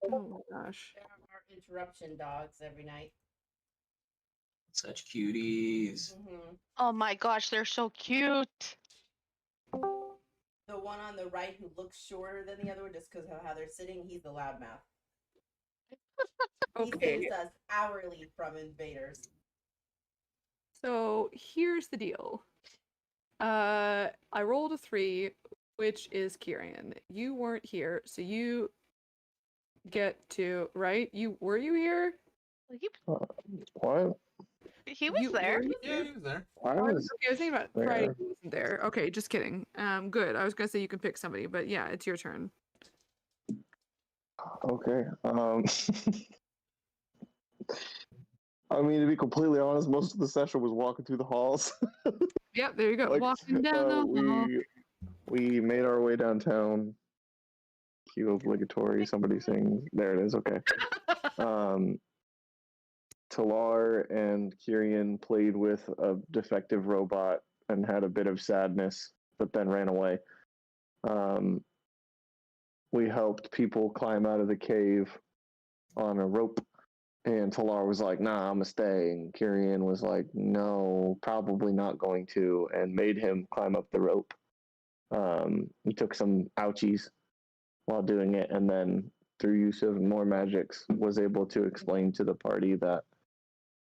Oh my gosh. There are interruption dogs every night. Such cuties. Mm-hmm. Oh my gosh, they're so cute. The one on the right who looks shorter than the other one just because of how they're sitting, he's the loudmouth. He Okay. saves us hourly from invaders. So here's the deal. I rolled a 3, which is Kieran. You weren't here, so you get to, right? Were you here? What? He was You there. were you Yeah, here? he was there. I Okay, was I was thinking about there. Friday who wasn't there. Okay, just kidding. Good. I was gonna say you can pick somebody, but yeah, it's your turn. Okay. I mean, to be completely honest, most of the session was walking through the halls. Yep, there you go. Like, Walking down the hall. we made our way downtown. Cue obligatory. Somebody sings. There it is. Okay. Talar and Kyrian played with a defective robot and had a bit of sadness, but then ran away. We helped people climb out of the cave on a rope, and Talar was like, "Nah, I'm gonna stay," and Kyrian was like, "No, probably not going to," and made him climb up the rope. He took some ouchies while doing it, and then through use of more magics, was able to explain to the party that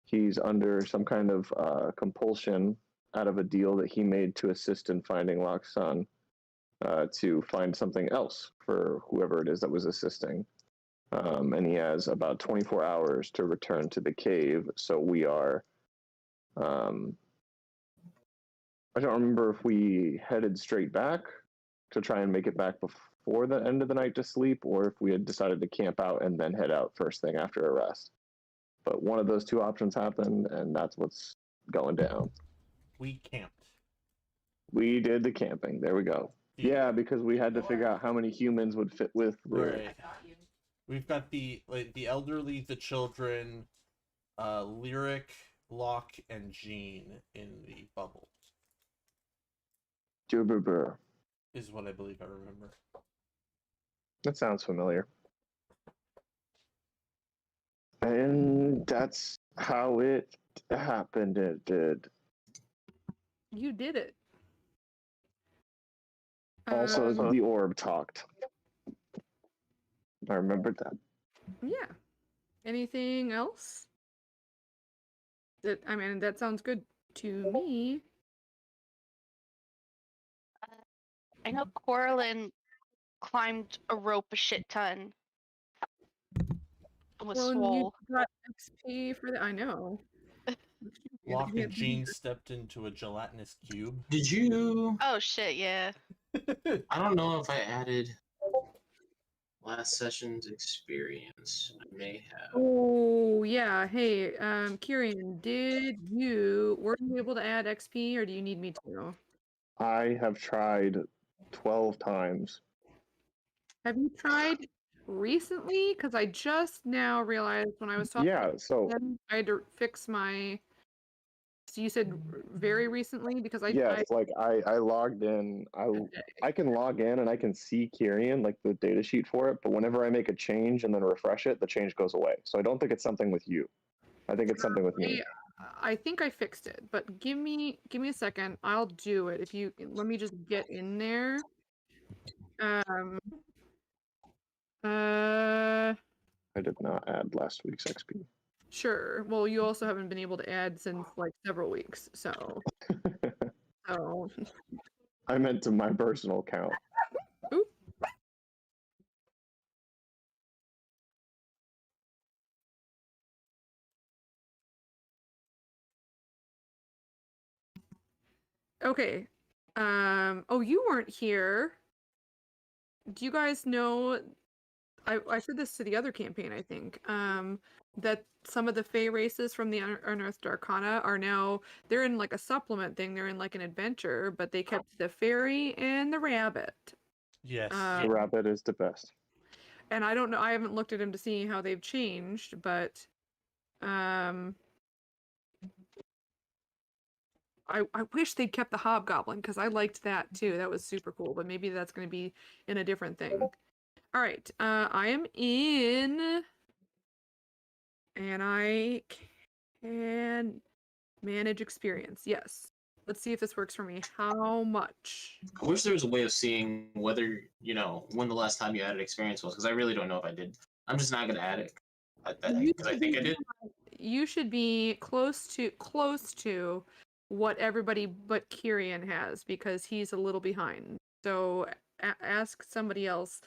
he's under some kind of compulsion out of a deal that he made to assist in finding Loxun, to find something else for whoever it is that was assisting. And he has about 24 hours to return to the cave. So we are. I don't remember if we headed straight back to try and make it back before the end of the night to sleep, or if we had decided to camp out and then head out first thing after a rest. But one of those two options happened, and that's what's going down. We camped. We did the camping. There we go. Yeah, because we had to figure out how many humans would fit with. Right. We've got the elderly, the children, Lyric, Locke, and Jean in the bubble. Jubber. Is what I believe I remember. That sounds familiar. And that's how it happened. It did. You did it. Also, the orb talked. I remembered that. Yeah. Anything else? That sounds good to me. I know Corlin climbed a rope a shit ton. And was Well, and swole. you got XP for that. I know. Locke and Jean stepped into a gelatinous cube. Did you? Oh shit, yeah. I don't know if I added last session's experience. I may have. Oh yeah. Hey, Kieran, were you able to add XP, or do you need me to? I have tried 12 times. Have you tried recently? Because I just now realized when I was talking. Yeah, so I had to fix my. So you said very recently because yes, I logged in. I can log in and I can see Kyrian, like the data sheet for it, but whenever I make a change and then refresh it, the change goes away. So I don't think it's something with you. I think it's something with me. I think I fixed it, but give me a second. I'll do it. If you let me just get in there. I did not add last week's XP. Sure. Well, you also haven't been able to add since like several weeks, so. So. I meant to my personal account. Oop. Okay. Oh, you weren't here. Do you guys know? I said this to the other campaign, I think. That some of the Fey races from the Unearthed Arcana are now, they're in like a supplement thing. They're in like an adventure, but they kept the fairy and the rabbit. Yes. The rabbit is the best. And I don't know. I haven't looked at them to see how they've changed, but I wish they'd kept the hobgoblin because I liked that too. That was super cool. But maybe that's going to be in a different thing. All right. I am in, and I can manage experience. Yes. Let's see if this works for me. How much? I wish there was a way of seeing whether, when the last time you added experience was, because I really don't know if I did. I'm just not gonna add it. Because I think I did. You should be close to what everybody but Kyrian has because he's a little behind. So ask somebody else.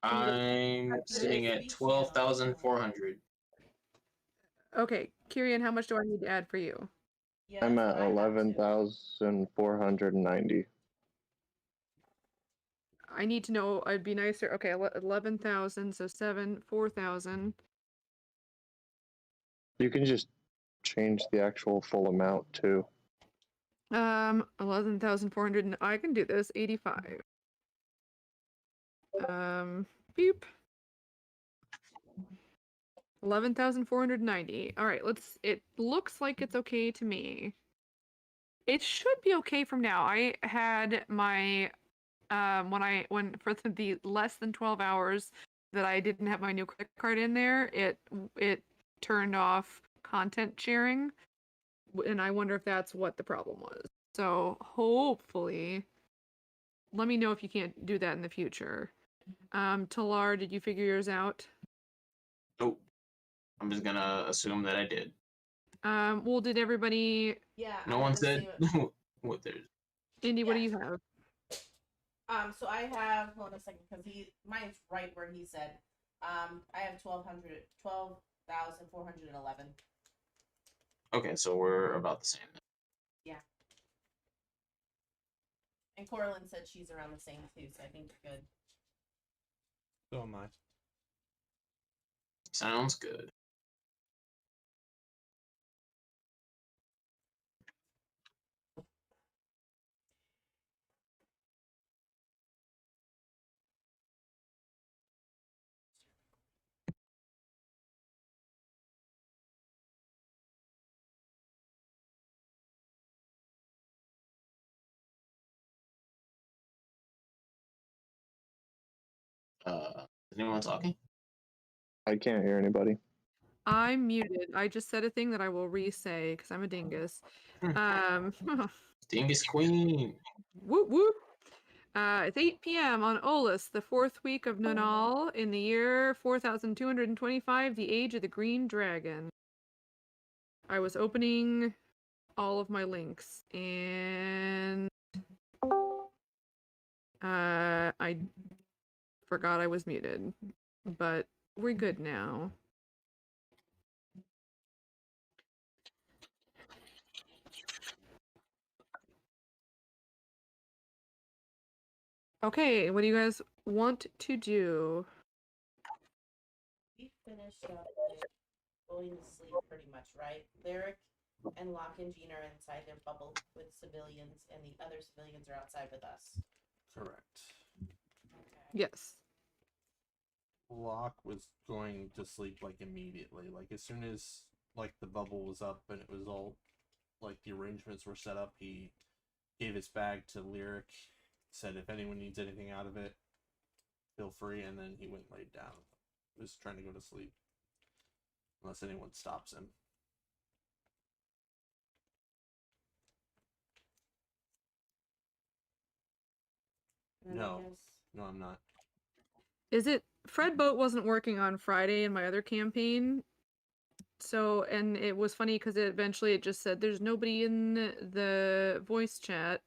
I'm sitting at 12,400. Okay, Kyrian, how much do I need to add for you? Yeah, I'm that's at what I have too. 11,490. I need to know. I'd be nicer. Okay, 11,000. So 4,000. You can just change the actual full amount too. 11,400. I can do this. 85. Beep. 11,490. All right, it looks like it's okay to me. It should be okay from now. I had my when for the less than 12 hours that I didn't have my new credit card in there, it turned off content sharing, and I wonder if that's what the problem was. So hopefully, let me know if you can't do that in the future. Talar, did you figure yours out? Nope. I'm just gonna assume that I did. Well, did everybody? Yeah. No I one have the said same- what there's. Indy, what do Yeah. you have? So I have, hold on a second, because mine's right where he said. I have 12,411. Okay, so we're about the same. And Coraline said she's around the same too, so I think you're good. So am I. Sounds good. Is anyone talking? I can't hear anybody. I'm muted. I just said a thing that I will re-say because I'm a dingus. Dingus Queen. Whoop whoop. It's 8 p.m. on Olus, the 4th week of Nunal, in the year 4225, the age of the Green Dragon. I was opening all of my links, and I forgot I was muted, but we're good now. Okay, what do you guys want to do? We finished up with going to sleep pretty much, right? Lyric and Locke and Jean are inside their bubble with civilians, and the other civilians are outside with us. Correct. Okay. Yes. Locke was going to sleep like immediately. Like as soon as like the bubble was up and it was all like the arrangements were set up, he gave his bag to Lyric, said if anyone needs anything out of it, feel free, and then he went and laid down. He was trying to go to sleep. Unless anyone stops him. And then I No. guess- No, I'm not. Is it Fred Boat wasn't working on Friday in my other campaign? So, and it was funny because it just said there's nobody in the voice chat.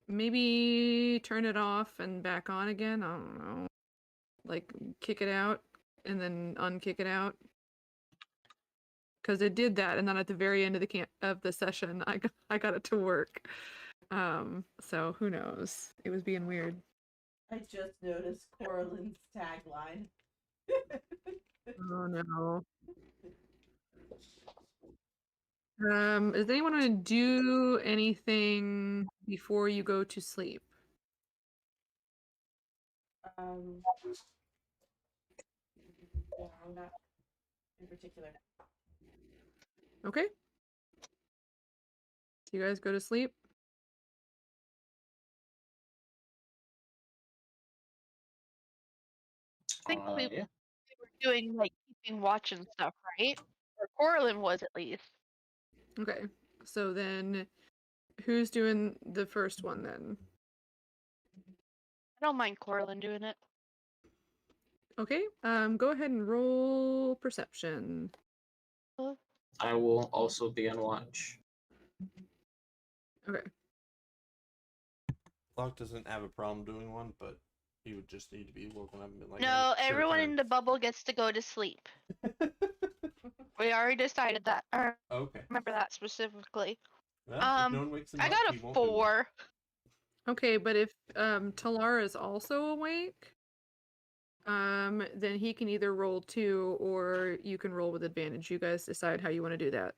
Maybe turn it off and back on again. I don't know. Like kick it out and then unkick it out. Because it did that, and then at the very end of the session, I got it to work. So who knows? It was being weird. I just noticed Coraline's tagline. Oh no. Does anyone want to do anything before you go to sleep? Yeah, I'm not in particular. Okay. So you guys go to sleep? think we Yeah. were doing like keeping watch and stuff, right? Or Corlin was at least. Okay. So then who's doing the first one then? I don't mind Corlin doing it. Okay. Go ahead and roll perception. I will also be on watch. Okay. Locke doesn't have a problem doing one, but he would just need to be woken up and be like, No, "Hey, sure, everyone turn." in the bubble gets to go to sleep. We already decided that. I Okay. remember that specifically. Well, if no one wakes him I up, got he a won't do one. 4. Okay, but if Talar is also awake, then he can either roll 2 or you can roll with advantage. You guys decide how you want to do that.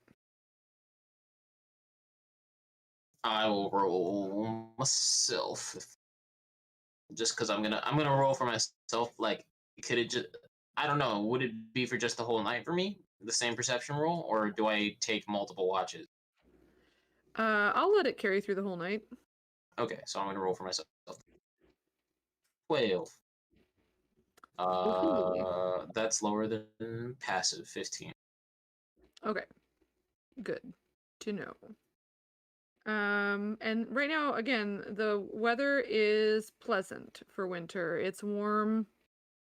I will roll myself, just because I'm gonna roll for myself. Like, could it just? I don't know. Would it be for just the whole night for me, the same perception roll, or do I take multiple watches? I'll let it carry through the whole night. Okay, so I'm gonna roll for myself. 12. Okay. That's lower than passive. 15. Okay. Good to know. And right now, again, the weather is pleasant for winter. It's warm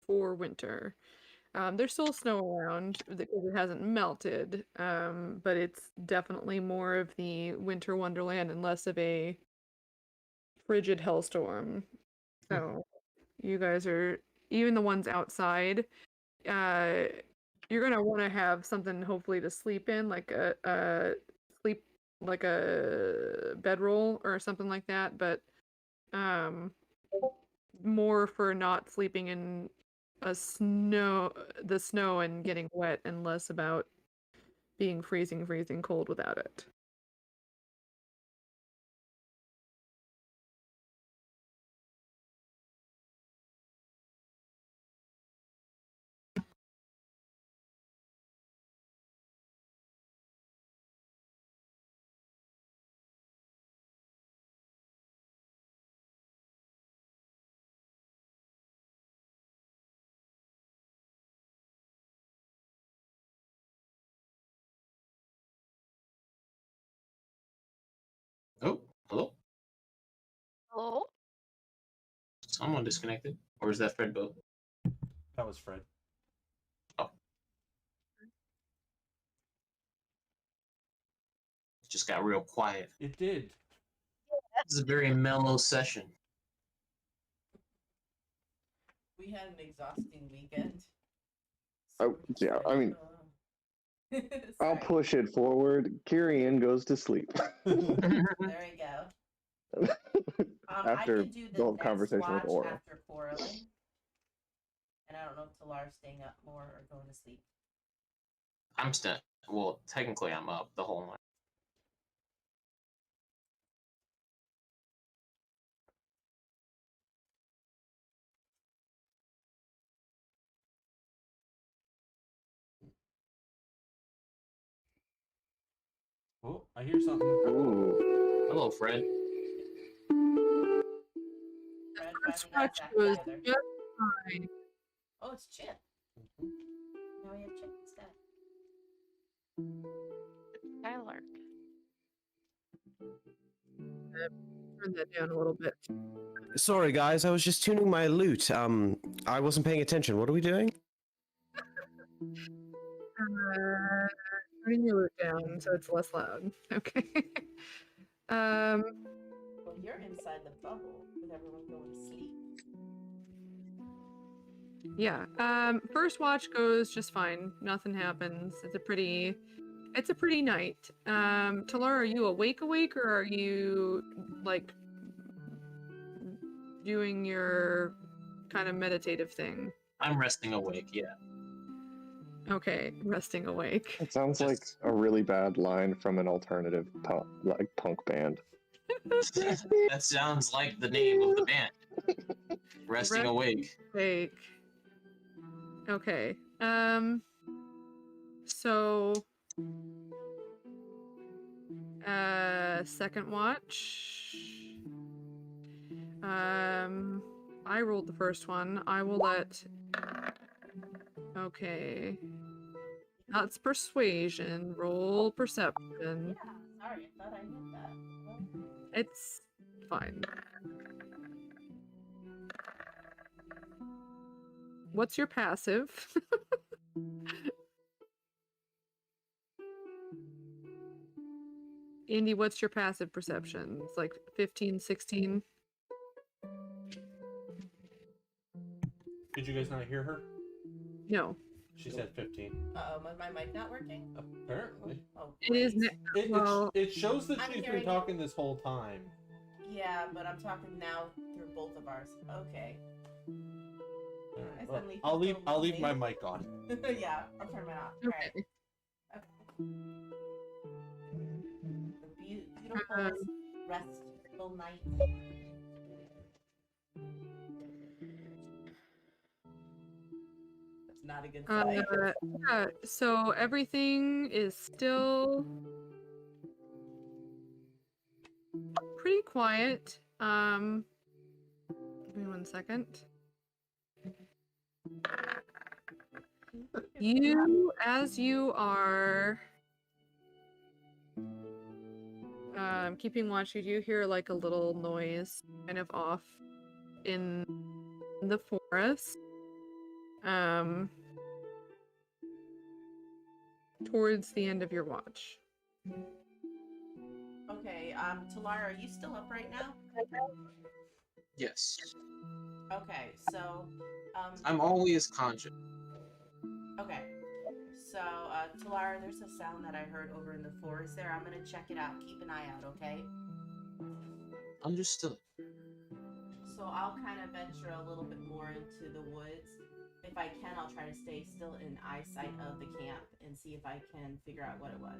for winter. There's still snow around because it hasn't melted, but it's definitely more of the winter wonderland and less of a frigid hellstorm. So you guys are, even the ones outside, you're gonna want to have something hopefully to sleep in, like a sleep, like a bedroll or something like that, but more for not sleeping in the snow and getting wet, and less about being freezing cold without it. Oh, hello. Hello? Someone disconnected, or is that Fred Boat? That was Fred. It just got real quiet. It did. This is a very mellow session. We had an exhausting weekend. Oh, we're just yeah, like, I mean, I'll sorry. push it forward. Kyrian goes to sleep. There we go. I After can do the the whole next conversation with watch Aura. after Corlin. And I don't know if Talar's staying up more or going to sleep. I'm still. Well, technically, I'm up the whole night. Oh, I hear something. Ooh. Hello, Fred. Fred First finally got watch back was together. just fine. Oh, it's Chip. Now we have Chip instead. Skylark. Turn that down a little bit. Sorry, guys, I was just tuning my lute. I wasn't paying attention. What are we doing? Turning your lute down so it's less loud. Okay. Well, you're inside the bubble with everyone going to sleep. Yeah. First watch goes just fine. Nothing happens. It's a pretty night. Talar, are you awake, or are you like doing your kind of meditative thing? I'm resting awake. Yeah. Okay, resting awake. It sounds like a really bad line from an alternative punk band. That sounds like the name of the band. Resting awake. Awake. Okay. So second watch. I rolled the first one. I will let Okay. That's persuasion. Roll perception. Yeah, sorry, I thought I hit that. Well, It's fine. What's your passive? Andy, what's your passive perception? It's like 15, 16. Did you guys not hear her? No. She said 15. was my mic not working? Apparently. Oh, It is great. Well- It shows that I'm she's been hearing- talking this whole time. Yeah, but I'm talking now through both of ours. Okay. Alright, I well, suddenly I'll leave. feel I'll leave my lonely. mic on. Yeah, I'll turn mine off. Okay. Alright. Okay. The beautiful, restful night. That's not a good sign. Yeah, so everything is still pretty quiet. Give me 1 second. As you are keeping watch, you do hear like a little noise kind of off in the forest. Towards the end of your watch. Okay, Talara, are you still up right now? Yes. Okay, so, I'm always conscious. okay. So, Talara, there's a sound that I heard over in the forest there. I'm gonna check it out. Keep an eye out, okay? Understood. So I'll kind of venture a little bit more into the woods. If I can, I'll try to stay still in eyesight of the camp and see if I can figure out what it was.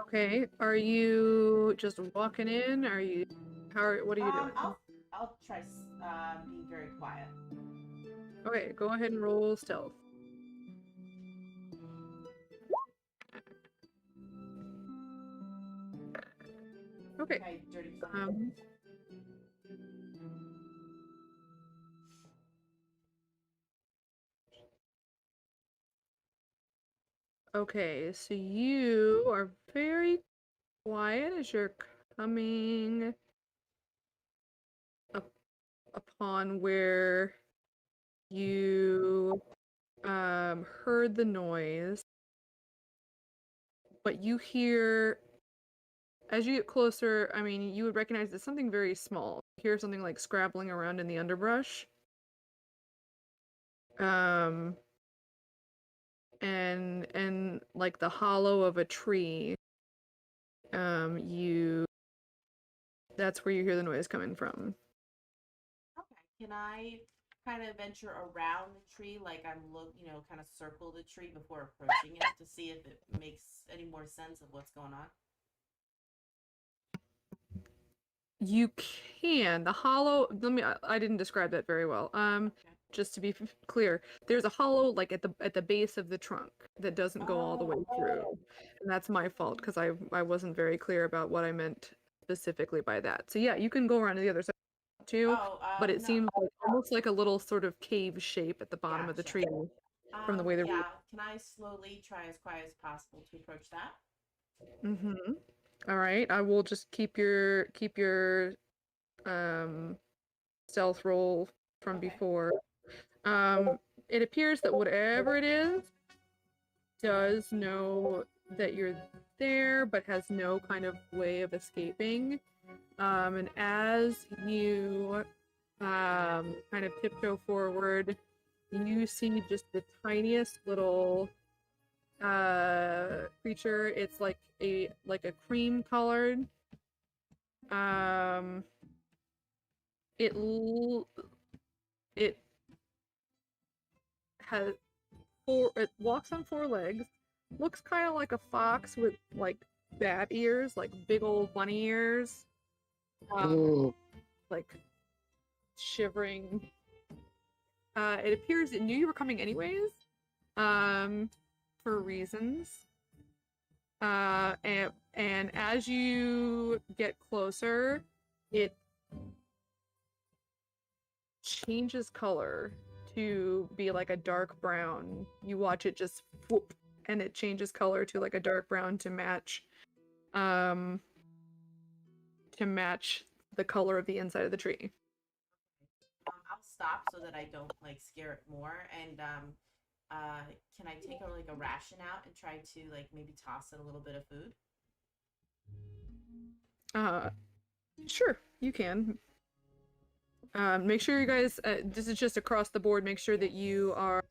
Okay, are you just walking in? What are you doing? I'll try being very quiet. Okay, go ahead and roll stealth. Okay. Okay, dirty fun. Okay, so you are very quiet as you're coming upon where you heard the noise, but you hear, as you get closer, I mean, you would recognize it's something very small. You hear something like scrabbling around in the underbrush. And like the hollow of a tree, that's where you hear the noise coming from. Okay, can I kind of venture around the tree, like I'm kind of circle the tree before approaching it to see if it makes any more sense of what's going on? You can. The hollow, I didn't describe that very well. Okay. Just to be clear, there's a hollow like at the base of the trunk that doesn't go all the way through. And that's my fault because I wasn't very clear about what I meant specifically by that. So yeah, you can go around to the other side too, but it no. seems like almost like a little sort of cave shape at the bottom of the Gotcha. tree from the way they're Yeah, can I slowly try as quiet as possible to approach that? Mm-hmm. All right, I will just keep your stealth roll from Okay. before. It appears that whatever it is does know that you're there, but has no kind of way of escaping. And as you kind of tiptoe forward, you see just the tiniest little creature. It's like a cream colored. It walks on 4 legs, looks kind of like a fox with like bat ears, like big old bunny ears, like shivering. It appears it knew you were coming anyways, for reasons. And as you get closer, it changes color to be like a dark brown. You watch it just whoop, and it changes color to like a dark brown to match the color of the inside of the tree. I'll stop so that I don't like scare it more. And can I take a ration out and try to like maybe toss it a little bit of food? Sure, you can. Make sure you guys, this is just across the board, make sure that you are,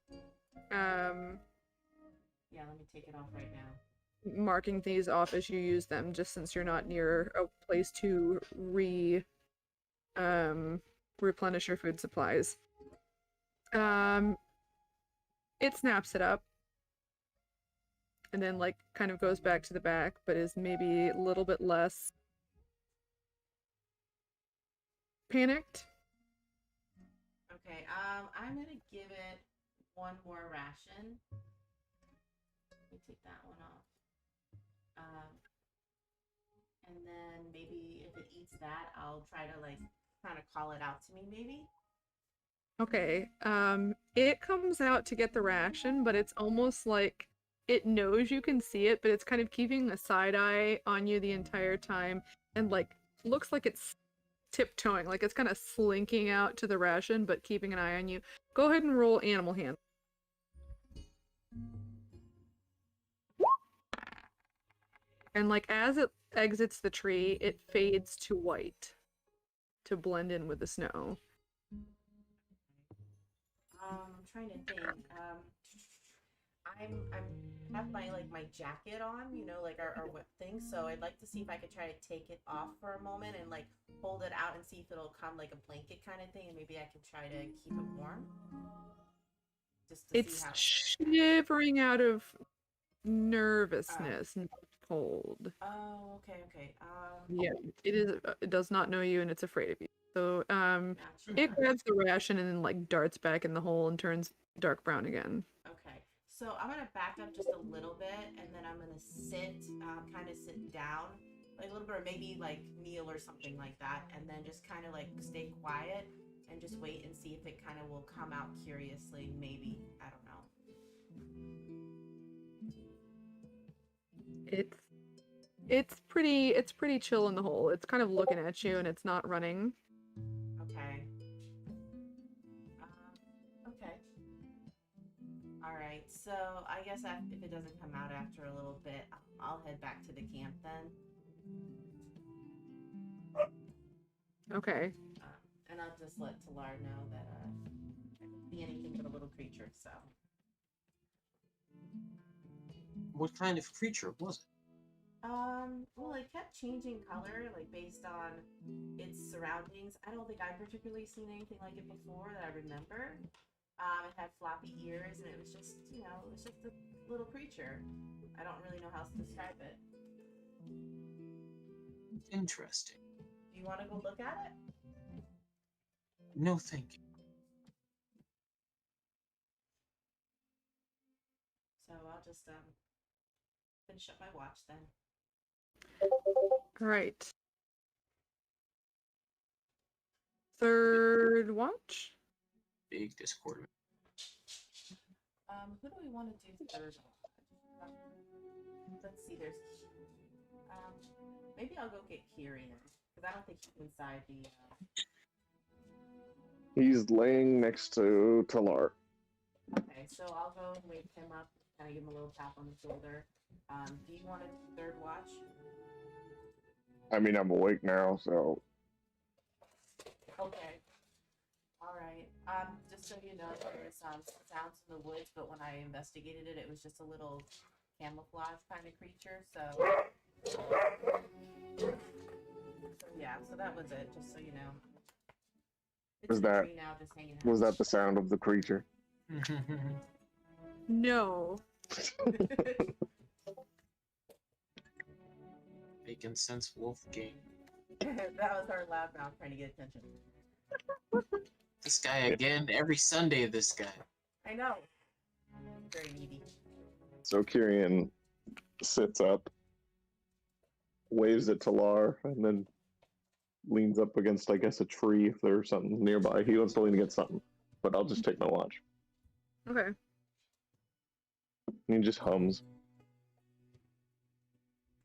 Yeah, let me take it off right now. marking these off as you use them, just since you're not near a place to replenish your food supplies. It snaps it up. And then, like, kind of goes back to the back, but is maybe a little bit less panicked. Okay, I'm gonna give it one more ration. Let me take that one off. And then maybe if it eats that, I'll try to like kind of call it out to me, maybe. Okay, it comes out to get the ration, but it's almost like it knows you can see it, but it's kind of keeping a side eye on you the entire time, and like looks like it's tiptoeing, like it's kind of slinking out to the ration, but keeping an eye on you. Go ahead and roll animal handling. And like as it exits the tree, it fades to white to blend in with the snow. I'm trying to think. I'm have my jacket on, you know, like our whip thing. So I'd like to see if I could try to take it off for a moment and like hold it out and see if it'll come like a blanket kind of thing, and maybe I could try to keep it warm. Just to It's see how. shivering out of nervousness, not cold. Oh, okay. Yeah, it does not know you and it's afraid of you. So Gotcha. it grabs the ration and then like darts back in the hole and turns dark brown again. Okay, so I'm gonna back up just a little bit, and then I'm gonna sit, kind of sit down, like a little bit, or maybe like kneel or something like that, and then just kind of like stay quiet and just wait and see if it kind of will come out curiously. Maybe, I don't know. It's pretty chill in the hole. It's kind of looking at you and it's not running. Okay. Okay. All right. So I guess if it doesn't come out after a little bit, I'll head back to the camp then. Okay. And I'll just let Talar know that I didn't see anything but a little creature. So. What kind of creature was it? Well, it kept changing color, like based on its surroundings. I don't think I've particularly seen anything like it before that I remember. It had floppy ears, and it was just, you know, it was just a little creature. I don't really know how to describe it. Interesting. Do you want to go look at it? No, thank you. So I'll just finish up my watch then. All right. Third watch. Big Discord. Who do we want to do third? Let's see. There's maybe I'll go get Kyrian because I don't think he's inside the. He's laying next to Talar. Okay, so I'll go and wake him up, kind of give him a little tap on the shoulder. Do you want to do third watch? I mean, I'm awake now, so Okay. All right. Just so you know, there's sounds in the woods, but when I investigated it, it was just a little camouflage kind of creature. So yeah. So that was it. Just so you know. It's Was in the that- tree now, just hanging out. was that the sound of the creature? No. Making sense, Wolfgang. That was our loudmouth trying to get attention. This guy again. Every Sunday, this guy. I know. Very needy. So Kyrian sits up, waves at Talar, and then leans up against, I guess, a tree if there's something nearby. He wants to lean against something. but I'll just take my watch. Okay. He just hums.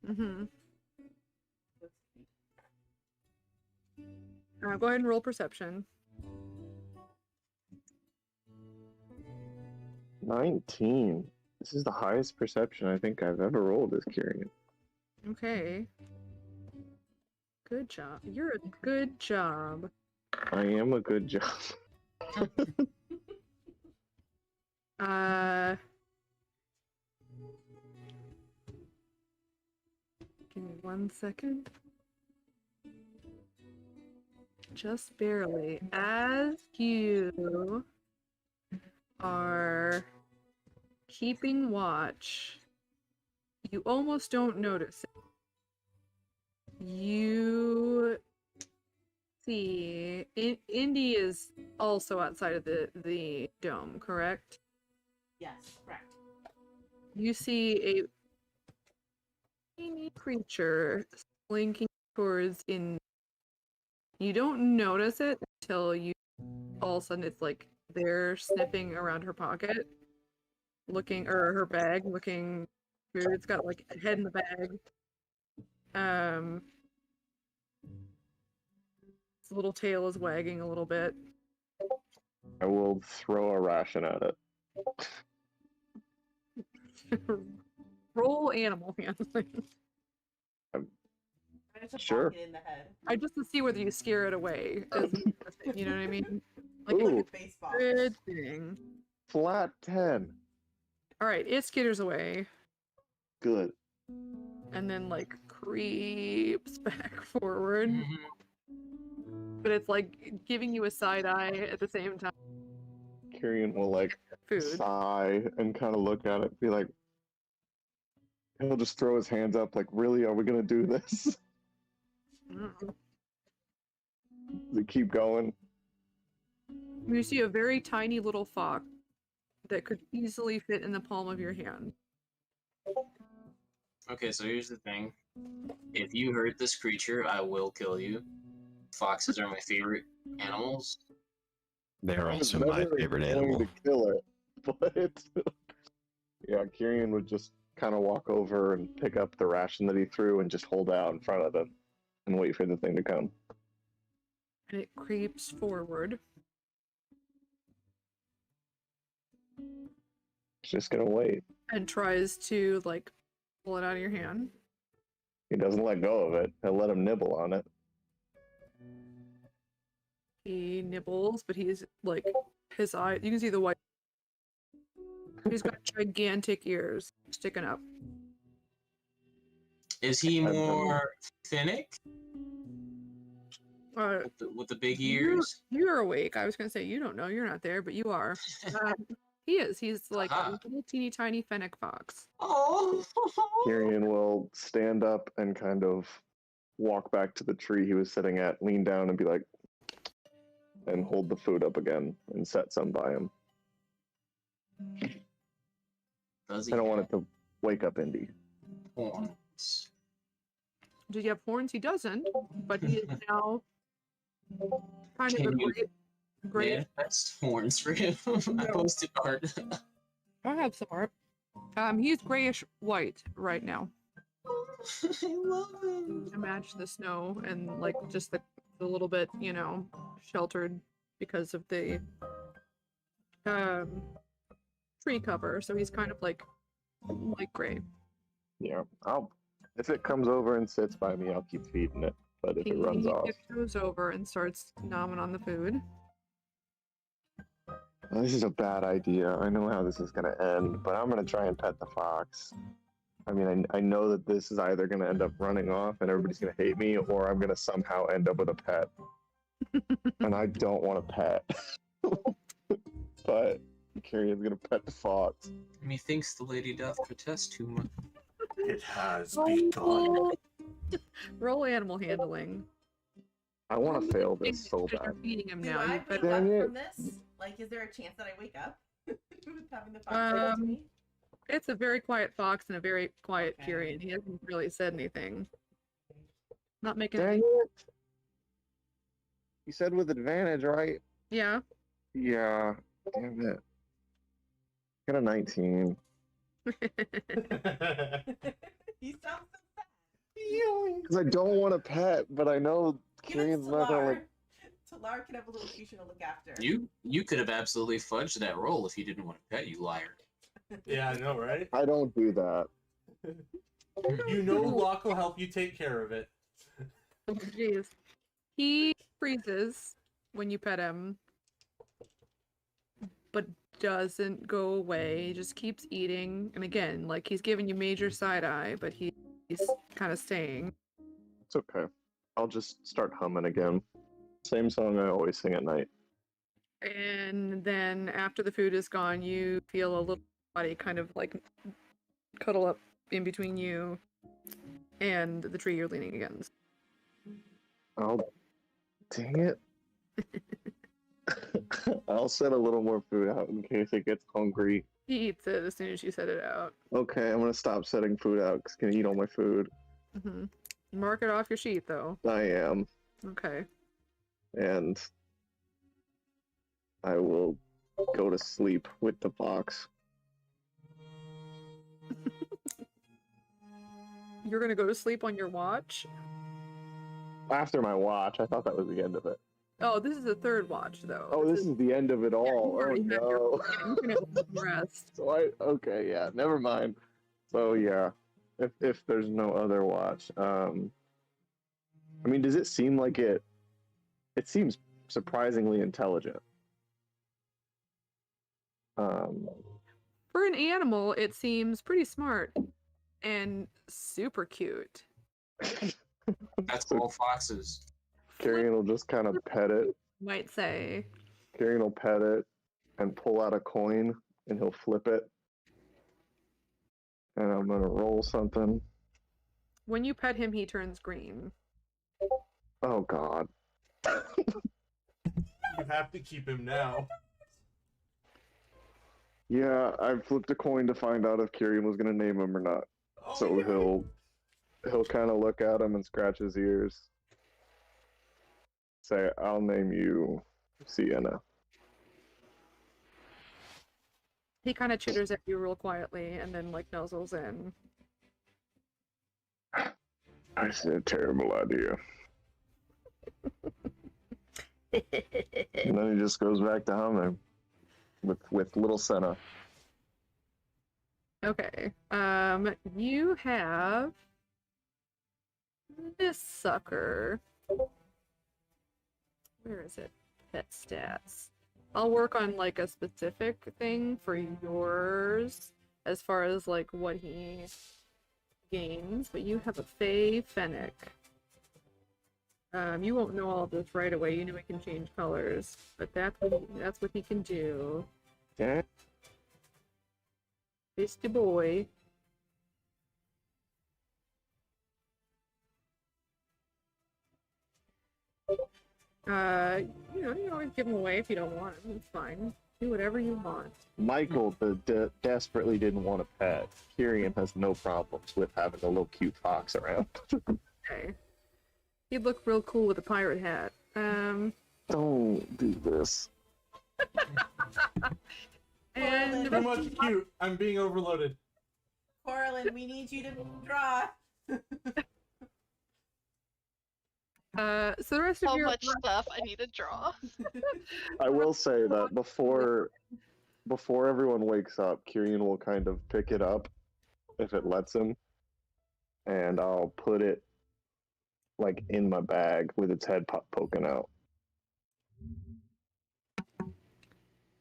Mm-hmm. Go ahead and roll perception. 19. This is the highest perception I think I've ever rolled as Kyrian. Okay. Good job. You're a good job. I am a good job. Give me 1 second. Just barely. As you are keeping watch, you almost don't notice it. You see, Indy is also outside of the dome, correct? Yes, correct. You see a tiny creature slinking towards in. You don't notice it until you all of a sudden it's like they're sniffing around her pocket, looking, or her bag, looking food. It's got like a head in the bag. Its little tail is wagging a little bit. I will throw a ration at it. Roll animal handling. I just Sure. bonk it in the head. I just to see whether you scare it away. You know what I mean? Like Ooh. Like a baseball. good thing. Flat 10. All right, it skitters away Good. and then like creeps back forward, Mhm. but it's like giving you a side eye at the same time. Kyrian will like Food. sigh and kind of look at it, be like, he'll just throw his hands up, like, really, are we gonna do this? Mm. They keep going. You see a very tiny little fox that could easily fit in the palm of your hand. Okay, so here's the thing. If you hurt this creature, I will kill you. Foxes are my favorite animals. They're I was also my never favorite going animal. to kill it, but yeah, Kyrian would just kind of walk over and pick up the ration that he threw and just hold out in front of him and wait for the thing to come. And it creeps forward. It's just gonna wait. And tries to like pull it out of your hand. He doesn't let go of it. He'll let him nibble on it. He nibbles, but he's like his eye. You can see the white. He's got gigantic ears sticking up. Is he I've done more Finnick Uh, with the big ears? You're awake. I was gonna say you don't know. You're not there, but you are. He is. He's like a Aha. little teeny tiny fennec fox. Oh, Kyrian will stand up and kind of walk back to the tree he was sitting at, lean down and be like, and hold the food up again and set some by him. does he I don't want have it to wake up Indy. horns? Do you have horns? He doesn't, but he is now kind of a Can you- great. Yeah, that's horns for him. I posted art. I have some art. He's grayish white right now I love him. to match the snow and like just the little bit, you know, sheltered because of the tree cover. So he's kind of like gray. Yeah, if it comes over and sits by me, I'll keep feeding it. But if it runs off, goes over and starts nomming on the food. this is a bad idea. I know how this is gonna end, but I'm gonna try and pet the fox. I mean, I know that this is either gonna end up running off and everybody's gonna hate me, or I'm gonna somehow end up with a pet. And I don't want a pet. But Kyrian's gonna pet the fox. Methinks the lady doth protest too much. It has begun. Roll animal handling. I want to fail this so Because you're bad. feeding him Do now. I You wake better- up Dang it. from this? Like, is there a chance that I wake up with having the fox next to me? It's a very quiet fox and a very quiet Okay. Kyrian. He hasn't really said anything. Not making Dang any. it! You said with advantage, right? Yeah. Yeah. Damn it. Got a 19. He sounds so sad. Because I don't want a pet, but I know Give it to Kirian's not gonna like. Talar can have a little future to look after. You could have absolutely fudged that roll if you didn't want to pet, you liar. Yeah, I know, right? I don't do that. You know Locke will help you take care of it. Jeez. He freezes when you pet him, but doesn't go away. He just keeps eating. And again, like he's giving you major side eye, but he's kind of staying. It's okay. I'll just start humming again. Same song I always sing at night. And then after the food is gone, you feel a little body kind of like cuddle up in between you and the tree you're leaning against. Oh, dang it. I'll set a little more food out in case it gets hungry. He eats it as soon as you set it out. Okay, I'm gonna stop setting food out because it's gonna eat all my food. Hmm. Mark it off your sheet, though. I am. Okay. And I will go to sleep with the fox. You're gonna go to sleep on your watch? After my watch, I thought that was the end of it. Oh, this is the third watch, though. Oh, this is the end of it Yeah, you all. Oh already had your- no. yeah, you can have some rest. So okay, yeah, never mind. So yeah, if there's no other watch, I mean, does it seem like it? It seems surprisingly intelligent. For an animal, it seems pretty smart and super cute. That's So all foxes. Carrion will just kind of pet it. Might say. Carrion will pet it and pull out a coin, and he'll flip it. And I'm gonna roll something. When you pet him, he turns green. Oh God. You have to keep him now. Yeah, I flipped a coin to find out if Kyrian was gonna name him or not. Oh So my God. he'll kind of look at him and scratch his ears. Say, "I'll name you Sienna." He kind of chitters at you real quietly and then like nuzzles in. I said, a terrible idea. And then he just goes back to humming with little Senna. Okay. You have this sucker. Where is it? Pet stats. I'll work on like a specific thing for yours as far as like what he gains, but you have a Fey Fennec. You won't know all of this right away. You know he can change colors, but that's what he can do. Yeah. Fisty boy. You always give them away if you don't want them. It's fine. Do whatever you want. Michael desperately didn't want a pet. Kyrian has no problems with having a little cute fox around. Okay. He'd look real cool with a pirate hat. Don't do this. And Too much cute. I'm being overloaded. Coraline, we need you to draw. so the rest of So your much stuff I need to draw. I will say that before everyone wakes up, Kyrian will kind of pick it up if it lets him, and I'll put it like in my bag with its head poking out.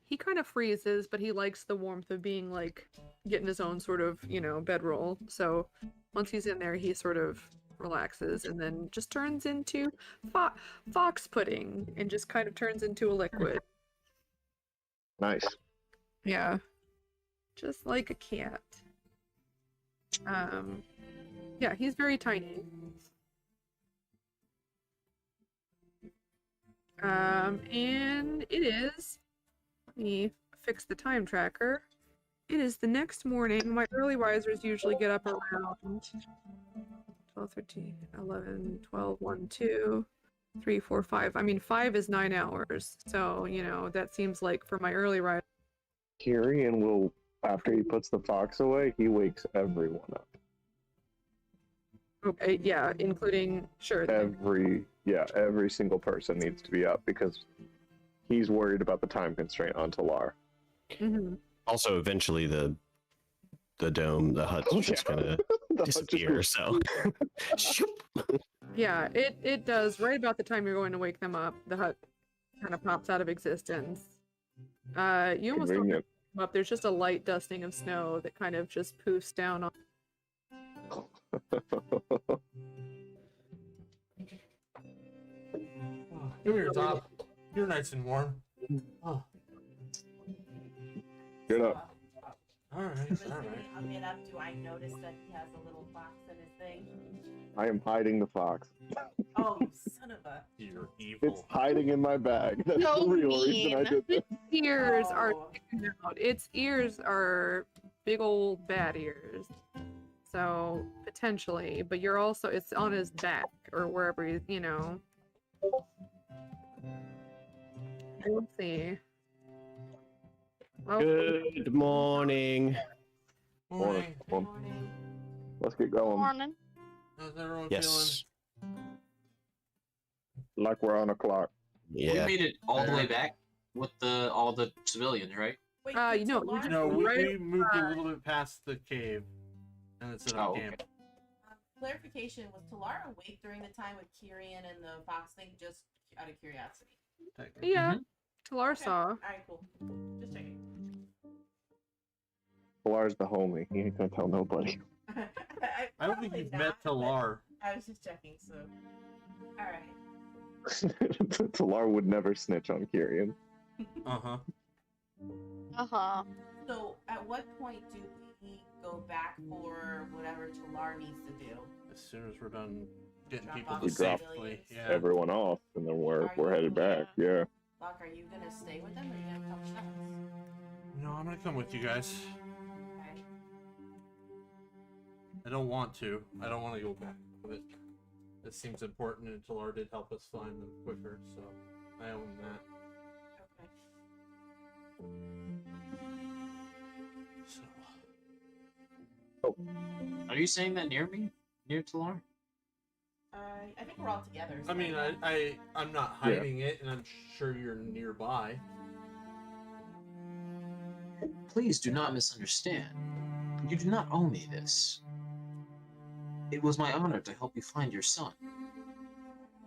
he kind of freezes, but he likes the warmth of being like getting his own sort of, bedroll. So once he's in there, he sort of relaxes and then just turns into fox pudding and just kind of turns into a liquid. Nice. Yeah. Just like a cat. Yeah, he's very tiny. And it is, let me fix the time tracker. It is the next morning. My early risers usually get up around 12, 13, 11, 12, 1, 2. 3, 4, 5. I mean, 5 is 9 hours. So, you know, that seems like for my early ride. Kyrian will, after he puts the fox away, he wakes everyone up. Okay, yeah, including, sure. Every single person needs to be up because he's worried about the time constraint on Talar. Mhm. Also, eventually the dome, the hut's just gonna disappear. So, Shoop. Yeah, it does. Right about the time you're going to wake them up, the hut kind of pops out of existence. You almost don't have to Convenient. wake them up. There's just a light dusting of snow that kind of just poofs down on. Come here, Top. You're nice and warm. Oh, Get up. all right, As all right. I'll get up. Do I notice that he has a little box in his thing? I am hiding the fox. Oh, you son of a! You're It's evil. hiding in my bag. That's So the real reason I mean. did this. Ears are Oh. sticking out. Its ears are big old bad ears. So potentially, but you're also it's on his back or wherever he's, you know. We'll see. Oh, Good morning. Morning. Well, Morning. let's get going. Morning. How's everyone Yes. Like we're on a clock. We Yeah. made it all the way back with all the civilians, right? Wait, you know, you Talar- just- feeling? No, we, Right, we moved a little bit past the cave and then set up Oh, okay. camp. Clarification: was Talar awake during the time with Kyrian and the fox thing? Just out of curiosity. Technically. yeah, Mhm. Talar Okay. saw. All right, cool. Just checking. Talar's the homie. He ain't gonna tell nobody. I don't think Probably you've not, met but Talar. I was just checking. So, all right. Talar would never snitch on Kyrian. Uh-huh. Uh-huh. So, at what point do we go back for whatever Talar needs to do? As soon as we're done getting Drop people off to the drop safely. Yeah. Everyone off, and then we're Are we're you- headed back. Yeah. Locke, are you gonna stay with them, or are you gonna come with us? No, I'm gonna come with you guys. Okay. I don't want to. I don't want to go back with it. It seems important, and Talar did help us find them quicker, so I own that. Okay. So Are you saying that near me? Near Talar? I think we're all together. I mean, I'm not hiding it, and I'm sure you're nearby. Please do not misunderstand. You do not owe me this. It was my honor to help you find your son.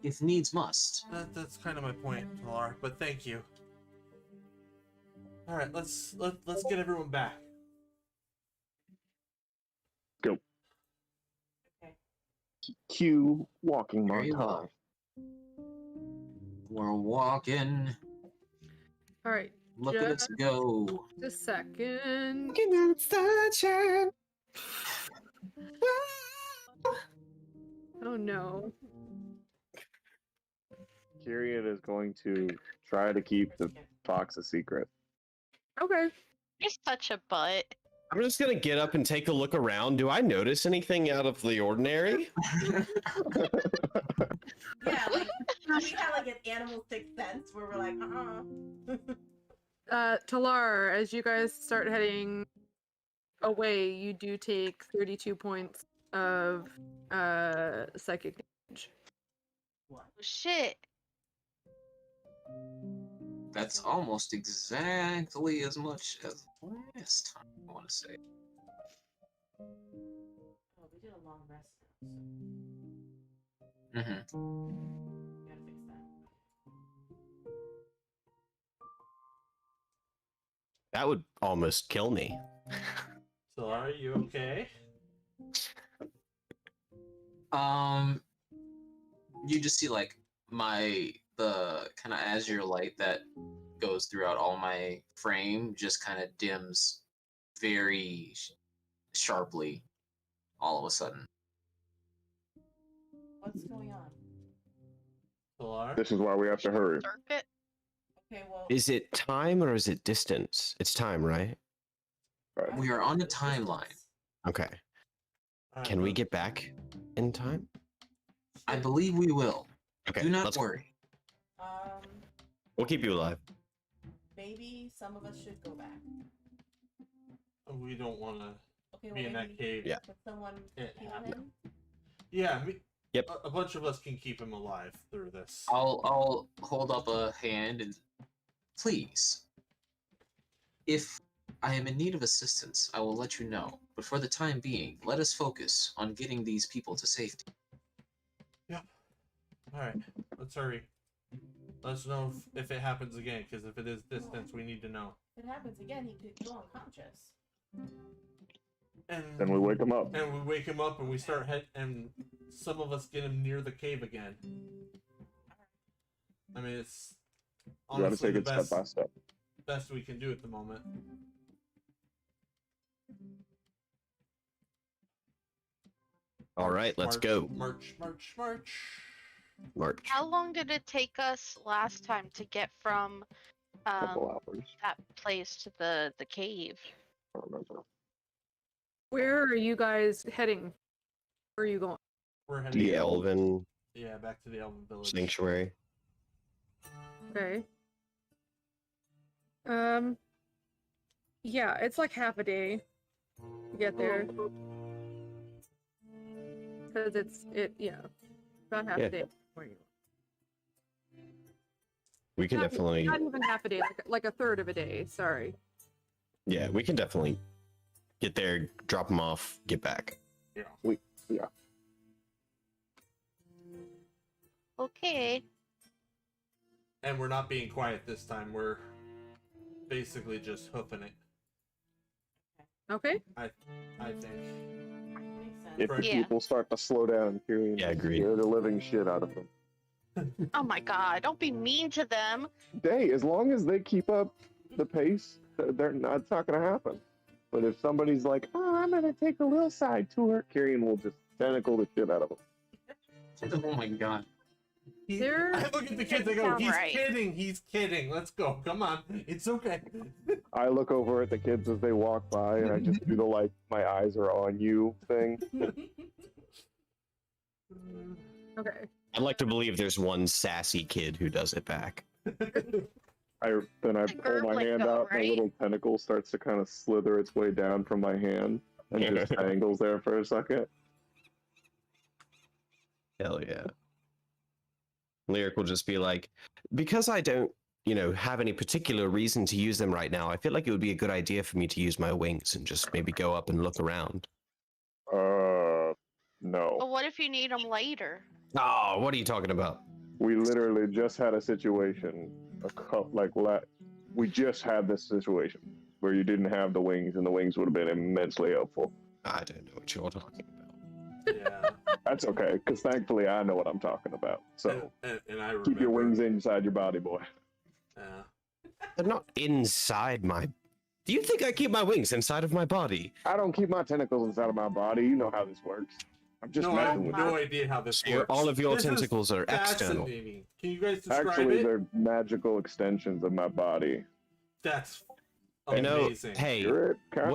If needs must. That's kind of my point, Talar. But thank you. All right, let's get everyone back. Go. Okay. Cue walking Very montage. well. We're walking. All right, Look at us go. just a second. Looking at sunshine. Oh no. Kyrian is going to try to keep the fox a secret. Okay. You're such a butt. I'm just gonna get up and take a look around. Do I notice anything out of the ordinary? Yeah, like we have like an animal sixth sense where we're like, Talar, as you guys start heading away, you do take 32 points of psychic damage. What? Oh, shit. That's almost exactly as much as last time, I want to say. Oh, we did a long rest now, Mm-hmm. so we gotta fix that. That would almost kill me. Talar, are you okay? You just see like the kind of azure light that goes throughout all my frame just kind of dims very sharply all of a sudden. What's going on? Talar? This is why we have to hurry. Circuit? Okay, well. Is it time or is it distance? It's time, right? Right. We are on a Distance. timeline. Okay. Alright, Can we let's- get back in time? I believe we will. Okay, Do not let's go. worry. We'll keep you alive. Maybe some of us should go back. We don't want to Okay, be in that maybe cave. Yeah. put someone Yeah. keep him. Yeah, Yep. a bunch of us can keep him alive through this. I'll hold up a hand and please, if I am in need of assistance, I will let you know. But for the time being, let us focus on getting these people to safety. Alright, let's hurry. Let us know if it happens again, because if it is distance, we need to know. If it happens again, he could go unconscious. And Then we wake him up. And we wake him up and we start and some of us get him near the cave again. I mean, it's You gotta honestly take the it step by step. best we can do at the moment. All right, let's go. March. March. How long did it take us last time to get from Couple hours. that place to the cave? I don't remember. Where are you guys heading? Where are you going? We're heading The Elven back to the Elven Village. Sanctuary. Okay. Yeah, it's like half a day to get there. Because about half Yeah. a day. Where you We can definitely, not even half a day, like a third of a day. Sorry. yeah, we can definitely get there, drop them off, get back. Okay. And we're not being quiet this time. We're basically just hoofing it, Okay. I think. Makes sense. If the Yeah. people start to slow down, Kyrian, Yeah, agreed. scare the living shit out of them. Oh my god, don't be mean to them. As long as they keep up the pace, it's not gonna happen. But if somebody's like, "Oh, I'm gonna take a little side tour," Kyrian will just tentacle the shit out of them. Oh my god. There- I look at the kids, I go, Sound he's right. kidding, let's go, come on, it's okay. I look over at the kids as they walk by, and I just do the like, my eyes are on you thing. Okay. I'd like to believe there's one sassy kid who does it back. Then I Like pull my Gurgling hand though, out, and a right? little tentacle starts to kind of slither its way down from my hand, and just dangles there for a second. Hell yeah. Lyric will just be like, because I don't, have any particular reason to use them right now, I feel like it would be a good idea for me to use my wings and just maybe go up and look around. No. But what if you need them later? Oh, what are you talking about? We literally just had a situation, we just had this situation where you didn't have the wings, and the wings would have been immensely helpful. I don't know what you're talking about. Yeah, That's okay, because thankfully I know what I'm talking about. So and I remember. keep your wings inside your body, boy. Yeah. They're not inside my... Do you think I keep my wings inside of my body? I don't keep my tentacles inside of my body. You know how this works. I'm just No, I have messing with no you. idea how this Your- works. all of your This is tentacles are external. fascinating. Can you guys describe Actually, it? they're magical extensions of my body. That's You know, amazing. hey, You're it, kind of.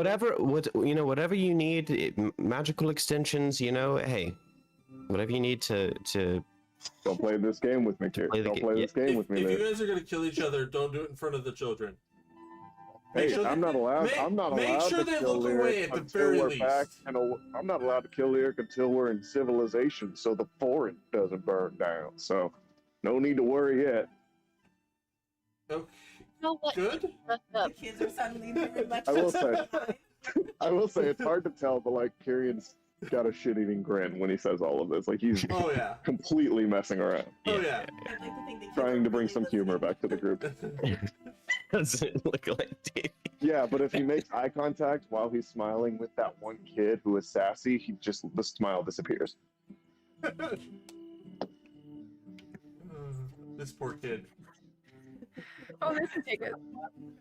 whatever you need, magical extensions, hey, whatever you need to Don't play this game with me, kid. play the Don't ga- play yeah. this game with me, If you man. guys are gonna kill each other, don't do it in front of the children. Hey, sure I'm that- not allowed. make- I'm not make allowed sure to they kill look away Lyric at the until very we're least. back. I'm not allowed to kill Lyric until we're in civilization, so the forest doesn't burn down. So, no need to worry yet. Okay, You know what? good. Shut The up. kids are suddenly very much. I will say- I will say it's hard to tell, but like Kyrion's got a shit-eating grin when he says all of this. Like he's Oh yeah. completely messing around, Oh yeah. I'd like to think the kids trying are to bring really some humor listening. back to the group. doesn't look like Davey. Yeah, but if he makes eye contact while he's smiling with that one kid who is sassy, the smile disappears. This poor kid. Oh, they can take it.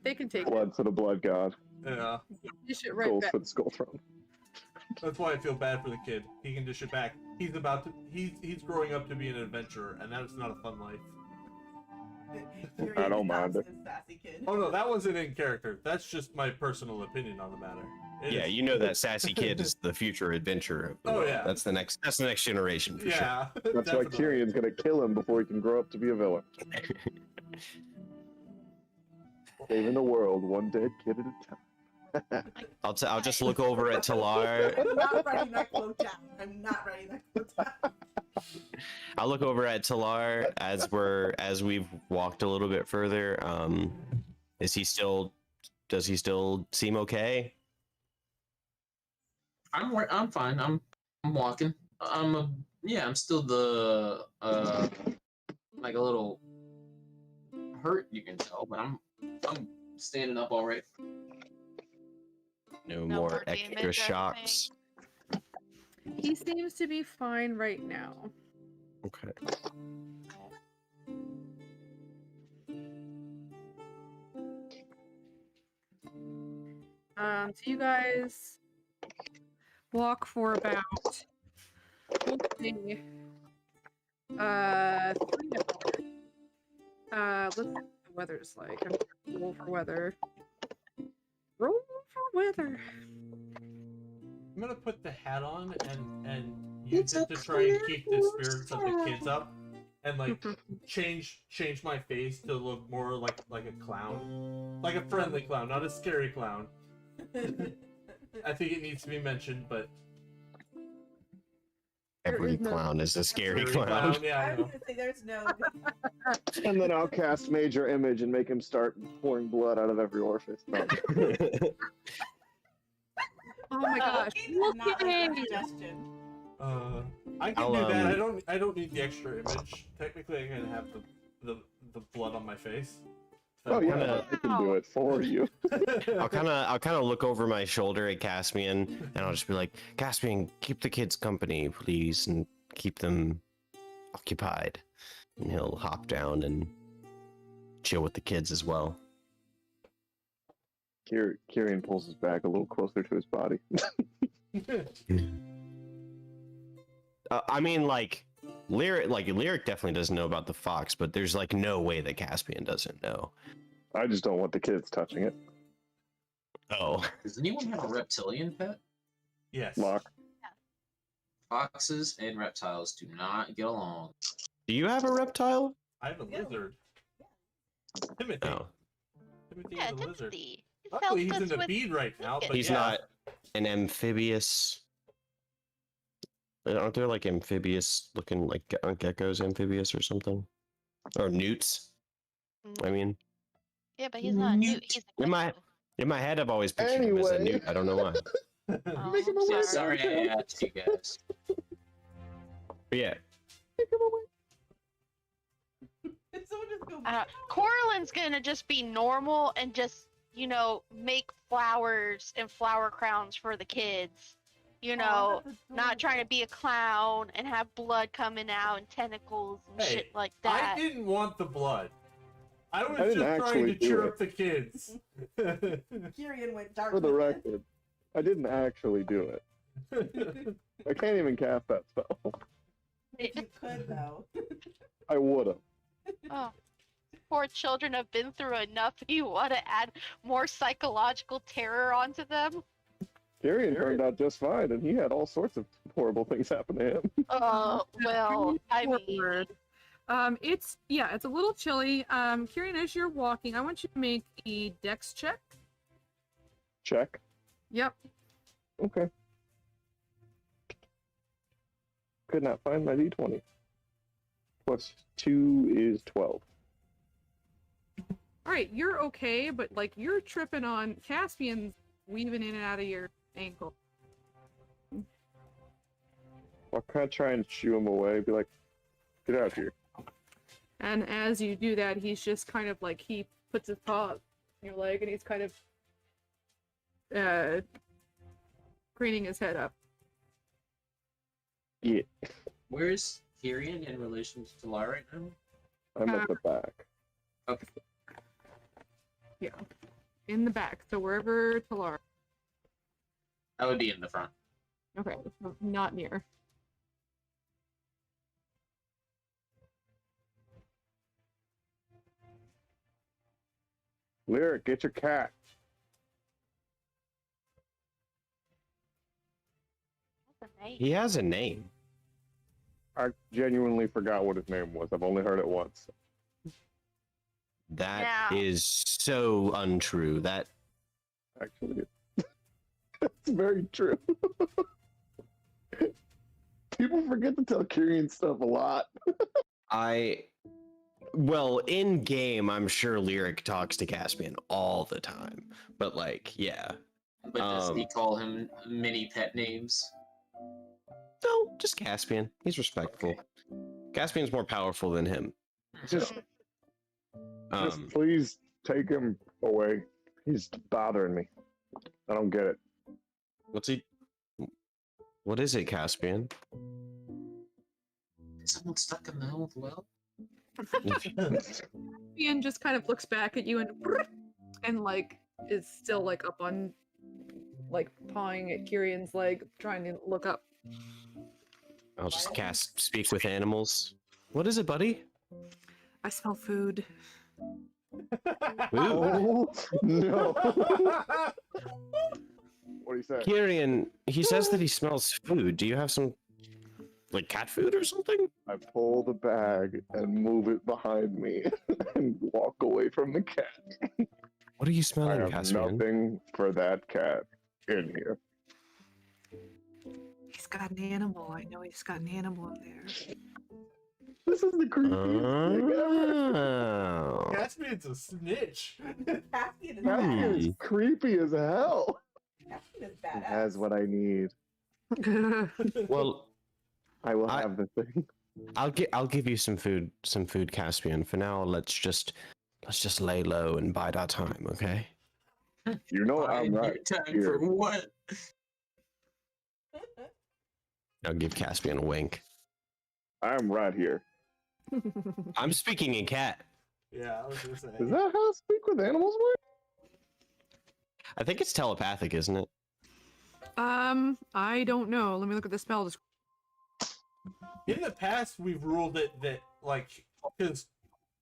They can take it. Blood to the blood god. Yeah. Dish it right Skulls back. to the skull throne. That's why I feel bad for the kid. He can dish it back. He's he's growing up to be an adventurer, and that's not a fun life. I don't mind Adopts it. this sassy kid. Oh no, that wasn't in character. That's just my personal opinion on the matter. Yeah, you know that sassy kid is the future adventurer. Of the Oh, world. yeah. That's the next generation for sure. Yeah. That's why definitely. Kyrion's gonna kill him before he can grow up to be a villain. Saving the world, one dead kid at a time. I'll just look over at Talar. I'm not writing that quote down. I'm not writing that quote down. I'll look over at Talar as we've walked a little bit further. Does he still seem okay? I'm fine. I'm walking. I'm still the like a little hurt, you can tell, but I'm standing up all right. No No more more extra damage or shocks. He seems to be fine right now. Okay. So you guys walk for about we'll say, 3 hours. Let's see what the weather's like. I'm gonna roll for weather. Roll for weather. I'm gonna put the hat on and use it to try and keep the spirits of the kids up, and like change my face to look more like a clown, like a friendly clown, not a scary clown. I think it needs to be mentioned, but Every is no- clown is a scary clown. Yeah, I I was know. gonna say there's no. And then I'll cast Major Image and make him start pouring blood out of every orifice. No. Oh my gosh. Not like that Yay! suggestion. I can I'll, do that. I don't need the extra image. Technically, I can have the blood on my face. Oh yeah, Kinda- I can do it for you. I'll kind of look over my shoulder at Caspian, and I'll just be like, Caspian, keep the kids company, please, and keep them occupied. And he'll hop down and chill with the kids as well. Kyrian pulls his back a little closer to his body. I mean, Lyric definitely doesn't know about the fox, but there's like no way that Caspian doesn't know. I just don't want the kids touching it. Oh, Does anyone have a reptilian pet? Yes. Lock. Foxes and reptiles do not get along. do you have a reptile? I have a Yeah. lizard. Timothy. No, Timothy Yeah, is a lizard. Timothy. He Luckily, he's helped in us a with bead right now, but he's yeah. not an amphibious. Aren't there like amphibious looking, like aren't geckos amphibious or something? Or newts? I mean, Yeah, but he's not a newt. He's a In my- gecko. in my head, I've always pictured him as a Anyway. newt. I don't know why. Oh, Make him I'm aware. sorry. Sorry I asked you guys. But yeah, Did someone just go? Coralyn's gonna just be normal and just, make flowers and flower crowns for the kids. Not trying to be a clown and have blood coming out and tentacles and Hey, shit like I that. didn't want the blood. I was didn't just trying actually to do cheer it. up the kids. Kyrian went dark. For the with it. record, I didn't actually do it. I can't even cast that spell. If you could though. I would have. Oh, poor children have been through enough. You want to add more psychological terror onto them? Kyrian turned out just fine, and he had all sorts of horrible things happen to him. Well, I mean, Forward. It's a little chilly. Kyrian, as you're walking, I want you to make a dex check. Check. Yep. Okay. Could not find my d20. Plus 2 is 12. All right, you're okay, but like you're tripping on Caspian's weaving in and out of your ankle. I'll kind of try and shoo him away, be like, get out of here. And as you do that, he's just kind of like he puts his paw on your leg and he's kind of craning his head up. Yeah. Where's Kyrian in relation to Lar right now? I'm at the back. Okay. Yeah. In the back. So wherever Talar. I would be in the front. Okay, so not near. Lyric, get your cat. Right? He has a name. I genuinely forgot what his name was. I've only heard it once. That Yeah. is so untrue. That Actually, it's very true. People forget to tell Kyrian stuff a lot. well, in game, I'm sure Lyric talks to Caspian all the time. But like, yeah. But does he call him many pet names? No, just Caspian. He's respectful. Okay. Caspian's more powerful than him. Just Um, please take him away. He's bothering me. I don't get it. what's he? What is it, Caspian? Someone stuck in the old well? Ian just kind of looks back at you and like is still like up on like pawing at Kirian's leg, trying to look up. I'll just cast Speak with Animals. What is it, buddy? I smell food. Ooh. Oh no! What do you say? Kyrian, he says that he smells food. Do you have some, like, cat food or something? I pull the bag and move it behind me and walk away from the cat. What are you I smelling, have Caspian? nothing for that cat in here. He's got an animal. I know he's got an animal in there. This is the creepiest thing ever. Oh. Caspian's a snitch. Caspian is That badass. is creepy as hell. Caspian is It badass. has what I need. Well, I will I- have the thing. I'll give you some food, Caspian. For now, let's just lay low and bide our time, okay? You know I'm Biding right your time here. for what? I'll give Caspian a wink. I'm right here. I'm speaking in cat. Yeah, I was gonna say. Is that how Speak with Animals work? I think it's telepathic, isn't it? I don't know. Let me look at the spell description. In the past, we've ruled it that like because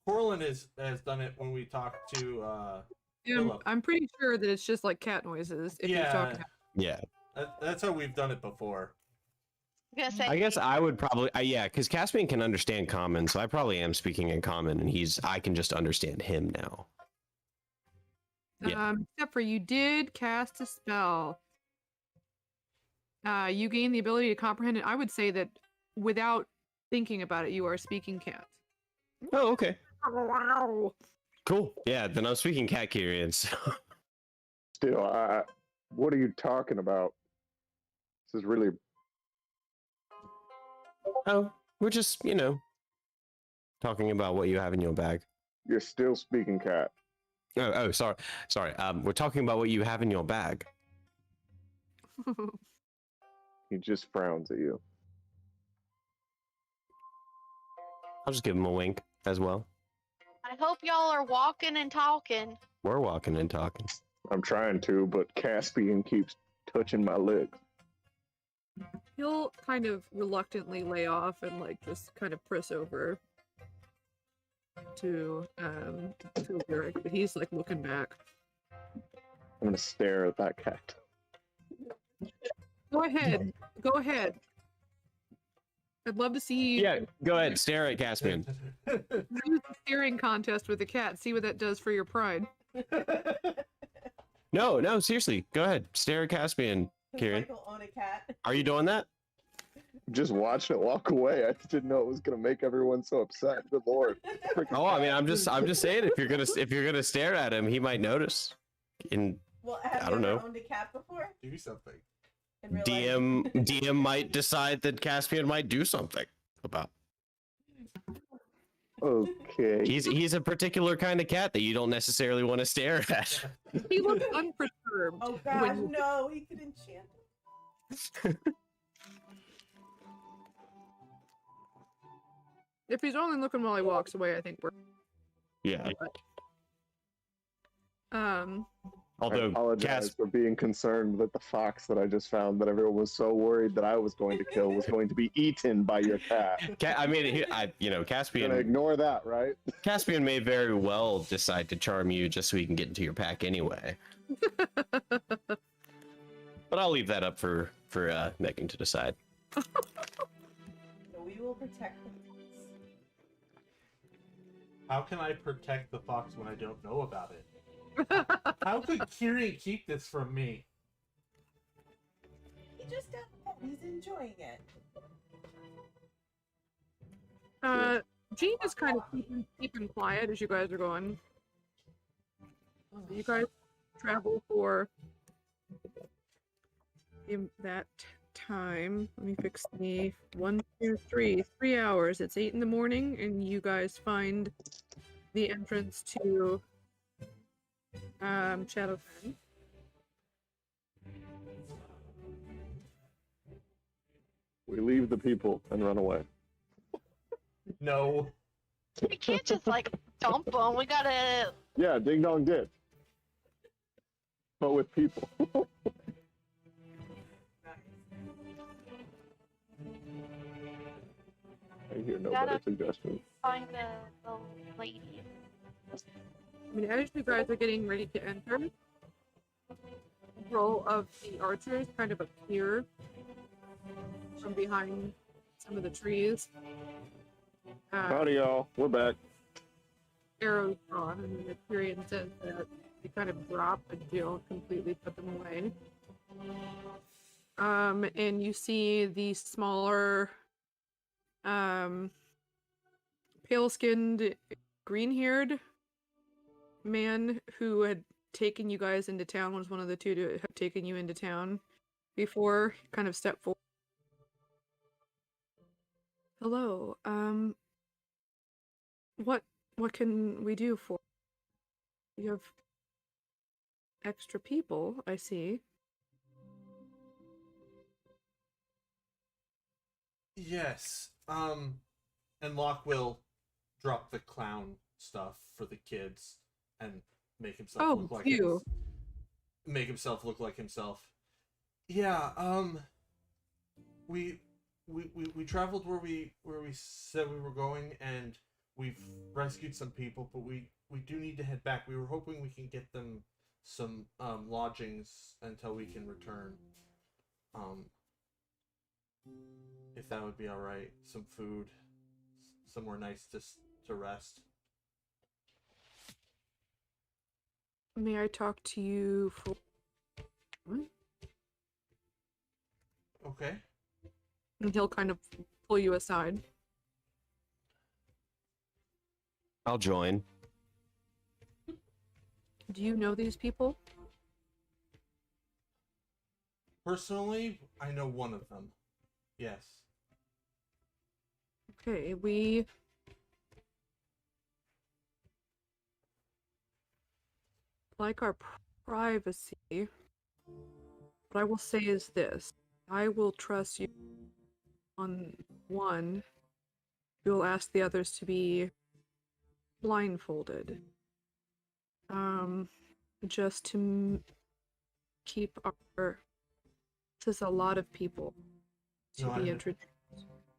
Corlin has done it when we talked to Philip. I'm pretty sure that it's just like cat noises. If you're Yeah. talking. Yeah. That's how we've done it before. I'm gonna say I guess I would probably, yeah, because Caspian can understand common, so I probably am speaking in common, and I can just understand him now. Yeah. Except for you did cast a spell. You gain the ability to comprehend it. I would say that without thinking about it, you are speaking cat. Oh, okay. Cool. Yeah, then I'm speaking cat, Kyrian. So. Still, what are you talking about? This is really. Oh, we're just, talking about what you have in your bag. You're still speaking cat. Oh, sorry. We're talking about what you have in your bag. He just frowns at you. I'll just give him a wink as well. I hope y'all are walking and talking. We're walking and talking. I'm trying to, but Caspian keeps touching my legs. He'll kind of reluctantly lay off and like just kind of press over to Lyric, but he's like looking back. I'm gonna stare at that cat. Go ahead. Go ahead. I'd love to see Yeah, go ahead. Stare at Caspian. use the staring contest with the cat. See what that does for your pride. No, seriously. Go ahead. Stare at Caspian, Kieran. Michael own a cat. Are you doing that? Just watching it walk away. I just didn't know it was gonna make everyone so upset. Good lord. Oh, I mean, I'm just saying if you're gonna stare at him, he might notice. In Well, have I you don't ever know. owned a cat before? Do something. In real life? DM might decide that Caspian might do something about. Okay. He's a particular kind of cat that you don't necessarily want to stare at. He looks unperturbed. Oh when gosh, you- no, he could enchant. If he's only looking while he walks away, I think we're Yeah. I Although apologize for being concerned that the fox that I just found that everyone was so worried that I was going to kill was going to be eaten by your cat. I mean, You're Caspian. gonna ignore that, right? Caspian may very well decide to charm you just so he can get into your pack anyway. But I'll leave that up for Megan to decide. So we will protect the fox. How can I protect the fox when I don't know about it? How could Kirian keep this from me? He just got home. He's enjoying it. Jean is kind of keeping quiet as you guys are going. You guys travel for that time. Let me fix the 1, 2, 3. 3 hours. It's 8 in the morning, and you guys find the entrance to Shadowfen. We leave the people and run away. No. We can't just like dump them. We gotta. Yeah, ding dong ditch. But with people. I hear no Gotta- better suggestions. Find the lady. I mean, as you guys are getting ready to enter, row of the archers kind of appear from behind some of the trees. Howdy, y'all. We're back. Arrows drawn, and the Tyrion says that they kind of drop, but you don't completely put them away. And you see the smaller, pale-skinned, green-haired man who had taken you guys into town, was one of the two to have taken you into town before, kind of stepped forward. Hello, what can we do for you? Have extra people, I see. Yes. And Locke will drop the clown stuff for the kids and make himself look like make himself look like himself. Yeah, we traveled where we said we were going, and we've rescued some people, but we do need to head back. We were hoping we can get them some lodgings until we can return. If that would be all right, some food, somewhere nice to rest. May I talk to you for... What? Okay. And he'll kind of pull you aside. I'll join. Do you know these people? Personally, I know one of them. Yes. Okay, we... like our privacy. What I will say is this. I will trust you on one. We will ask the others to be blindfolded. Just to keep our... This is a lot of people to be introduced.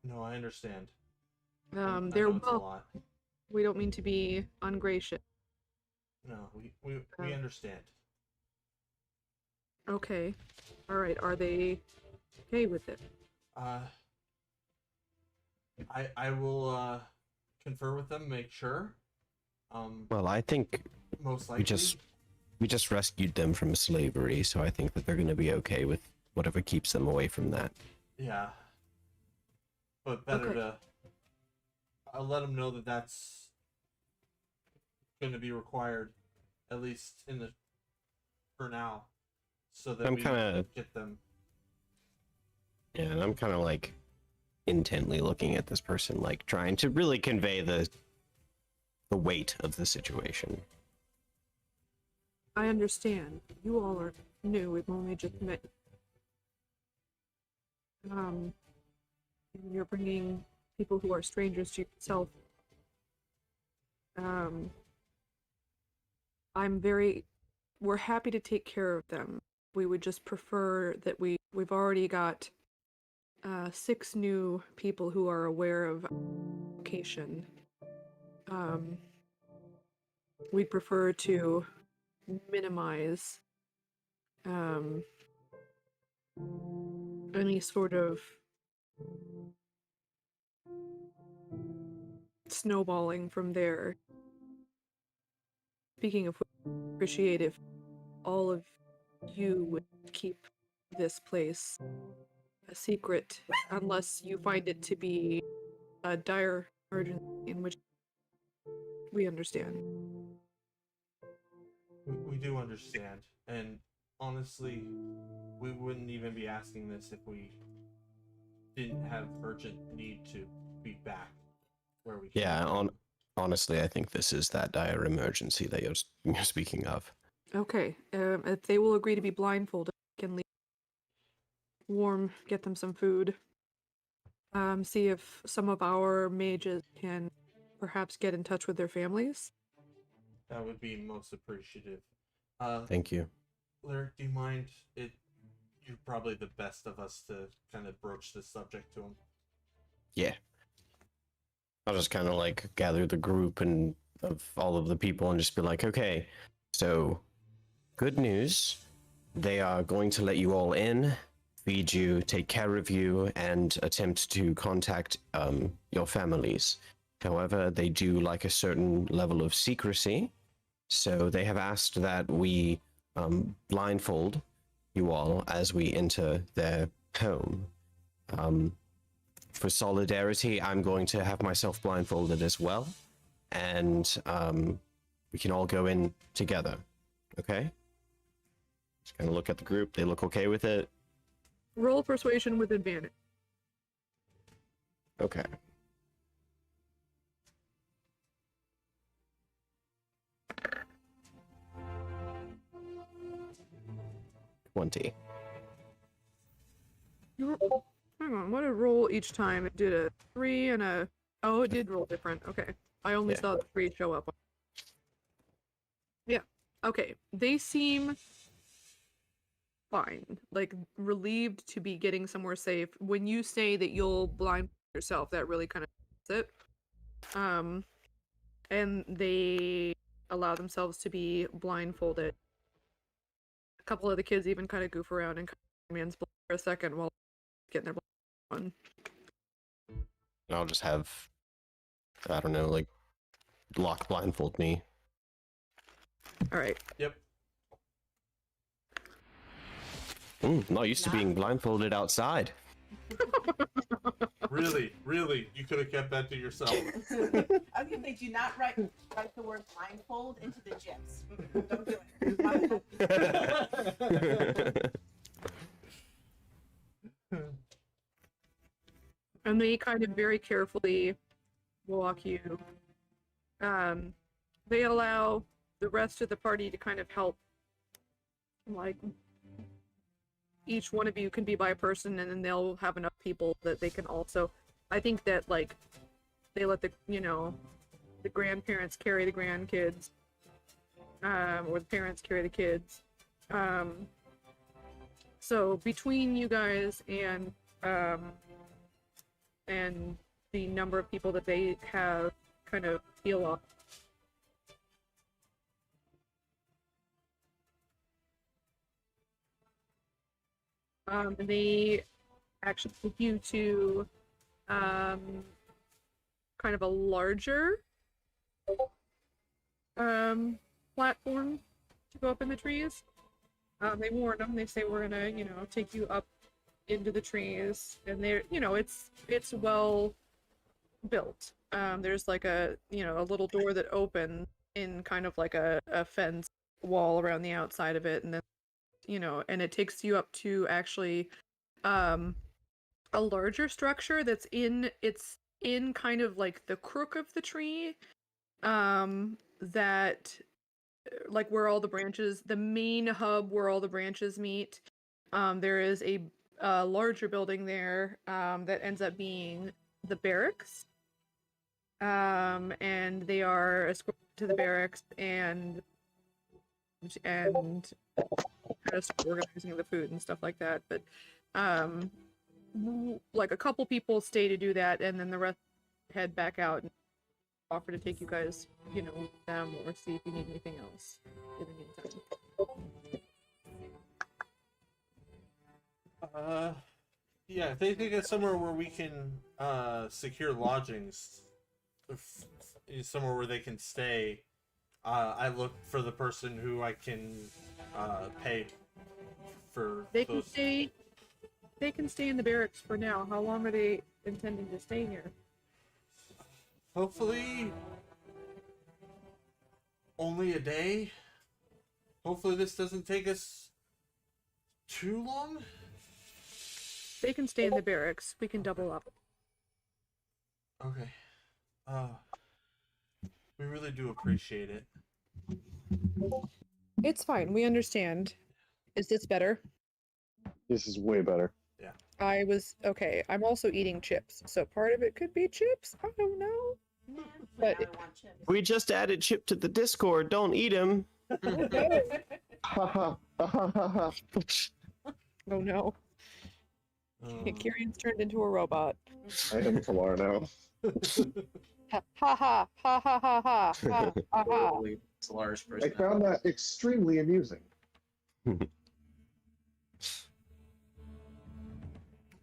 No, I understand. There I know it's a will... lot. We don't mean to be ungracious. No, we understand. Okay. Alright, are they okay with it? I will confer with them, make sure. Well, I think Most likely. we just rescued them from slavery, so I think that they're going to be okay with whatever keeps them away from that. Yeah. But better Okay. to... I'll let them know that that's going to be required, at least for now, so that I'm we kinda- get them. Yeah, and I'm kind of like intently looking at this person, like trying to really convey the weight of the situation. I understand. You all are new. We've only just met. You're bringing people who are strangers to yourself. We're happy to take care of them. We would just prefer that we've already got 6 new people who are aware of location. We'd prefer to minimize any sort of snowballing from there. Speaking of which, I appreciate if all of you would keep this place a secret, unless you find it to be a dire emergency, in which we understand. We do understand, and honestly, we wouldn't even be asking this if we didn't have urgent need to be back where we Yeah, came. honestly, I think this is that dire emergency that you're speaking of. Okay, if they will agree to be blindfolded, we can leave warm, get them some food. See if some of our mages can perhaps get in touch with their families. That would be most appreciative. Thank you. Lyric, do you mind? You're probably the best of us to kind of broach this subject to him. Yeah. I'll just kind of like gather the group and of all of the people and just be like, okay, so good news. They are going to let you all in, feed you, take care of you, and attempt to contact your families. However, they do like a certain level of secrecy, so they have asked that we blindfold you all as we enter their home. For solidarity, I'm going to have myself blindfolded as well, and we can all go in together. Okay? Just kind of look at the group. They look okay with it. Roll persuasion with advantage. Okay. $20. Hang on, what did it roll each time? It did a 3 and a... Oh, it did roll different. Okay. I only Yeah. saw the 3 show up. Yeah. Okay. They seem fine. Like, relieved to be getting somewhere safe. When you say that you'll blind yourself, that really kind of it. And they allow themselves to be blindfolded. A couple of the kids even kind of goof around and man's for a second while getting their blind on. And I'll just have, I don't know, like, Locke blindfold me. All right. Yep. Not used to being blindfolded outside. Really, you could have kept that to yourself. I was gonna say, do not write the word blindfold into the gifs. Don't do it. And they kind of very carefully walk you. They allow the rest of the party to kind of help. Like, each one of you can be by a person, and then they'll have enough people that they can also. I think that, like, they let the grandparents carry the grandkids, or the parents carry the kids. So between you guys and the number of people that they have kind of heal up. They actually take you to kind of a larger platform to go up in the trees. They warn them. They say, we're gonna, take you up into the trees, and they're, it's well built. There's like a little door that opens in kind of like a fence wall around the outside of it, and then and it takes you up to actually a larger structure that's in kind of like the crook of the tree, that like where all the branches, the main hub where all the branches meet. There is a larger building there that ends up being the barracks, and they are escorted to the barracks and kind of organizing the food and stuff like that. But like a couple people stay to do that, and then the rest head back out and offer to take you guys, with them, or see if you need anything else in the meantime. Yeah, if they take us somewhere where we can secure lodgings, somewhere where they can stay, I look for the person who I can pay for They can those. stay. They can stay in the barracks for now. How long are they intending to stay here? Hopefully, only a day. Hopefully, this doesn't take us too long. They can stay in the barracks. We can double up. Okay. We really do appreciate it. It's fine. We understand. Is this better? This is way better. I was okay. I'm also eating chips, so part of it could be chips. I don't know. But But now I want chips. We just added Chip to the Discord. Don't eat him. Ha ha. Oh no. Kieran's turned into a robot. I am Talar now. Ha ha ha ha ha ha ha ha ha. Totally Solaris I person. found that extremely amusing.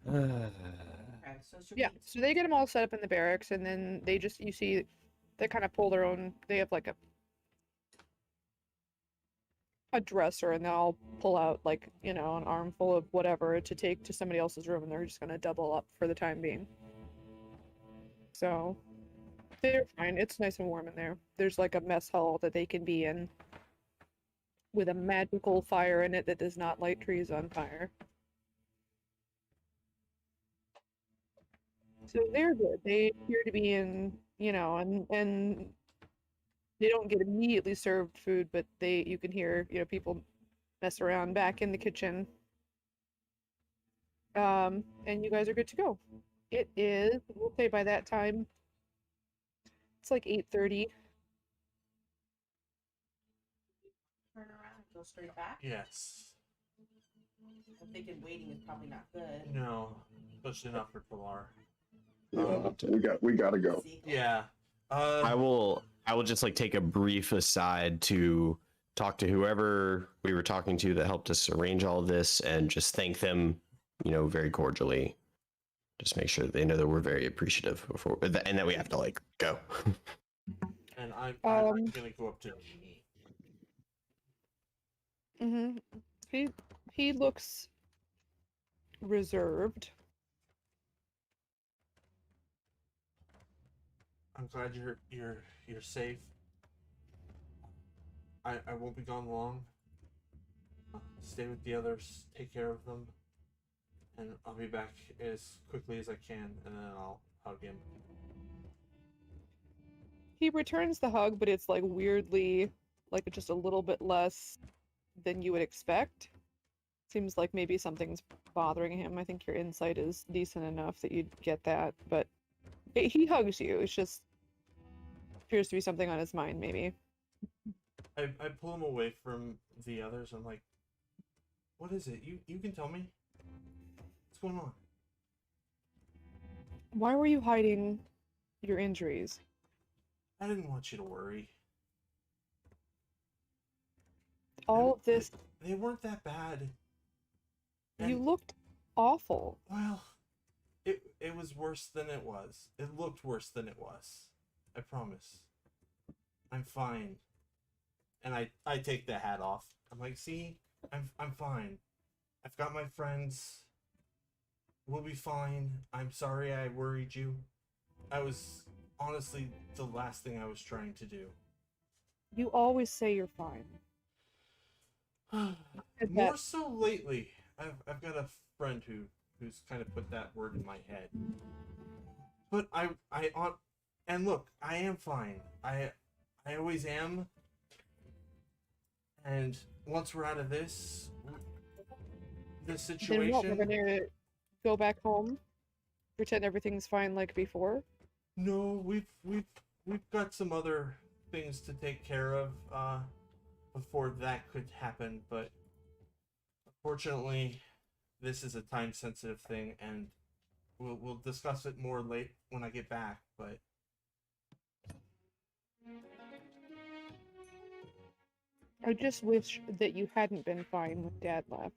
Okay, so should Yeah, we... so they get them all set up in the barracks, and then they just, you see, they kind of pull their own, they have like a dresser, and they'll pull out like, you know, an armful of whatever to take to somebody else's room, and they're just gonna double up for the time being. So, they're fine. It's nice and warm in there. There's like a mess hall that they can be in with a magical fire in it that does not light trees on fire. So they're good. They appear to be in, you know, and they don't get immediately served food, but you can hear, you know, people mess around back in the kitchen. And you guys are good to go. It is, we'll say by that time, it's like 8:30. turn around and go straight back? Yes. I'm thinking waiting is probably not good. No, especially not for Pilar. Yeah, we gotta go. Yeah. I will just like take a brief aside to talk to whoever we were talking to that helped us arrange all of this and just thank them, you know, very cordially. Just make sure that they know that we're very appreciative before and that we have to like go. And I'm gonna go up to G. He looks reserved. I'm glad you're safe. I won't be gone long. Stay with the others, take care of them, and I'll be back as quickly as I can, and then I'll hug him. He returns the hug, but it's like weirdly, like just a little bit less than you would expect. Seems like maybe something's bothering him. I think your insight is decent enough that you'd get that, but he hugs you. It's just appears to be something on his mind, maybe. I pull him away from the others. I'm like, what is it? You can tell me. What's going on? Why were you hiding your injuries? I didn't want you to worry. All of this, They weren't that bad. you And- looked awful. Well, it was worse than it was. It looked worse than it was. I promise. I'm fine. And I take the hat off. I'm like, see, I'm fine. I've got my friends. We'll be fine. I'm sorry I worried you. I was honestly the last thing I was trying to do. You always say you're fine. Is More that- so lately. I've got a friend who's kind of put that word in my head. But and look, I am fine. I always am. And once we're out of this Then situation, what? We're gonna go back home, pretend everything's fine like before. no, we've got some other things to take care of before that could happen, but unfortunately this is a time sensitive thing, and we'll discuss it more late when I get back, but I just wish that you hadn't been fine when Dad left.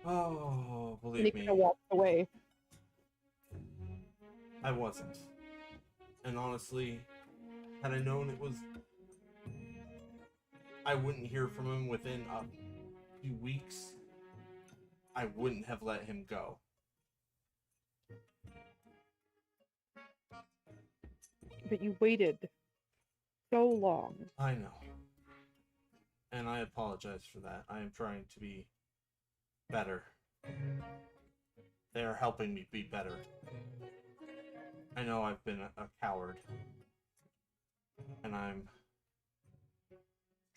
Oh, And he believe kind me, of walks away. I wasn't. And honestly, had I known it was, I wouldn't hear from him within a few weeks, I wouldn't have let him go. But you waited so long. I know. And I apologize for that. I am trying to be better. They are helping me be better. I know I've been a coward. And I'm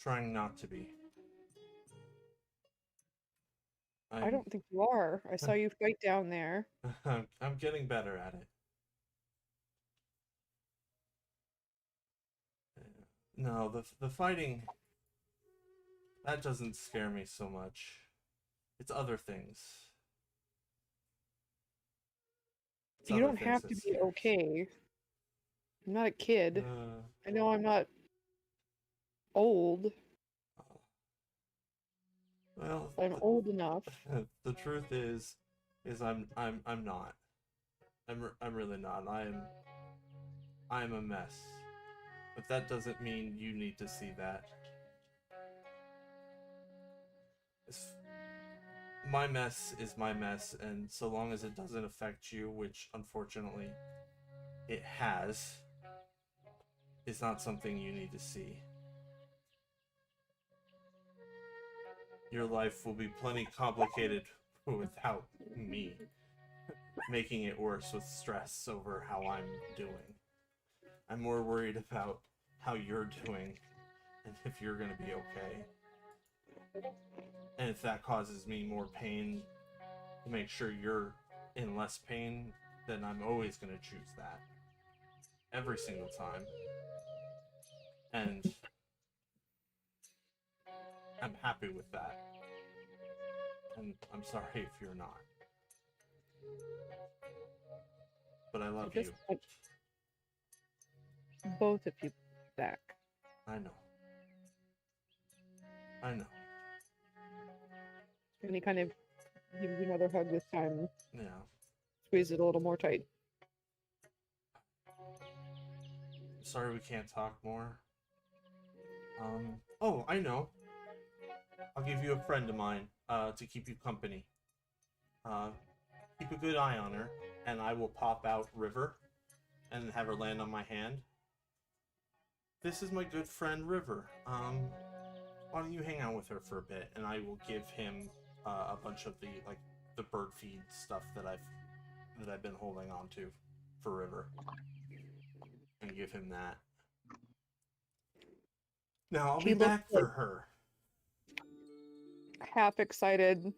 trying not to be. I don't think you are. I saw you fight down there. I'm getting better at it. No, the fighting, that doesn't scare me so much. It's other things. It's You other don't things have that to be scare me. okay. I'm not a kid. I know I'm not old. Well, But I'm old enough. the truth is I'm not. I'm really not. I'm a mess. But that doesn't mean you need to see that. My mess is my mess, and so long as it doesn't affect you, which unfortunately it has, it's not something you need to see. Your life will be plenty complicated without me making it worse with stress over how I'm doing. I'm more worried about how you're doing and if you're gonna be okay. And if that causes me more pain to make sure you're in less pain, then I'm always gonna choose that. Every single time. And I'm happy with that. And I'm sorry if you're not. But I love I just you. want both of you back. I know. I know. And he kind of gives you another hug this time. Yeah. Squeeze it a little more tight. Sorry we can't talk more. Oh, I know. I'll give you a friend of mine, to keep you company. Keep a good eye on her, and I will pop out River and have her land on my hand. This is my good friend River. Why don't you hang out with her for a bit, and I will give him a bunch of the bird feed stuff that I've been holding on to for River, and give him that. Now I'll He be looks back for her. Half excited,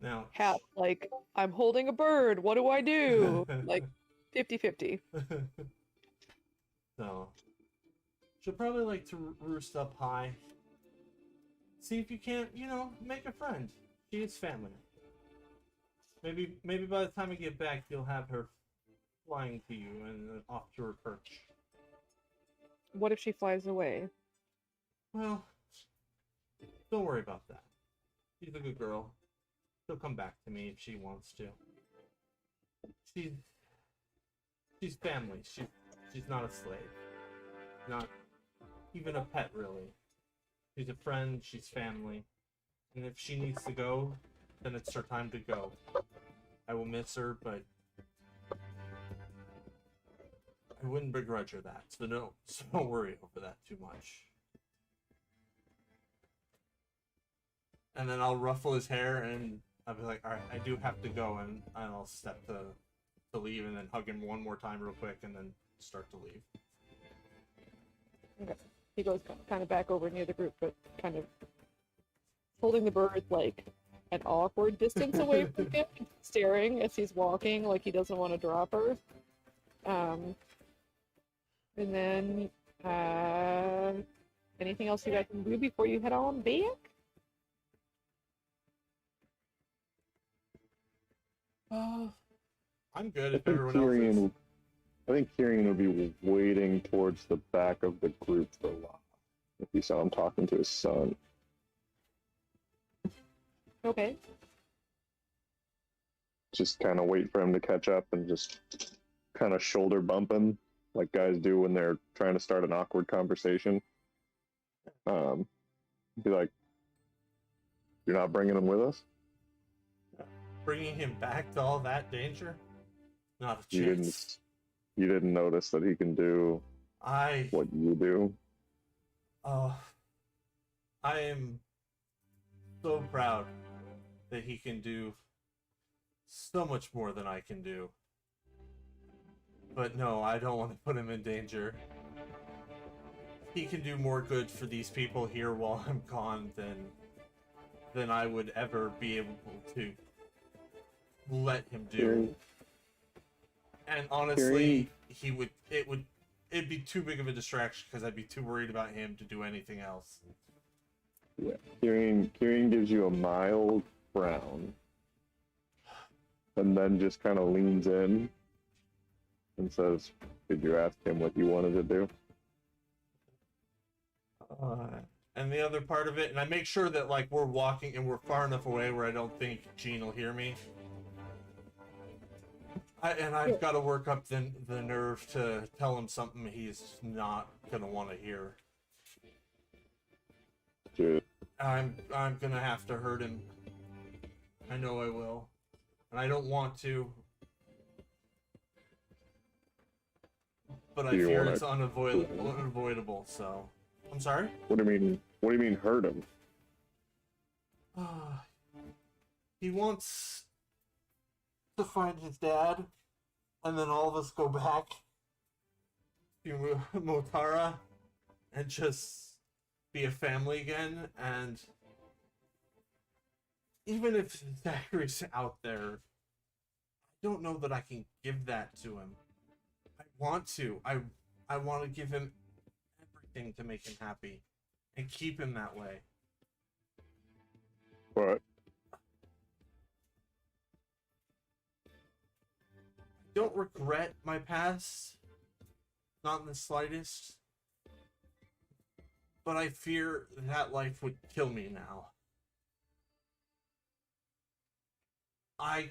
Now half like, I'm holding a bird. What do I do? Like 50-50. So she'll probably like to roost up high. See if you can't, make a friend. She is family. Maybe by the time I get back, you'll have her flying to you and off to her perch. What if she flies away? Well, don't worry about that. She's a good girl. She'll come back to me if she wants to. She's family. She's not a slave. Not even a pet, really. She's a friend. She's family. And if she needs to go, then it's her time to go. I will miss her, but I wouldn't begrudge her that. So don't worry over that too much. And then I'll ruffle his hair, and I'll be like, all right, I do have to go, and I'll step to leave, and then hug him one more time real quick, and then start to leave. Okay. He goes kind of back over near the group, but kind of holding the bird like an awkward distance away from him, staring as he's walking, like he doesn't want to drop her. And then, anything else you guys can do before you head on back? I'm good I if think everyone else is. Kyrian, I think Kyrian would be waiting towards the back of the group for a while. If he saw him talking to his son. Okay. just kind of wait for him to catch up and just kind of shoulder bump him like guys do when they're trying to start an awkward conversation. Be like, "You're not bringing him with us?" Bringing him back to all that danger? Not a You chance. didn't notice that he can do I what you do. I am so proud that he can do so much more than I can do. But no, I don't want to put him in danger. He can do more good for these people here while I'm gone than I would ever be able to let him do. And honestly, it'd be too big of a distraction because I'd be too worried about him to do anything else. Yeah. Kieran gives you a mild frown and then just kind of leans in and says, "Did you ask him what you wanted to do?" And the other part of it, and I make sure that like we're walking and we're far enough away where I don't think Gene will hear me. I've got to work up the nerve to tell him something he's not gonna want to hear. Dude, I'm gonna have to hurt him. I know I will, and I don't want to, but I Do you fear wanna- it's unavoidable. So, I'm sorry. What do you mean hurt him? He wants to find his dad, and then all of us go back to Motara and just be a family again. And even if Zachary's out there, I don't know that I can give that to him. I want to. I want to give him everything to make him happy and keep him that way. But Don't regret my past, not in the slightest, but I fear that life would kill me now. I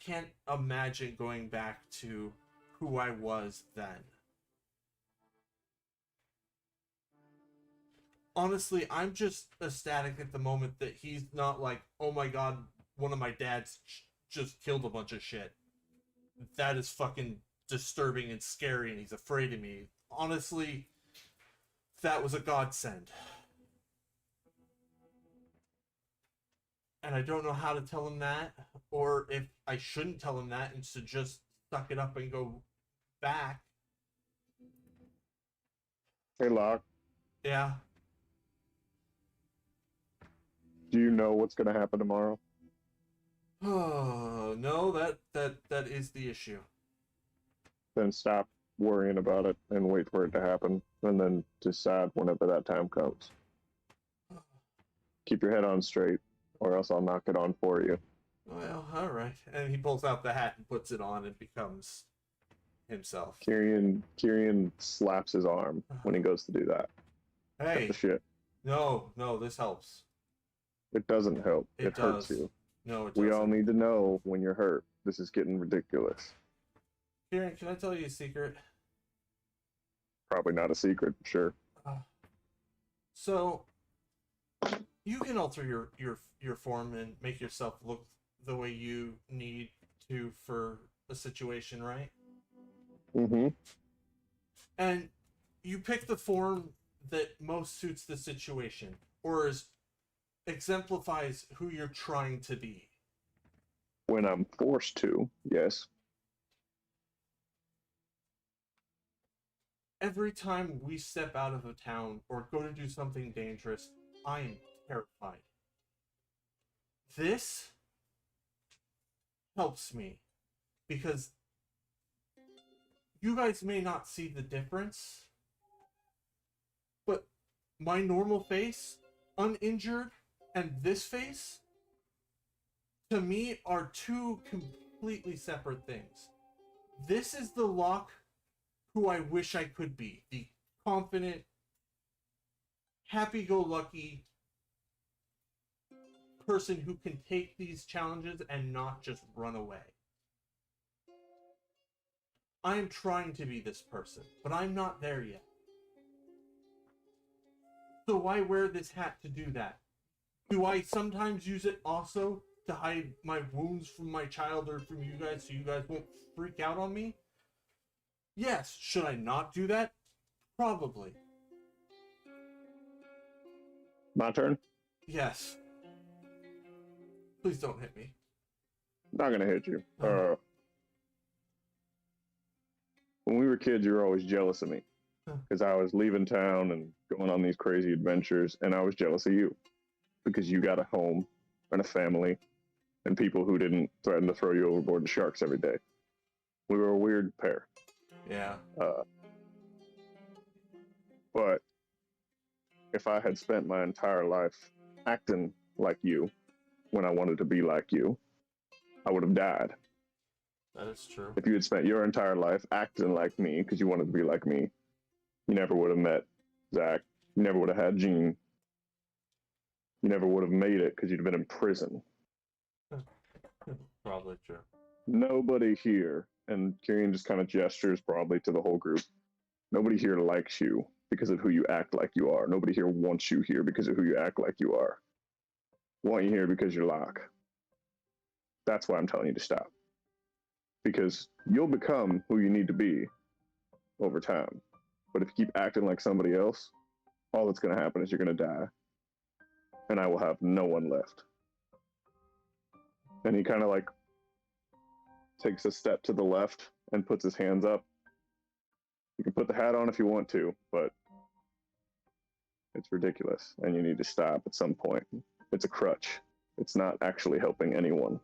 can't imagine going back to who I was then. Honestly, I'm just ecstatic at the moment that he's not like, "Oh my god, one of my dads just killed a bunch of shit." That is fucking disturbing and scary, and he's afraid of me. Honestly, that was a godsend. And I don't know how to tell him that, or if I shouldn't tell him that and to just suck it up and go back. hey, Locke, Yeah. do you know what's going to happen tomorrow? Oh no, that is the issue. Then stop worrying about it and wait for it to happen, and then decide whenever that time comes. Keep your head on straight, or else I'll knock it on for you. Well, all right. And he pulls out the hat and puts it on and becomes himself. Kieran slaps his arm when he goes to do that. Cut Hey, the shit. no, this helps. It doesn't help. It It hurts does. you. No, it We doesn't. all need to know when you're hurt. This is getting ridiculous. Kieran, can I tell you a secret? Probably not a secret, sure. So, you can alter your form and make yourself look the way you need to for a situation, right? Mm-hmm. And you pick the form that most suits the situation, or exemplifies who you're trying to be. When I'm forced to, yes. Every time we step out of a town or go to do something dangerous, I am terrified. This helps me because you guys may not see the difference, but my normal face, uninjured, and this face, to me, are two completely separate things. This is the Locke who I wish I could be. The confident, happy-go-lucky person who can take these challenges and not just run away. I am trying to be this person, but I'm not there yet. So why wear this hat to do that? Do I sometimes use it also to hide my wounds from my child or from you guys so you guys won't freak out on me? Yes. Should I not do that? Probably. My turn. Yes. Please don't hit me. Not gonna hit you. When we were kids, you were always jealous of me because I was leaving town and going on these crazy adventures, and I was jealous of you because you got a home and a family and people who didn't threaten to throw you overboard to sharks every day. We were a weird pair. Yeah. But if I had spent my entire life acting like you when I wanted to be like you, I would have died. That is true. If you had spent your entire life acting like me because you wanted to be like me, you never would have met Zach. You never would have had Gene. You never would have made it because you'd have been in prison. Probably true. Nobody here, and Kirian just kind of gestures probably to the whole group, nobody here likes you because of who you act like you are. Nobody here wants you here because of who you act like you are. Want you here because you're Locke. That's why I'm telling you to stop. Because you'll become who you need to be over time. But if you keep acting like somebody else, all that's going to happen is you're going to die. And I will have no one left. And he kind of like takes a step to the left and puts his hands up. You can put the hat on if you want to, but it's ridiculous. And you need to stop at some point. It's a crutch. It's not actually helping anyone.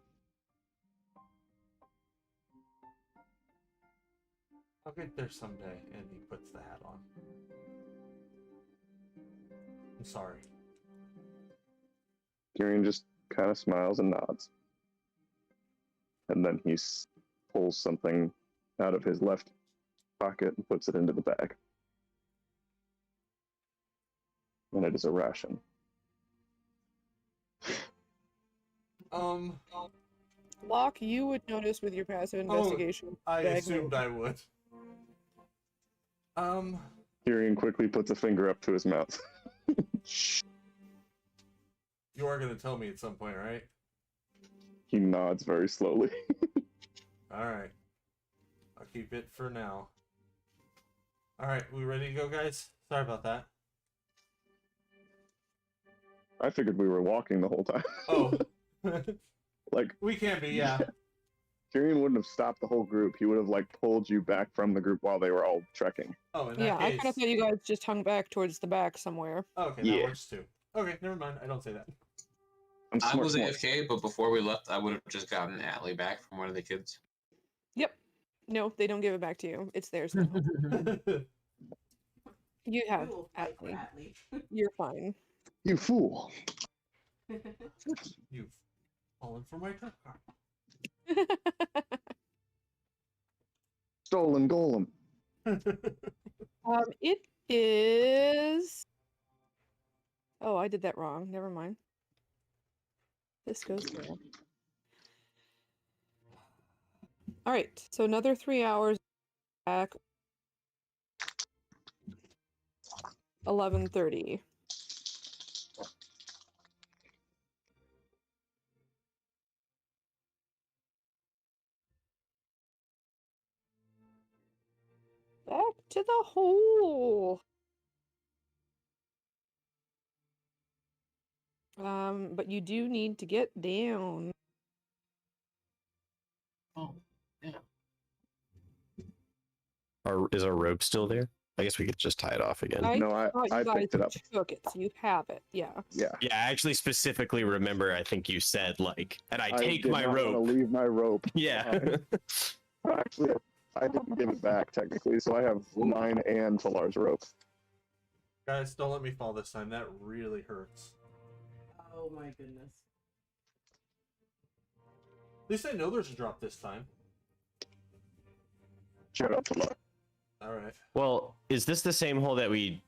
I'll get there someday, and he puts the hat on. I'm sorry. Kirian just kind of smiles and nods. And then he pulls something out of his left pocket and puts it into the bag. And it is a ration. Locke, you would notice with your passive investigation. I bag assumed move. I would. Kirian quickly puts a finger up to his mouth. You are gonna tell me at some point, right? He nods very slowly. Alright. I'll keep it for now. Alright, we ready to go, guys? Sorry about that. I figured we were walking the whole time. Oh. Like, We can be, yeah. Kirian wouldn't have stopped the whole group. He would have like pulled you back from the group while they were all trekking. Oh, in that Yeah, I case. kind of thought you guys just hung back towards the back somewhere. Okay, Yeah. that works too. Okay, never mind. I don't say that. I'm I smart, was smart. AFK, but before we left, I would have just gotten Atlee back from one of the kids. Yep. No, they don't give it back to you. It's theirs now. You have We will fight for Atlee. Atlee. You're fine. You fool. You've fallen for my trap card. Stolen golem. It is. Oh, I did that wrong. Never mind. This goes there. All right. So another 3 hours back. 11:30. Back to the hole. But you do need to get down. Oh, yeah. Is our rope still there? I guess we could just tie it off again. I No, thought you I guys picked it up. took it, so you have it. Yeah. Yeah. Yeah, I actually specifically remember. I think you said like, and I I take did my not wanna rope. leave my rope. Yeah. behind. Actually, I didn't give it back technically, so I have mine and Talar's rope. Guys, don't let me fall this time. That really hurts. Oh my goodness. At least I know there's a drop this time. Shut up, Talar. Alright. Well, is this the same hole that we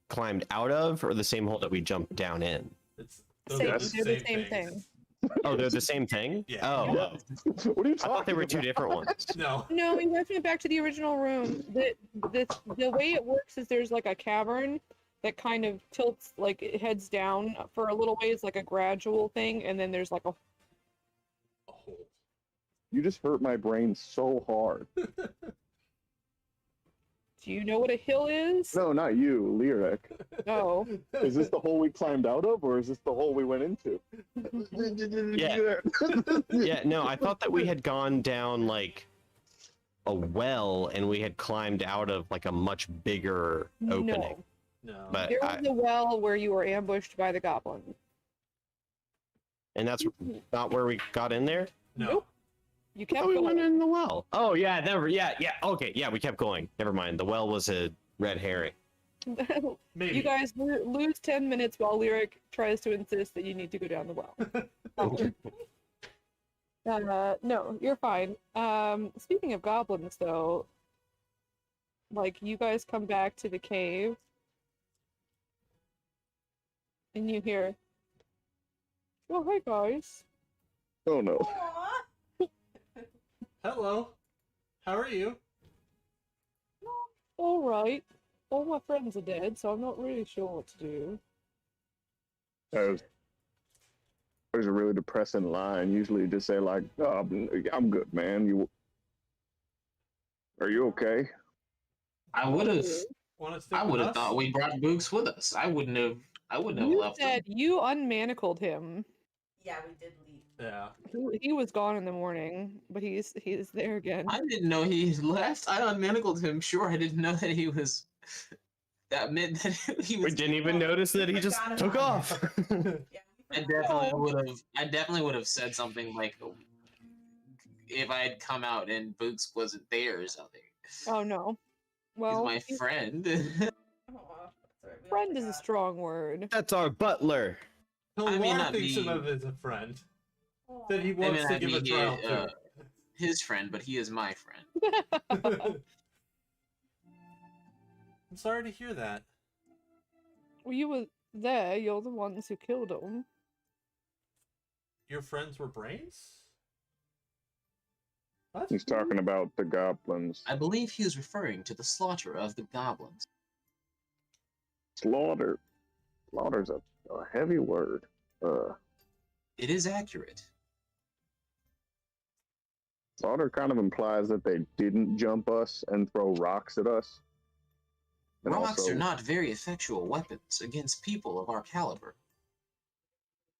climbed out of, or the same hole that we jumped down in? It's those Same- are Yes. they're the same things. thing. Oh, they're the same thing? Yeah. Oh. Yeah. What are you I talking thought they were two about? different ones. No. No, we went back to the original room. The way it works is there's like a cavern that kind of tilts, like it heads down for a little ways, like a gradual thing, and then there's like a. A hole. You just hurt my brain so hard. Do you know what a hill is? No, not you, Lyric. Oh. Is this the hole we climbed out of, or is this the hole we went into? Yeah. Yeah, no, I thought that we had gone down like a well and we had climbed out of like a much bigger opening. No. No. But There was a well where you were ambushed by the goblin. and that's not where we got in there? No. Nope. You kept Oh, we went going. in the well. Oh yeah, never. Yeah. Okay, yeah, we kept going. Never mind. The well was a red herring. Maybe. You guys lose 10 minutes while Lyric tries to insist that you need to go down the well. No, you're fine. Speaking of goblins, though, like, you guys come back to the cave, and you hear, oh, hey, guys. Oh no. Aw. Hello. How are you? All right. All my friends are dead, so I'm not really sure what to do. There's a really depressing line. Usually you just say like, oh, I'm good, man. Are you okay? I would have. Want to stick I with would have us? thought we brought Books with us. I wouldn't have You left him. said you unmanacled him. Yeah, we did leave. Yeah. He was gone in the morning, but he's there again. I didn't know he left. I unmanacled him. Sure, I didn't know that he was. That meant that he We was. didn't even notice that he just Forgot took about off. Yeah, I definitely would have said something like, if I had come out and Books wasn't there or something. Oh no. He's Well, my friend. Aw, that's all right, we all friend is a forgot. strong word. That's our butler. He'll I may not thinks be- of him as a friend Aw. that he I wants mean, to I'd give a be trial his friend, but he is my friend. to. I'm sorry to hear that. Well, you were there. You're the ones who killed him. Your friends were brains? What? He's talking about the goblins. I believe he was referring to the slaughter of the goblins. Slaughter. Slaughter's a heavy word. It is accurate. Slaughter kind of implies that they didn't jump us and throw rocks at us. And Rocks also- are not very effectual weapons against people of our caliber.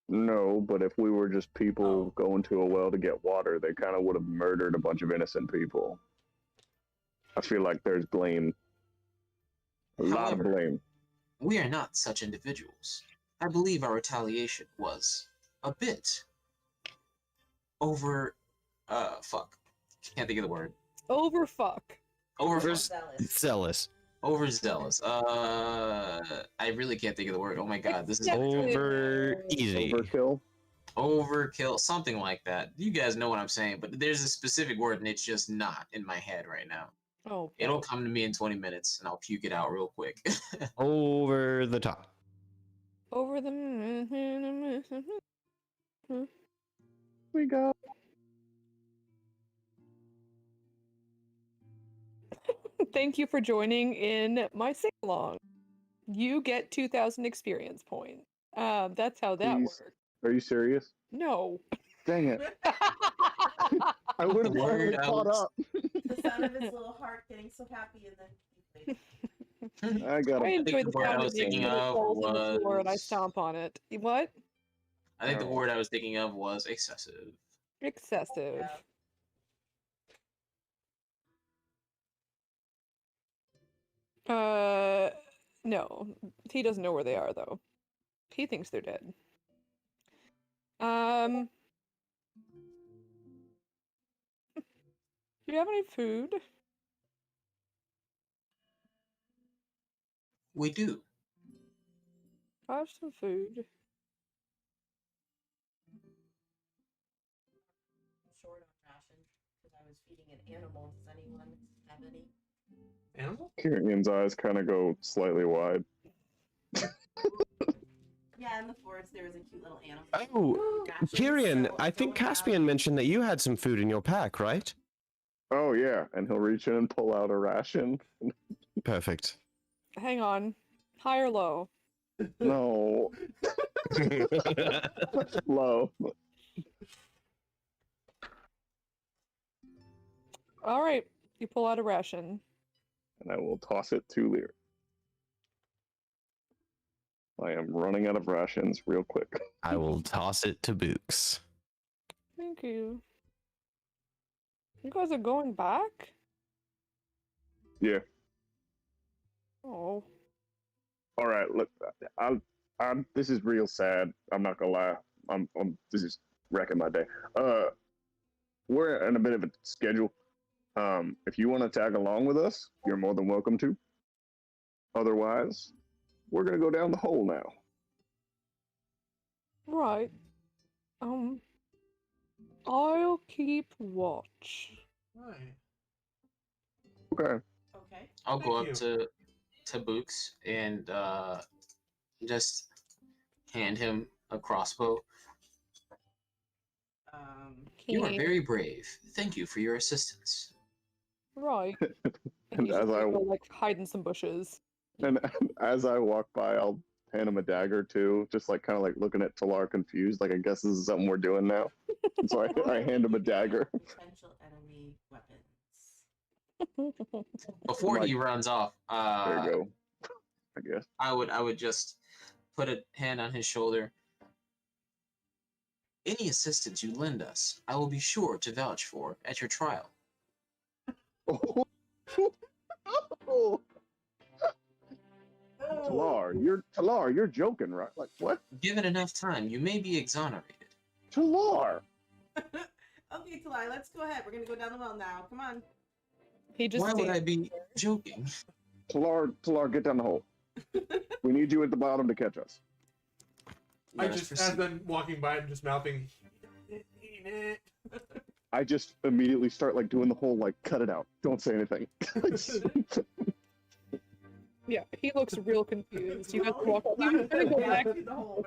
No, but if we were just people going to a well to get water, they kind of would have murdered a bunch of innocent people. I feel like there's blame. A lot of However, blame. We are not such individuals. I believe our retaliation was a bit over. Fuck. Can't think of the word. Overfuck. Overzealous. Zealous. Overzealous. I really can't think of the word. Oh my god, this is Excessive. Over easy. Overkill. overkill, something like that. You guys know what I'm saying, but there's a specific word and it's just not in my head right now. Oh. It'll come to me in 20 minutes and I'll puke it out real quick. Over the top. Over the. We go. Thank you for joining in my sing along. You get 2,000 experience points. That's how that Please. works. Are you serious? No. Dang it. I would have The word finally I caught was- up. The sound of his little heart getting so happy, and then he played. I got I him. enjoy the the word I sound was of making thinking little of holes in the floor and I was- stomp on it. What? I think the Oh. word I was thinking of was excessive. Excessive. Yeah. No. He doesn't know where they are though. He thinks they're dead. Do you have any food? We do. I have some food. I'm short on ration because I was feeding an animal. Does anyone have any? Animal? Kieran's eyes kind of go slightly wide. Yeah, Yeah, in the forest there was a cute little animal. Oh, Rations, Kyrian, so I think going out- Caspian mentioned that you had some food in your pack, right? Oh yeah, and he'll reach in and pull out a ration. Perfect. Hang on. High or low? No, low. All right. You pull out a ration. And I will toss it to Lear. I am running out of rations real quick. I will toss it to Books. Thank you. You guys are going back? Yeah. Oh. All right. Look, I'm. This is real sad. I'm not gonna lie. This is wrecking my day. We're in a bit of a schedule. If you want to tag along with us, you're more than welcome to. Otherwise, we're gonna go down the hole now. Right. I'll keep watch. Right. Okay. Okay. I'll go Thank up to Books and just hand him a crossbow. You are He- very brave. Thank you for your assistance. Right. And he's as just I- gonna go, like hide in some bushes. And as I walk by, I'll hand him a dagger too, just like kind of like looking at Talar confused. Like I guess this is something we're doing now. And so I hand him a dagger. Potential enemy weapons. Before Like- he runs off, There you go. I guess. I would just put a hand on his shoulder. Any assistance you lend us, I will be sure to vouch for at your trial. Oh. Talar, you're joking, right? Like what? Given enough time, you may be exonerated. Talar. Okay, Talai, let's go ahead. We're gonna go down the well now. Come on. He just Why would I stands be there. joking? Talar, get down the hole. We need you at the bottom to catch us. I Let us just, as proceed. them walking by, I'm just mouthing. Eat it. I just immediately start like doing the whole like cut it out. Don't say anything. Yeah, he looks real confused. You guys Well, walk. You kind of go back, the hole.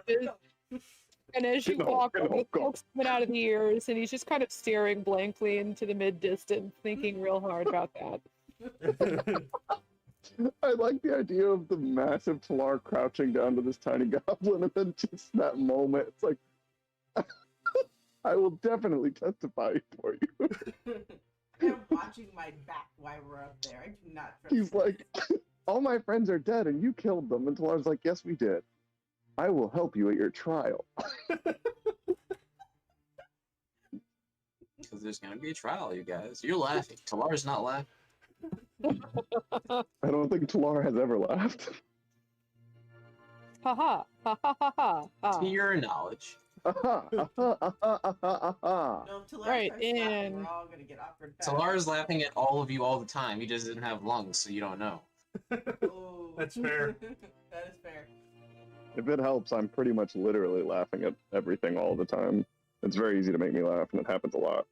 and as you Get in the hole, walk, get in the the hole, go. smoke's coming out of the ears, and he's just kind of staring blankly into the mid-distance, thinking real hard about that. I like the idea of the massive Talar crouching down to this tiny goblin, and then just that moment, it's like, I will definitely testify for you. I'm watching my back while we're up there. I do not trust He's this. like, all my friends are dead, and you killed them. And Talar's like, yes, we did. I will help you at your trial. Because there's gonna be a trial, you guys. You're laughing. Talar's not laughing. I don't think Talar has ever laughed. Ha ha ha ha ha ha. To your knowledge. Aha, aha, aha, aha, aha. No, if Talai Right, starts laughing, and- we're all gonna get awkward. fast. Talar's laughing at all of you all the time. He just doesn't have lungs, so you don't know. Oh. That's fair. That is fair. If it helps, I'm pretty much literally laughing at everything all the time. It's very easy to make me laugh, and it happens a lot.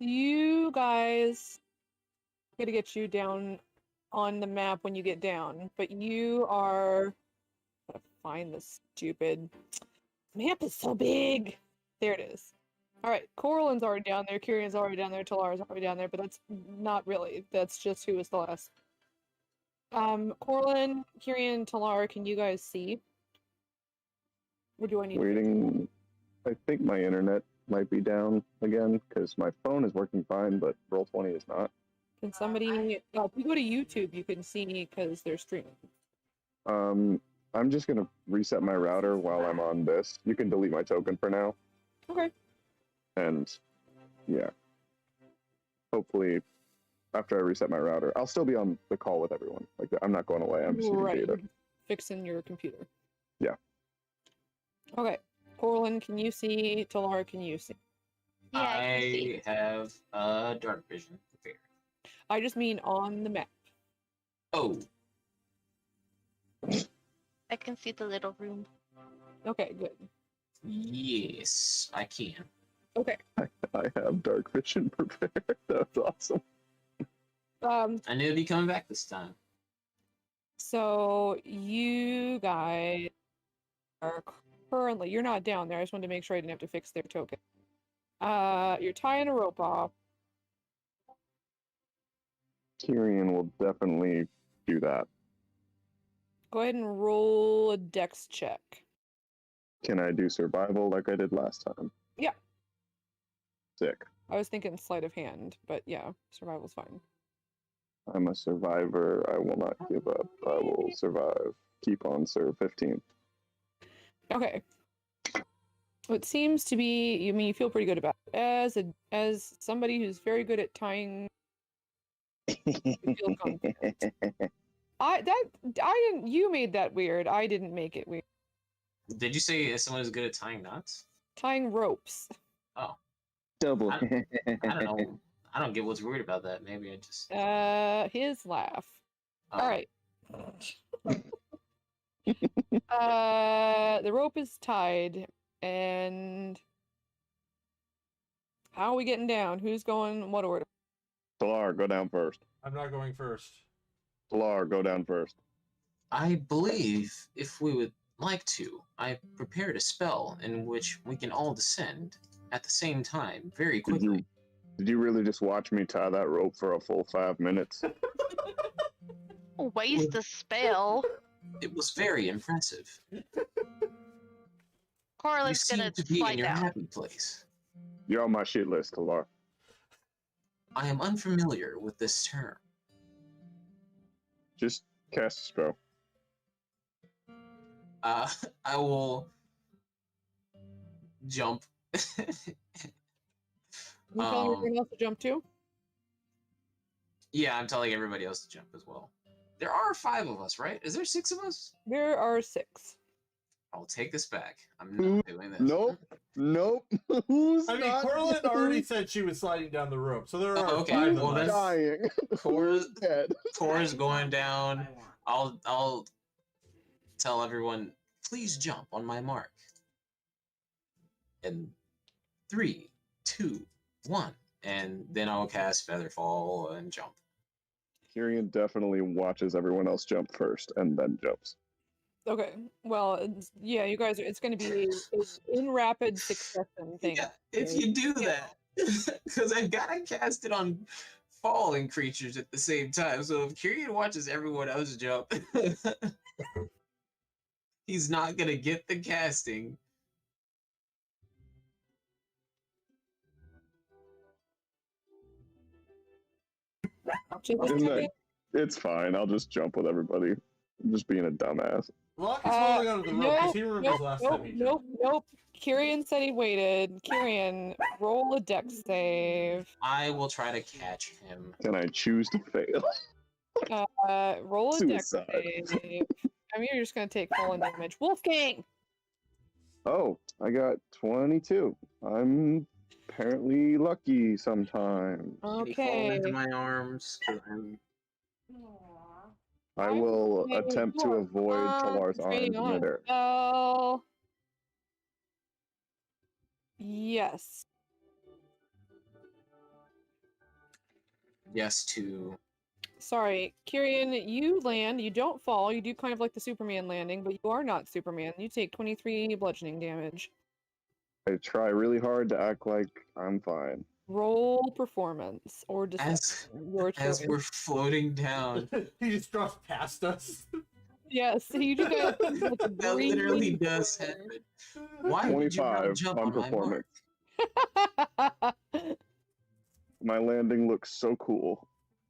You guys gotta get you down on the map when you get down, but you are gotta find this stupid map is so big. There it is. All right, Corlin's already down there, Kirian's already down there, Talar's already down there, but that's not really. That's just who was the last. Corlin, Kirian, Talar, can you guys see? Or do I need to fix it? Waiting. I think my internet might be down again because my phone is working fine, but Roll20 is not. Can somebody? If you go to YouTube, you can see me because they're streaming. I'm just gonna reset my router while I'm on this. You can delete my token for now, Okay. and yeah. Hopefully, after I reset my router, I'll still be on the call with everyone. Like I'm not going away. I'm just using Right. data. Fixing your computer. Yeah. Okay. Corlin, can you see? Talar, can you see? Yeah, I can see. I have dark vision. Fair. I just mean on the map. Oh, I can see the little room. Okay, good. yes, I can. Okay. I have dark vision prepared. That's awesome. I knew it'd be coming back this time. So you guys are currently, you're not down there. I just wanted to make sure I didn't have to fix their token. You're tying a rope off. Tyrion will definitely do that. Go ahead and roll a dex check. Can I do survival like I did last time? Yeah. Sick. I was thinking sleight of hand, but yeah, survival's fine. I'm a survivor. I will not give up. I will survive. Keep on, sir. 15. Okay. It seems to be, I mean, you feel pretty good about it. As somebody who's very good at tying, you feel confident. You made that weird. I didn't make it weird. Did you say someone who's good at tying knots? Tying ropes. Oh, Double. I don't know. I don't get what's weird about that. Maybe I just. His laugh. Oh. All right. The rope is tied, and how are we getting down? Who's going what order? Talar, go down first. I'm not going first. Talar, go down first. I believe, if we would like to, I prepared a spell in which we can all descend at the same time very quickly. Did you really just watch me tie that rope for a full 5 minutes? Waste a spell. It was very impressive. You Corliss's seem gonna to be in slide your down. happy place. You're on my shit list, Talar. I am unfamiliar with this term. Just cast a spell. I will jump. You telling everyone else to jump too? Yeah, I'm telling everybody else to jump as well. There are 5 of us, right? Is there 6 of us? There are 6. I'll take this back. I'm not doing this. Nope. Who's I mean, not Corlin already said she was sliding down the rope, so there are okay, 5 well, of that's- us. dying? Tor's, Dead. Tor's going down. I want. I'll tell everyone, please jump on my mark. And 3, 2, 1. And then I'll cast Featherfall and jump. Tyrion definitely watches everyone else jump first and then jumps. Okay. Well, yeah, you guys, it's going to be in rapid succession thing. Yeah, if you do that, because I've got to cast it on falling creatures at the same time. So if Kyrian watches everyone else jump, he's not going to get the casting. Just a Isn't second. that- It's fine. I'll just jump with everybody. I'm just being a dumbass. Locke is holding onto the rope because he remembers last time he jumped. Nope. Kyrian said he waited. Kyrian, roll a dex save. I will try to catch him. Can I choose to fail? Roll a dex Suicide. save. I mean, you're just going to take fallen damage. Wolfgang! Oh, I got 22. I'm apparently lucky sometimes. Can he fall Okay. into my arms? 'Cause I'm... Aw. I will Okay, attempt to you are avoid Talar's concentrating arms on a midair. spell. Yes. Yes, to... Sorry, Kyrian, you land, you don't fall, you do kind of like the Superman landing, but you are not Superman. You take 23 bludgeoning damage. I try really hard to act like I'm fine. Roll performance or As, deception. Your as choice. we're floating down, He just drops past us. Yes, you do get like a that literally breathing does fire. happen. Why would you not 25 jump on on my mark? performance. My landing looks so cool.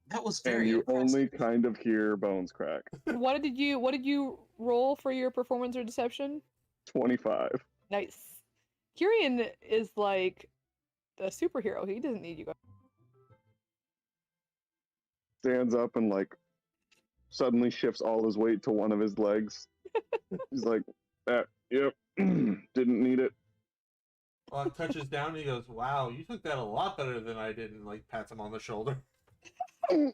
That was And very you impressive. only kind of hear bones crack. What did you roll for your performance or deception? 25. Nice. Kyrian is like a superhero. He doesn't need you guys. Stands up and like suddenly shifts all his weight to one of his legs. He's like, yep, didn't need it. Locke touches down and he goes, "Wow, you took that a lot better than I did," and like pats him on the shoulder. Yep,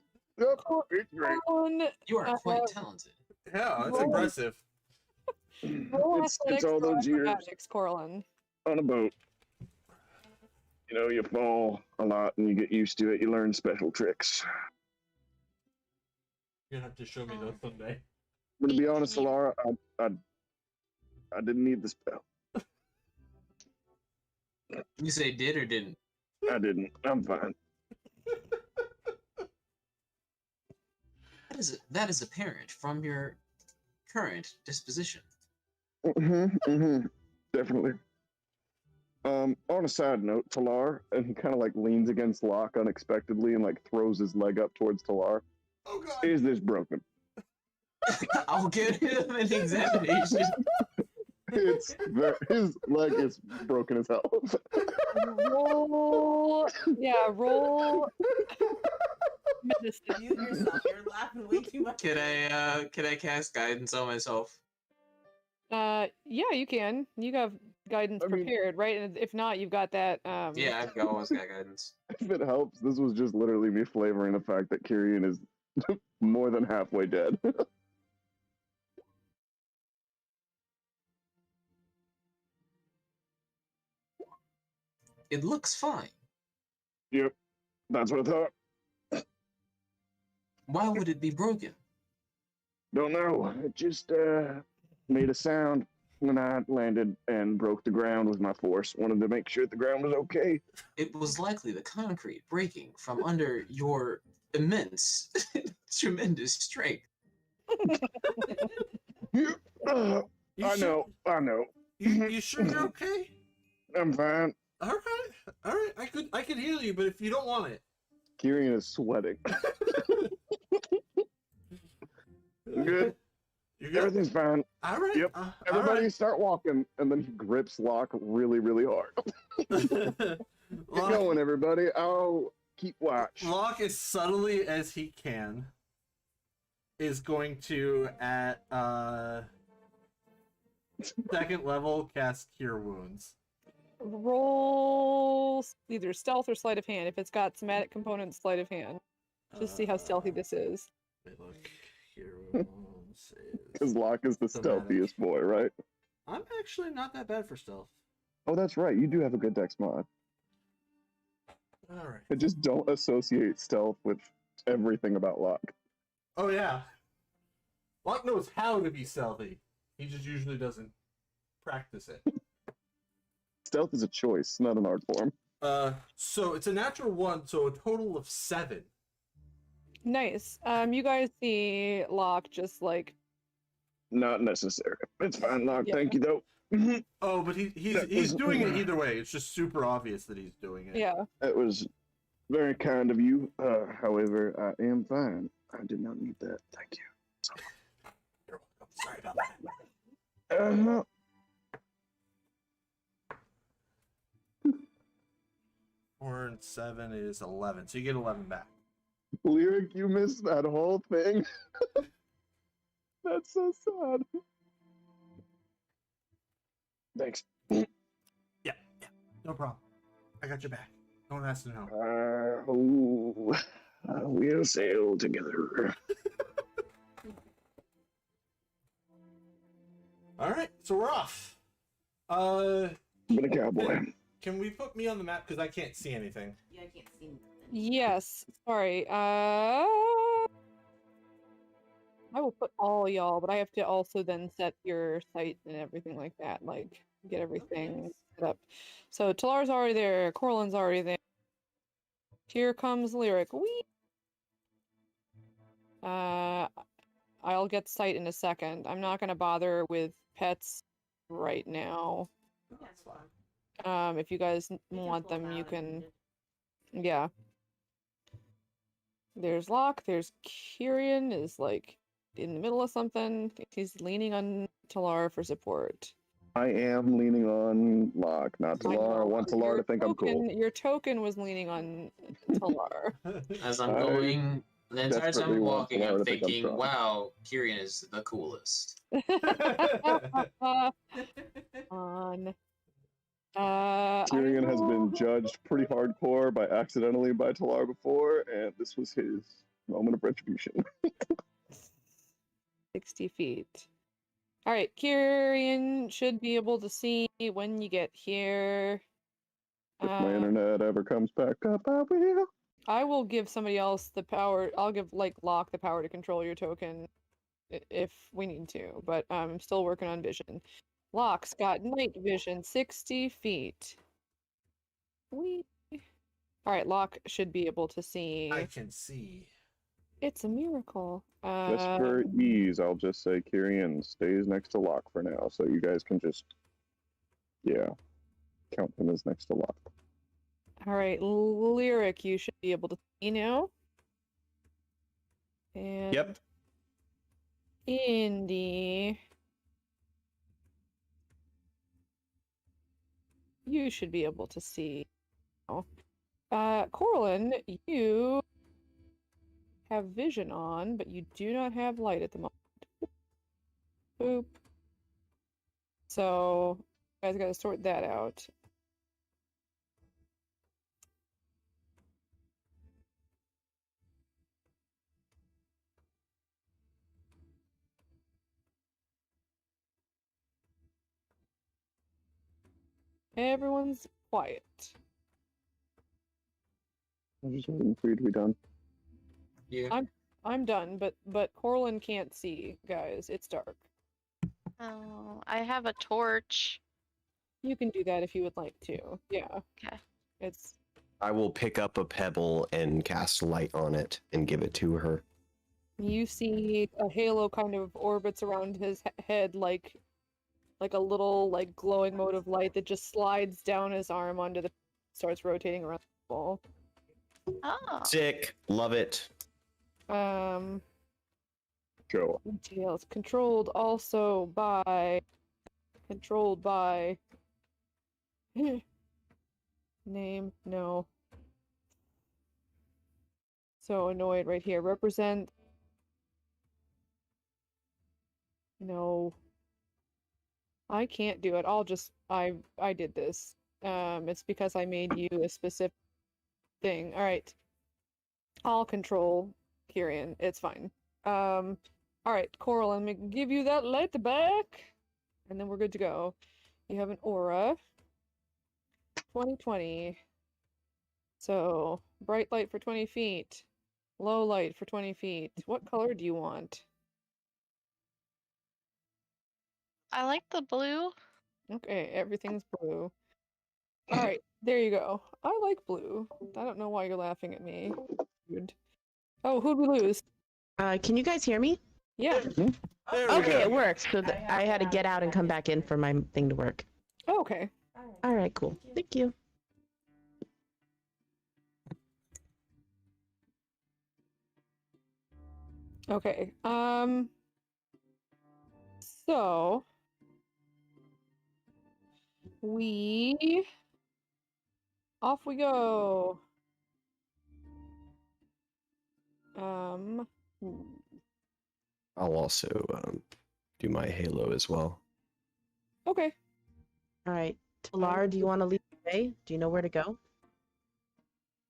it's great. You are quite Uh, talented. Yeah, that's Roll. impressive. Roll It's athletics all or those years acrobatics, Corlin. on a boat. You know, you fall a lot and you get used to it. You learn special tricks. You're gonna have to show me those someday. But to be 18. honest, Solara, I didn't need the spell. You say did or didn't? I didn't. I'm fine. That is apparent from your current disposition. Definitely. On a side note, Talar, and he kind of like leans against Locke unexpectedly and like throws his leg up towards Talar. Oh god. Is this broken? I'll give him an examination. His leg is broken as hell. Roll. Yeah, roll. Medicine. Mute yourself. You're laughing way too much. Can I cast guidance on myself? Yeah, you can. You have guidance I mean- prepared, right? And if not, you've got that. Yeah, I've always got guidance. If it helps, this was just literally me flavoring the fact that Kyrian is more than halfway dead. It looks fine. Yep, that's what I thought. Why would it be broken? Don't know. It just made a sound when I landed and broke the ground with my force. Wanted to make sure the ground was okay. It was likely the concrete breaking from under your immense, tremendous strength. You I sure- know. You sure you're okay? I'm fine. All right. I could heal you, but if you don't want it, Kyrian is sweating. Good. You're good. Everything's fine. All right. Yep. all Everybody right. start walking, and then he grips Locke really, really hard. Get going, everybody. I'll keep watch. Locke, as subtly as he can, is going to at second level cast Cure Wounds. Roll either stealth or sleight of hand. If it's got somatic components, sleight of hand. Just see how stealthy this is. Wait, look. Cure Wounds Because is... Locke is the Somatic. stealthiest boy, right? I'm actually not that bad for stealth. Oh, that's right. You do have a good dex mod. All right. I just don't associate stealth with everything about Locke. Oh yeah. Locke knows how to be stealthy. He just usually doesn't practice it. Stealth is a choice, not an art form. So it's a natural 1, so a total of 7. Nice. You guys see Locke just like Not necessary. It's fine, Locke. Yeah. Thank you, though. Mhm. Oh, but he's doing it either way. It's just super obvious that he's doing it. yeah. That was very kind of you. However, I am fine. I did not need that. Thank you. You're welcome. Sorry about that. 4 and 7 is 11, so you get 11 back. Lyric, you missed that whole thing. That's so sad. Thanks. Yeah, no problem. I got your back. No one has to know. We'll sail together. All right, so we're off. Been a cowboy. Can we put me on the map because I can't see anything? Yeah, I can't see nothing. Yes. Sorry. I will put all y'all, but I have to also then set your site and everything like that. Like get everything set up. So Talar's already there. Corlin's already there. Here comes Lyric. Wee. I'll get site in a second. I'm not gonna bother with pets right now. That's fine. If you guys We can want pull them, you out if can. needed. Yeah. There's Locke. There's Kyrian is like in the middle of something. He's leaning on Talar for support. I am leaning on Locke, not I Talar. I know, want Talar your to think I'm cool. Your token was leaning on Talar. As I'm I going, the entire time desperately I'm want walking, Talara I'm to think I'm thinking, strong. wow, Kyrian is the coolest. On. Tyrion has been judged pretty hardcore by accidentally by Talar before, and this was his moment of retribution. 60 feet. All right, Kyrian should be able to see when you get here. If my internet ever comes back up, I will. I will give somebody else the power. I'll give like Locke the power to control your token. if we need to, but I'm still working on vision. Locke's got night vision, 60 feet. We. All right, Locke should be able to see. I can see. It's a miracle. Just for ease, I'll just say Kyrian stays next to Locke for now, so you guys can just, count him as next to Locke. All right, Lyric, you should be able to see now. And Yep. Indy, you should be able to see now. Corlin, you have vision on, but you do not have light at the moment. Boop. So, you guys got to sort that out. Everyone's quiet. I'm just waiting for you to be done. Yeah. I'm done, but Corlin can't see, guys. It's dark. Oh, I have a torch. You can do that if you would like to. Yeah. Okay. It's I will pick up a pebble and cast light on it and give it to her. you see a halo kind of orbits around his head like a little like glowing mode of light that just slides down his arm onto the starts rotating around the ball. Oh. Sick. Love it. Go. Details controlled by name, no. So annoyed right here. Represent, no. I can't do it. I did this. It's because I made you a specific thing. All right. I'll control Kyrian. It's fine. All right, Coral, let me give you that light back, and then we're good to go. You have an aura. 2020. So, bright light for 20 feet. Low light for 20 feet. What color do you want? I like the blue. Okay, everything's blue. All right, there you go. I like blue. I don't know why you're laughing at me. Dude. Oh, who'd we lose? Can you guys hear me? Yeah. There we Okay, go. it works. So I had to get out and come back in for my thing to work. Oh, okay. All right, cool. Thank you. Okay. So off we go. I'll also do my halo as well. Okay. All right. Talar, do you want to lead the way? Do you know where to go?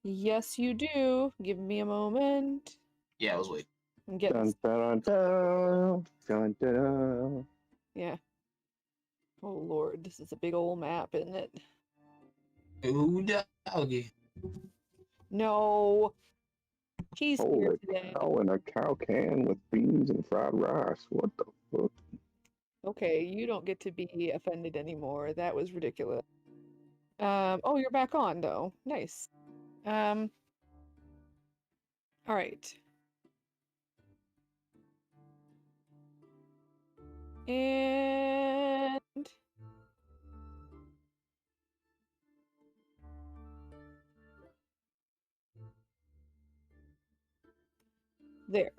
Yes, you do. Give me a moment. Yeah, I was waiting. And get Dun, dun, dun, dun, dun, dun. yeah. Oh Lord, this is a big old map, isn't it? Ooh, doggy. No. He's here Holy today. cow, in a cow can with beans and fried rice. What the fuck? Okay, you don't get to be offended anymore. That was ridiculous. Oh, you're back on though. Nice. All right. And there.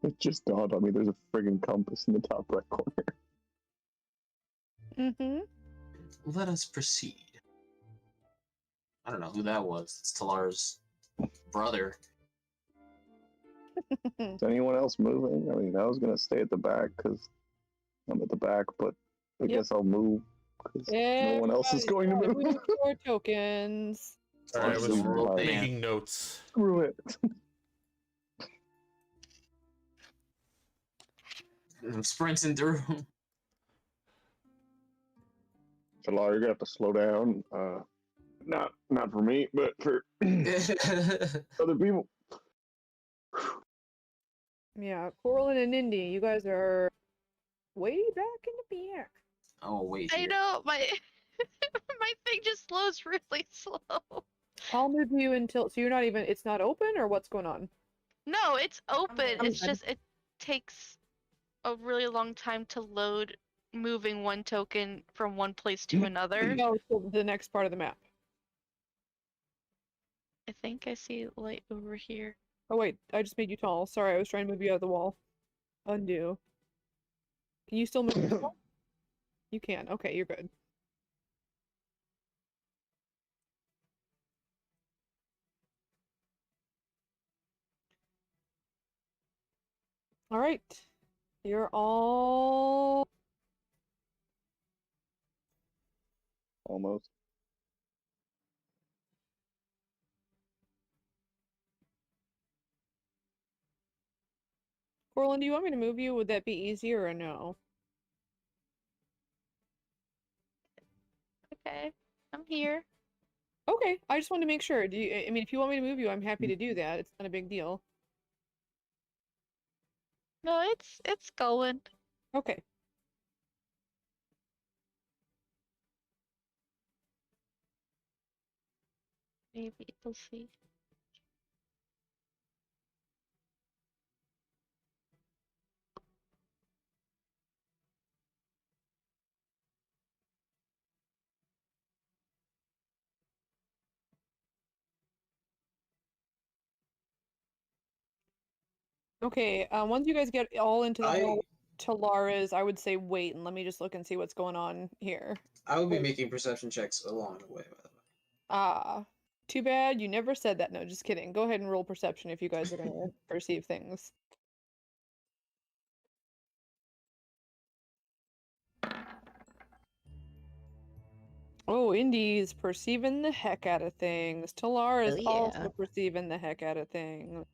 It just dawned on me there's a friggin' compass in the top right corner. Mm-hmm. Let us proceed. I don't know who that was. It's Talar's brother. Is anyone else moving? I mean, I was gonna stay at the back because I'm at the back, but I Yep. guess I'll move because no one else is going to Everybody move. move your tokens. All right, I was Absolutely. making notes. Screw it. I'm sprinting through. Talar, you're gonna have to slow down. Not for me, but for other people. Yeah, Corlin and Indy, you guys are way back in the back. Oh wait. I Here. know my my thing just slows really slow. I'll move you until so you're not even it's not open or what's going on? No, it's open. I'm It's good. just it takes a really long time to load moving one token from one place to another. No, to the next part of the map. I think I see light over here. Oh wait, I just made you tall. Sorry, I was trying to move you out of the wall. Undo. Can you still move yourself? You can. Okay, you're good. All right. You're all Almost. Corlin, do you want me to move you? Would that be easier or no? Okay, I'm here. Okay, I just wanted to make sure. Do you, I mean, if you want me to move you, I'm happy to do that. It's not a big deal. No, it's going. Okay. Maybe we'll see. Okay, once you guys get all into the I hall to Lara's, I would say wait and let me just look and see what's going on here. I will be making perception checks along the way, by the way. Ah, too bad you never said that. No, just kidding. Go ahead and roll perception if you guys are gonna perceive things. Oh, Indy's perceiving the heck out of things. Talar is Oh, yeah. also perceiving the heck out of things.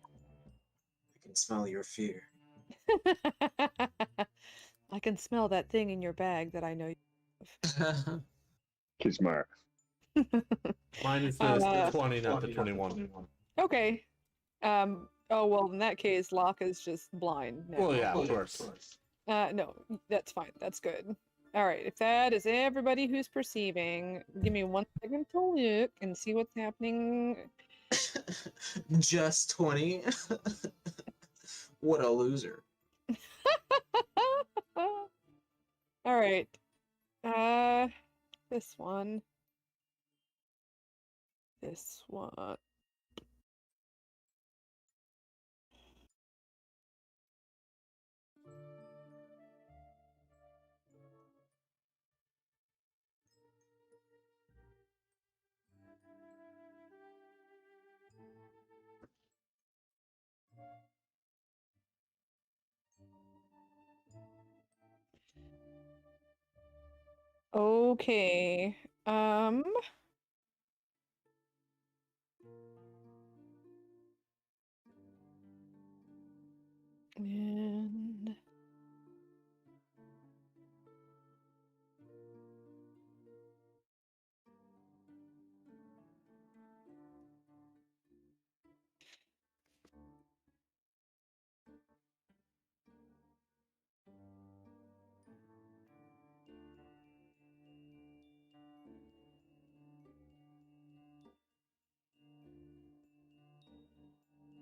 I can smell your fear. I can smell that thing in your bag that I know you have. Kiss my Mine is the Uh, 20, not the 21. Okay. Oh well, in that case, Locke is just blind now. Well, yeah, of course. No, that's fine. That's good. All right. If that is everybody who's perceiving, give me 1 second to look and see what's happening. Just 20? What a loser. All right. This one. This one. Okay. And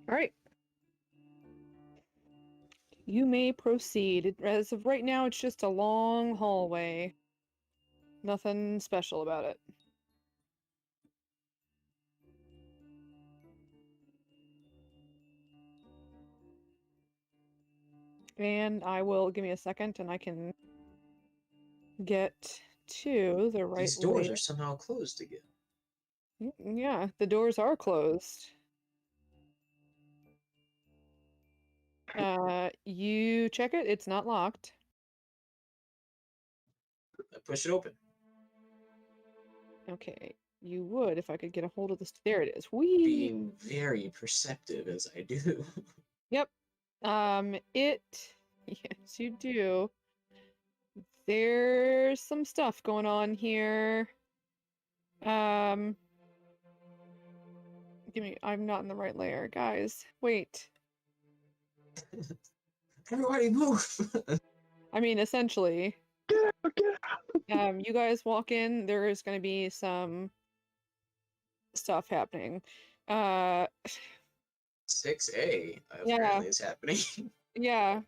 all right. You may proceed. As of right now, it's just a long hallway. Nothing special about it. And I will give me a second and I can get to the right These doors way. are somehow closed again. Yeah, the doors are closed. You check it, it's not locked. I push it open. Okay, you would if I could get a hold of this. There it is. Whee! Being very perceptive as I do. Yep. Yes, you do. There's some stuff going on here. Give me. I'm not in the right layer, guys. Wait. Everybody move. I mean, essentially, Get out, get out. you guys walk in. There is going to be some stuff happening. 6A Yeah. apparently is happening. Yeah.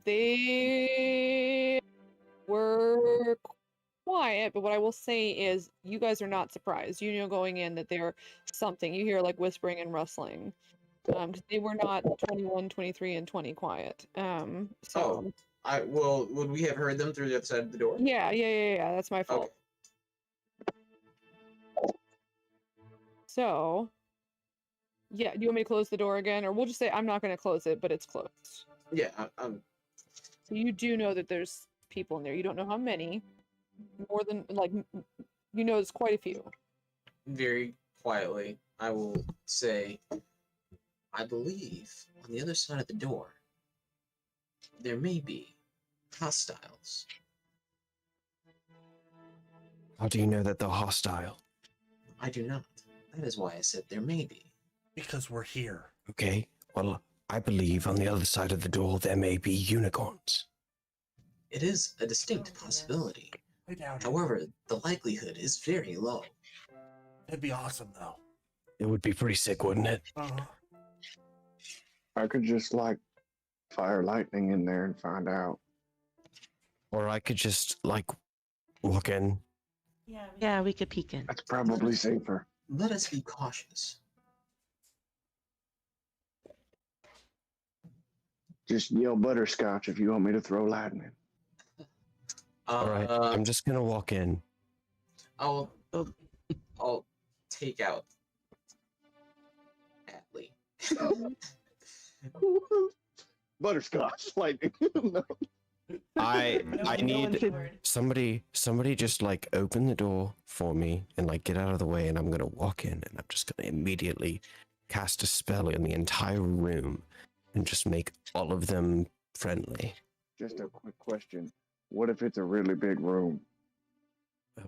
They were quiet, but what I will say is you guys are not surprised. You know going in that they're something. You hear like whispering and rustling. 'Cause they were not 21, 23, and 20 quiet. So Would we have heard them through the other side of the door? yeah. That's my fault. Okay. So yeah, do you want me to close the door again? Or we'll just say I'm not gonna close it, but it's closed. Yeah, I'm So you do know that there's people in there. You don't know how many. More than like you know it's quite a few. very quietly. I will say, I believe on the other side of the door, there may be hostiles. How do you know that they're hostile? I do not. That is why I said there may be. Because we're here. Okay, well, I believe on the other side of the door there may be unicorns. It is a distinct possibility. I doubt it. However, the likelihood is very low. That'd be awesome, though. It would be pretty sick, wouldn't it? I could just like fire lightning in there and find out. Or I could just, like, walk in. Yeah, we could peek in. That's probably safer. Let us be cautious. Just yell butterscotch if you want me to throw lightning. All right, I'm just gonna walk in. I'll take out Atlee. Butterscotch lightning. No. I No one need somebody just like open the door for me and like get out of the way, and I'm gonna walk in and I'm just gonna immediately cast a spell in the entire room and just make all of them friendly. Just a quick question. What if it's a really big room?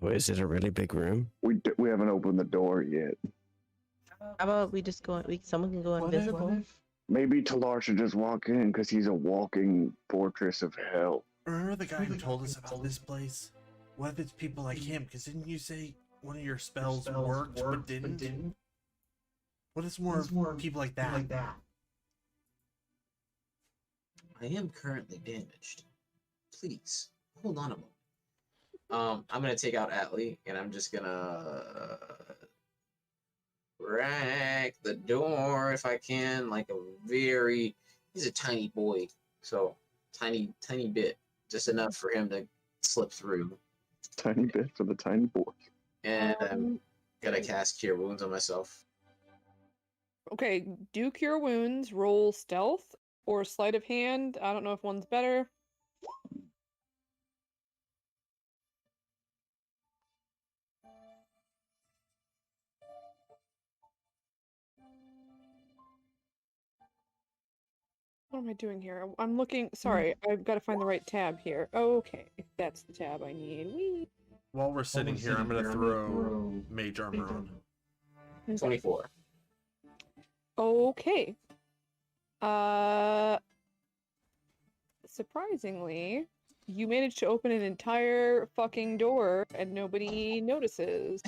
Oh, is it a really big room? We haven't opened the door yet. How about we just go? Someone can go invisible. Maybe Talar should just walk in because he's a walking fortress of hell. Remember the guy who told us about this place? What if it's people like him? Because didn't you say one of your spells worked but didn't? What is more people like that? I am currently damaged. Please, hold on a moment. I'm gonna take out Atlee, and I'm just gonna crack the door if I can, like he's a tiny boy, so tiny bit, just enough for him to slip through. Tiny bit for the tiny boy. And I'm gonna cast Cure Wounds on myself. Okay, do cure wounds, roll stealth or sleight of hand. I don't know if one's better. What am I doing here? I'm looking. Sorry, I've got to find the right tab here. Okay, that's the tab I need. Whee! While we're sitting here, I'm gonna throw Mage Armor on. 24. Okay. Surprisingly, you managed to open an entire fucking door and nobody notices.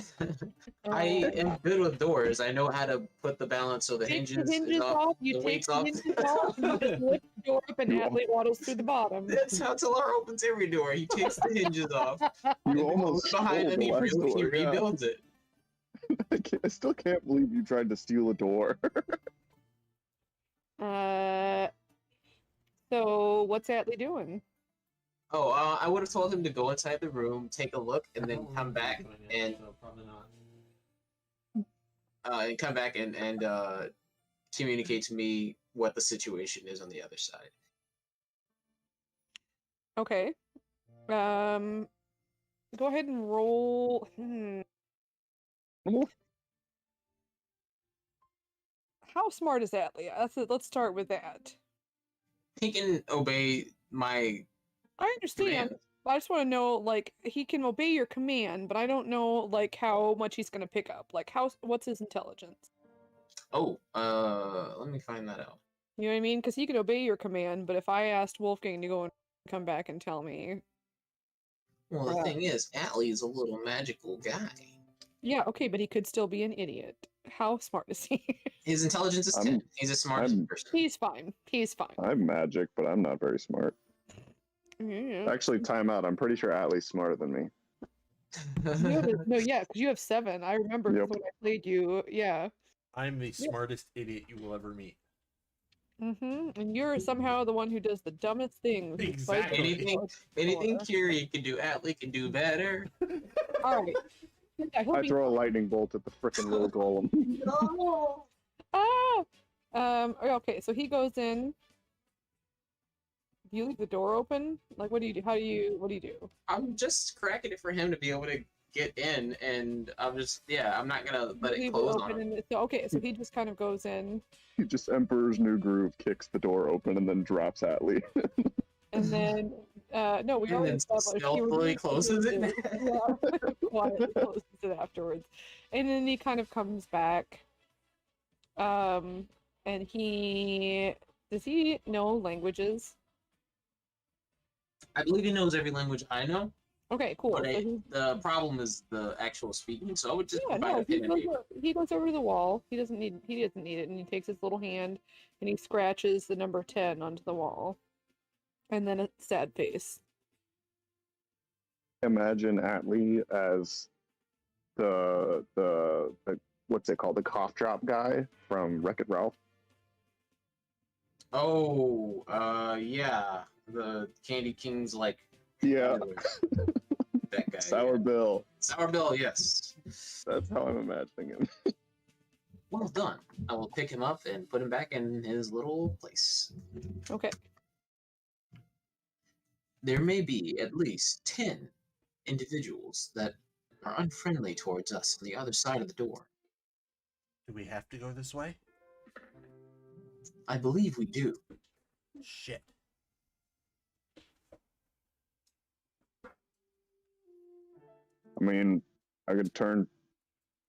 I am good with doors. I know how to put the balance so the Take hinges, the hinges off, the you take weight's the off. hinges off, you just lift the door up and Atlee waddles through the bottom. That's how Talar opens every door. He takes the hinges off. You almost behind stole and the he last door, yeah. rebuilds it. I still can't believe you tried to steal a door. So what's Atlee doing? Oh, I would have told him to go inside the room, take a look, and then come back and communicate to me what the situation is on the other side. Okay. Go ahead and roll. How smart is Atlee? Let's start with that. He can obey my I understand. command. I just want to know, like, he can obey your command, but I don't know, like, how much he's gonna pick up. Like, what's his intelligence? Oh, let me find that out. You know what I mean? Because he could obey your command, but if I asked Wolfgang to go and come back and tell me, Well, the thing is, Atlee is a little magical guy. yeah, okay, but he could still be an idiot. How smart is he? His intelligence is 10. He's a smart person. He's fine. He's fine. I'm magic, but I'm not very smart. Yeah. Actually, time out. I'm pretty sure Atlee's smarter than me. No, yeah, because you have 7. I remember 'cause Yep. when I played you. Yeah. I'm the smartest idiot you will ever meet. And you're somehow the one who does the dumbest things. despite Exactly. Anything before. Curie can do, Atlee can do better. All right. I hope I he- throw a lightning bolt at the freaking little golem. No. Okay, so he goes in. Do you leave the door open? Like, what do you do? What do you do? I'm just cracking it for him to be able to get in, and I'm not gonna let it Leave close on him. and okay, so he just kind of goes in, He just Emperor's New Groove kicks the door open and then drops Atlee. and then no, we And already then established he stealthily closes it. quietly closes it afterwards, and then he kind of comes back. And does he know languages? I believe he knows every language I know, Okay, cool. but So he- the problem is the actual speaking. So I would just Yeah, provide no, a pen and paper. he goes over to the wall. He doesn't need it, and he takes his little hand and he scratches the number 10 onto the wall, and then a sad face. Imagine Atlee as the what's it called? The cough drop guy from Wreck-It Ralph. Oh, yeah, the Candy King's like Yeah, that guy. Sour Bill. Sour Bill, yes. That's how I'm imagining him. Well done. I will pick him up and put him back in his little place. Okay. There may be at least 10 individuals that are unfriendly towards us on the other side of the door. Do we have to go this way? I believe we do. Shit. I mean, I could turn.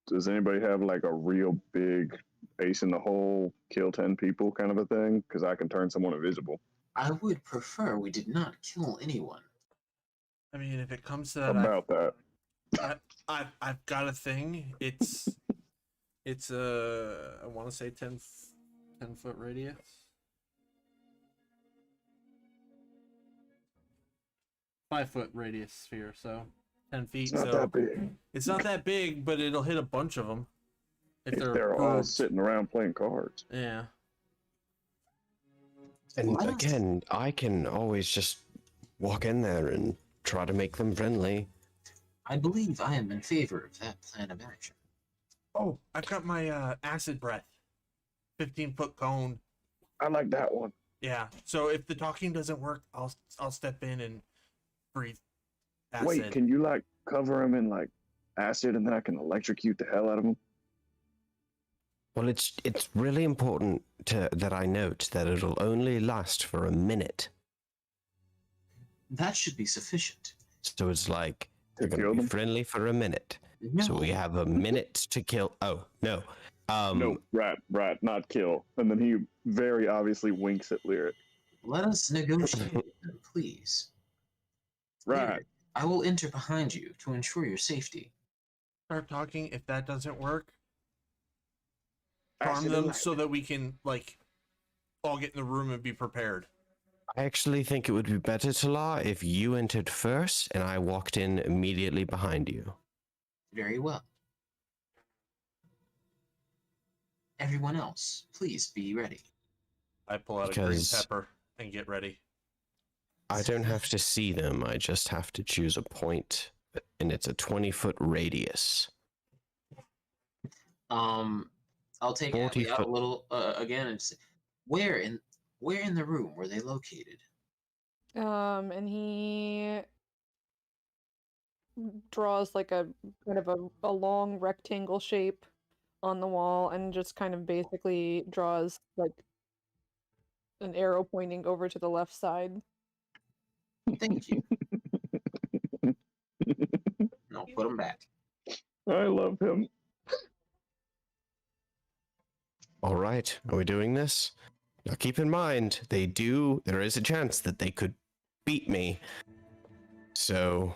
Does anybody have like a real big ace in the hole, kill 10 people kind of a thing? Because I can turn someone invisible. I would prefer we did not kill anyone. I mean, if it comes to that, About that. I've got a thing. It's I want to say 10-foot radius. 5-foot radius sphere, so 10 feet. It's not so that big. it's not that big, but it'll hit a bunch of them if If they're they're all grouped. sitting around playing cards. Yeah. And What? again, I can always just walk in there and try to make them friendly. I believe I am in favor of that plan of action. Oh, I've got my acid breath. 15-foot cone. I like that one. Yeah. So if the talking doesn't work, I'll step in and breathe acid. Wait, can you like cover them in like acid and then I can electrocute the hell out of them? Well, it's really important that I note that it'll only last for a minute. That should be sufficient. So it's like they're To going kill to be them? friendly for a minute. No, So we have a minute to kill. Oh no. No, rat, not kill. And then he very obviously winks at Lyric. let us negotiate, then, please. Right. Lyric, I will enter behind you to ensure your safety. Start talking. If that doesn't work, harm Acid them and so that we can like all get in the room and be prepared. I actually think it would be better, Talar, if you entered first and I walked in immediately behind you. Very well. Everyone else, please be ready. I pull out a green Because- pepper and get ready. I don't have to see them. I just have to choose a point, and it's a 20-foot radius. I'll take 40 Atlee out a foot. little again and say, where in the room were they located? And he draws like a kind of a long rectangle shape on the wall and just kind of basically draws like an arrow pointing over to the left side. Thank you. put them back. I love him. All right, are we doing this? Now keep in mind, there is a chance that they could beat me. So,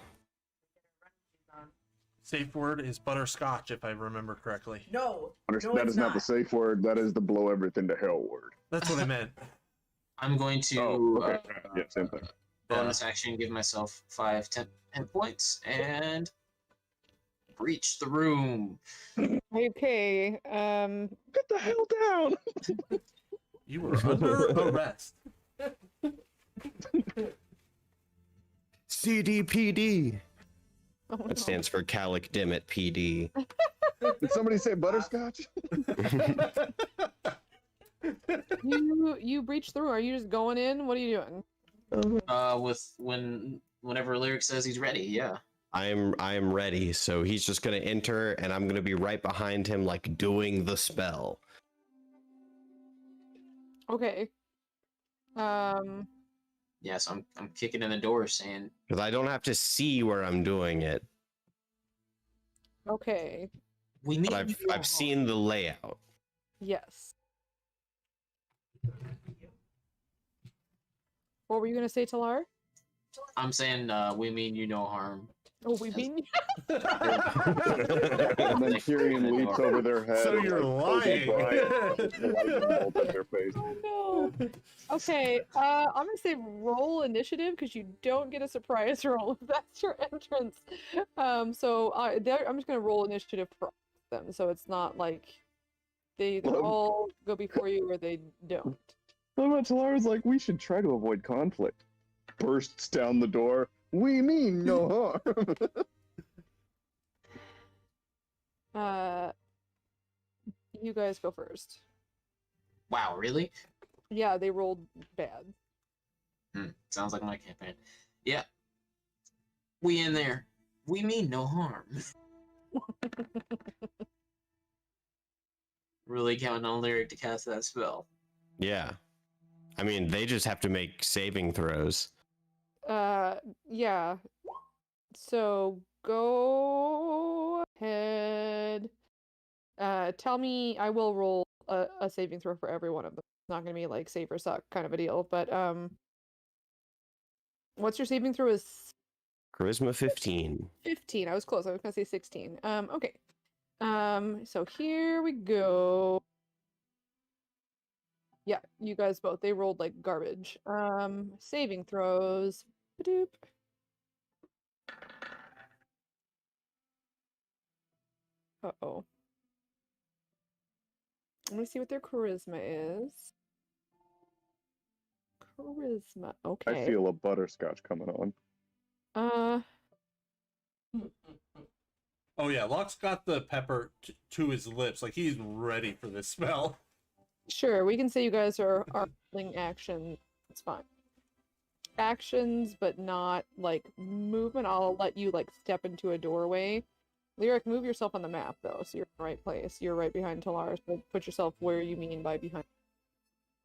Safe word is butterscotch, if I remember correctly. No. That No, is it's not the safe word. That is the blow everything to hell word. That's what I meant. I'm going to Oh, okay. Yeah, same thing. bonus action, give myself 5 10 hit points, and breach the room. Okay. Get the hell down. You were under arrest. CDPD. Oh, no. That stands for Calic Dimit PD. Did somebody say butterscotch? You breach through. Are you just going in? What are you doing? Whenever Lyric says he's ready, yeah. I am ready, so he's just gonna enter, and I'm gonna be right behind him, like doing the spell. Okay. Yes, I'm kicking in the door saying, Because I don't have to see where I'm doing it, Okay. we need but you I've seen the layout. Yes. What were you gonna say, Talar? I'm saying we mean you no harm. Oh, we mean And then Tyrion leaps over their head. So and, you're Kobe lying. Bryant bolt at their face. Oh no. Okay, I'm gonna say roll initiative because you don't get a surprise roll if that's your entrance. So I'm just gonna roll initiative for them, so it's not like they either all go before you or they don't. Talara's like, we should try to avoid conflict. Bursts down the door. We mean no harm. You guys go first. Wow, really? Yeah, they rolled bad. Sounds like my campaign. Yeah. We in there. We mean no harm. Really counting on Lyric to cast that spell. Yeah, I mean they just have to make saving throws. Yeah. So go ahead. Tell me. I will roll a saving throw for every one of them. It's not gonna be like save or suck kind of a deal, but what's your saving throw? Is Charisma 15. 15. I was close. I was gonna say 16. Okay. So here we go. Yeah, you guys both. They rolled like garbage. Saving throws. Ba-doop. Uh-oh. Let me see what their charisma is. Charisma. Okay. I feel a butterscotch coming on. Oh yeah, Locke's got the pepper to his lips, like he's ready for this spell. Sure, we can say you guys are holding action. It's fine. Actions, but not like movement. I'll let you like step into a doorway. Lyric, move yourself on the map though, so you're in the right place. You're right behind Talar, so put yourself where you mean by behind.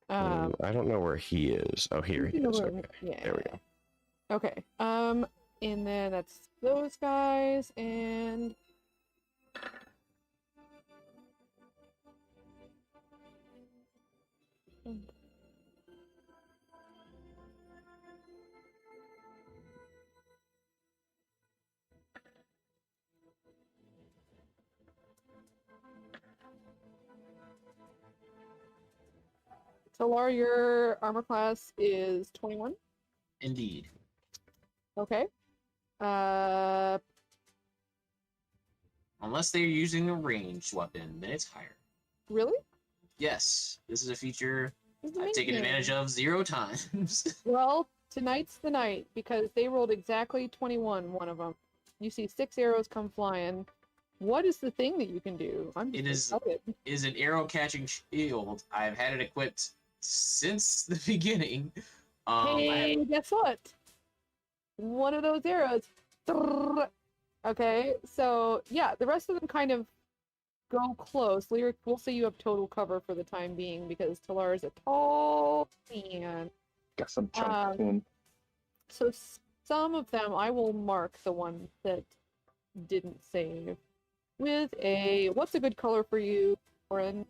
I don't know where he is. Oh, here he is. Okay. Yeah. There we go. Okay. And then that's those guys, and Talar, your armor class is 21. Indeed. Okay. Unless they're using a ranged weapon, then it's higher. Really? Yes, this is a feature That's I've taken amazing. advantage of 0 times. Well, tonight's the night because they rolled exactly 21, one of them. You see 6 arrows come flying. What is the thing that you can do? I'm It just is- excited. Is an arrow catching shield. I've had it equipped since the beginning. Hey, guess what? One of those arrows. Okay, so yeah, the rest of them kind of go close. Lyric, we'll say you have total cover for the time being because Talar is a tall man. Got some chunk to him. So some of them, I will mark the ones that didn't save. With a what's a good color for you, Oren?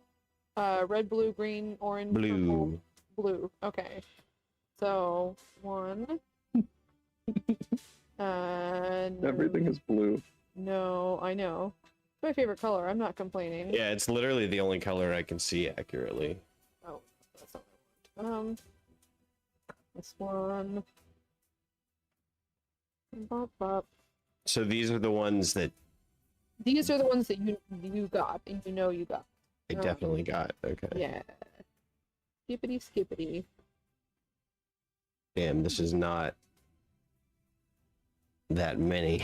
Red, blue, green, orange, purple, Blue. blue. Okay. So 1. Everything is blue. No, I know. It's my favorite color. I'm not complaining. Yeah, it's literally the only color I can see accurately. Oh, that's not what I want. This one. Bop, bop. So these are the ones that These are the ones that you got, and you know you got. I definitely got. Okay. Yeah. Skippity skippity. Damn, this is not that many.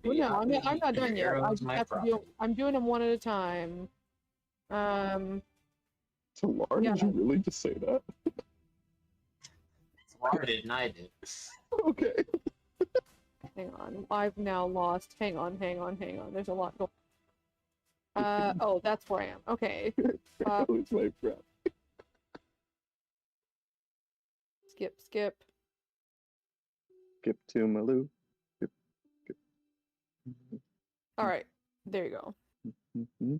Well, no, I'm not done yet. I just have to do. I'm doing them one at a time. So, Laura, Yeah. did you really just say that? Laura did and I did. Okay. Hang on. I've now lost. Hang on. There's a lot going. Oh, that's where I am. Okay. That was my breath. Skip. Skip to Maloo. Skip. All right. There you go. Mm-hmm.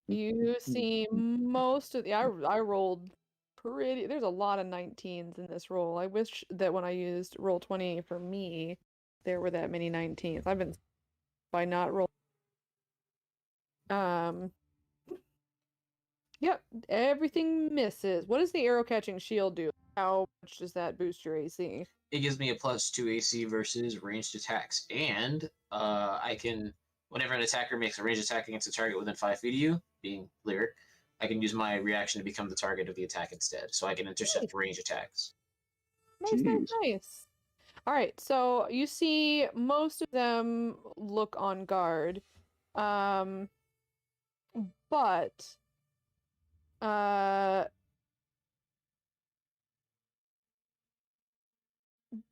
You see most of the. I rolled pretty. There's a lot of 19s in this roll. I wish that when I used roll 20 for me, there were that many 19s. I've been by not roll. Yep, everything misses. What does the arrow catching shield do? How much does that boost your AC? It gives me a +2 AC versus ranged attacks, and I can, whenever an attacker makes a ranged attack against a target within 5 feet of you, being Lyric, I can use my reaction to become the target of the attack instead, so I can intercept range attacks. Nice. All right, so you see most of them look on guard, but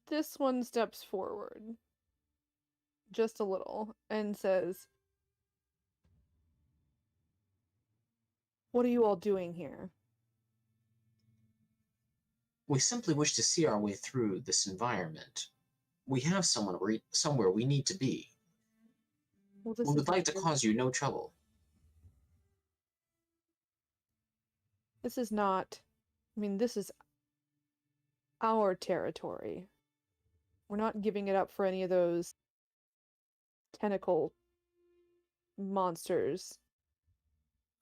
this one steps forward just a little and says, "What are you all doing here?" We simply wish to see our way through this environment. We have somewhere we need to be. Well, We would like to cause you no trouble. This is not. I mean, this is our territory. We're not giving it up for any of those tentacle monsters.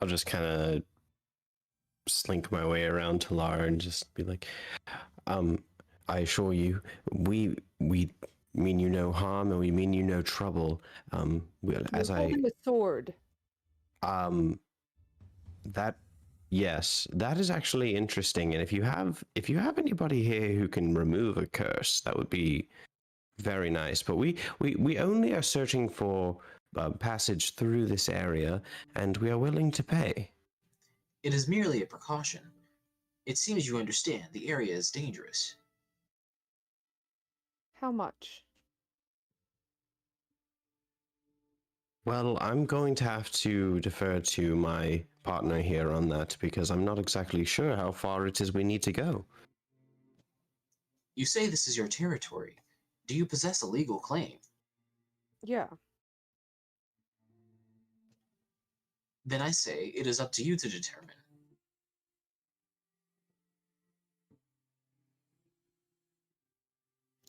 I'll just kind of slink my way around to Lara and just be like, I assure you, we mean you no harm and we mean you no trouble. You're holding a sword. Yes, that is actually interesting. And if you have anybody here who can remove a curse, that would be very nice. But we only are searching for passage through this area, and we are willing to pay. It is merely a precaution. It seems you understand the area is dangerous. How much? Well, I'm going to have to defer to my partner here on that because I'm not exactly sure how far it is we need to go. You say this is your territory. Do you possess a legal claim? Yeah. Then I say it is up to you to determine.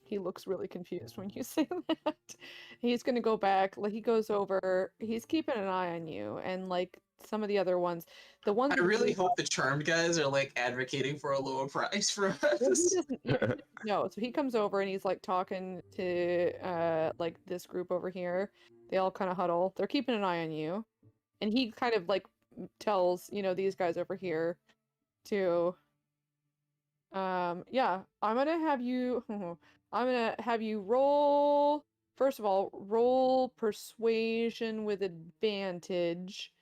He looks really confused when you say that. He's gonna go back, like he goes over, he's keeping an eye on you, and like some of the other ones, the ones I really hope the Charmed guys are like advocating for a lower price for well, he us. doesn't no, so he comes over and he's like talking to like this group over here. They all kind of huddle. They're keeping an eye on you. And he kind of like tells, these guys over here to yeah, I'm gonna have you roll, first of all, roll persuasion with advantage.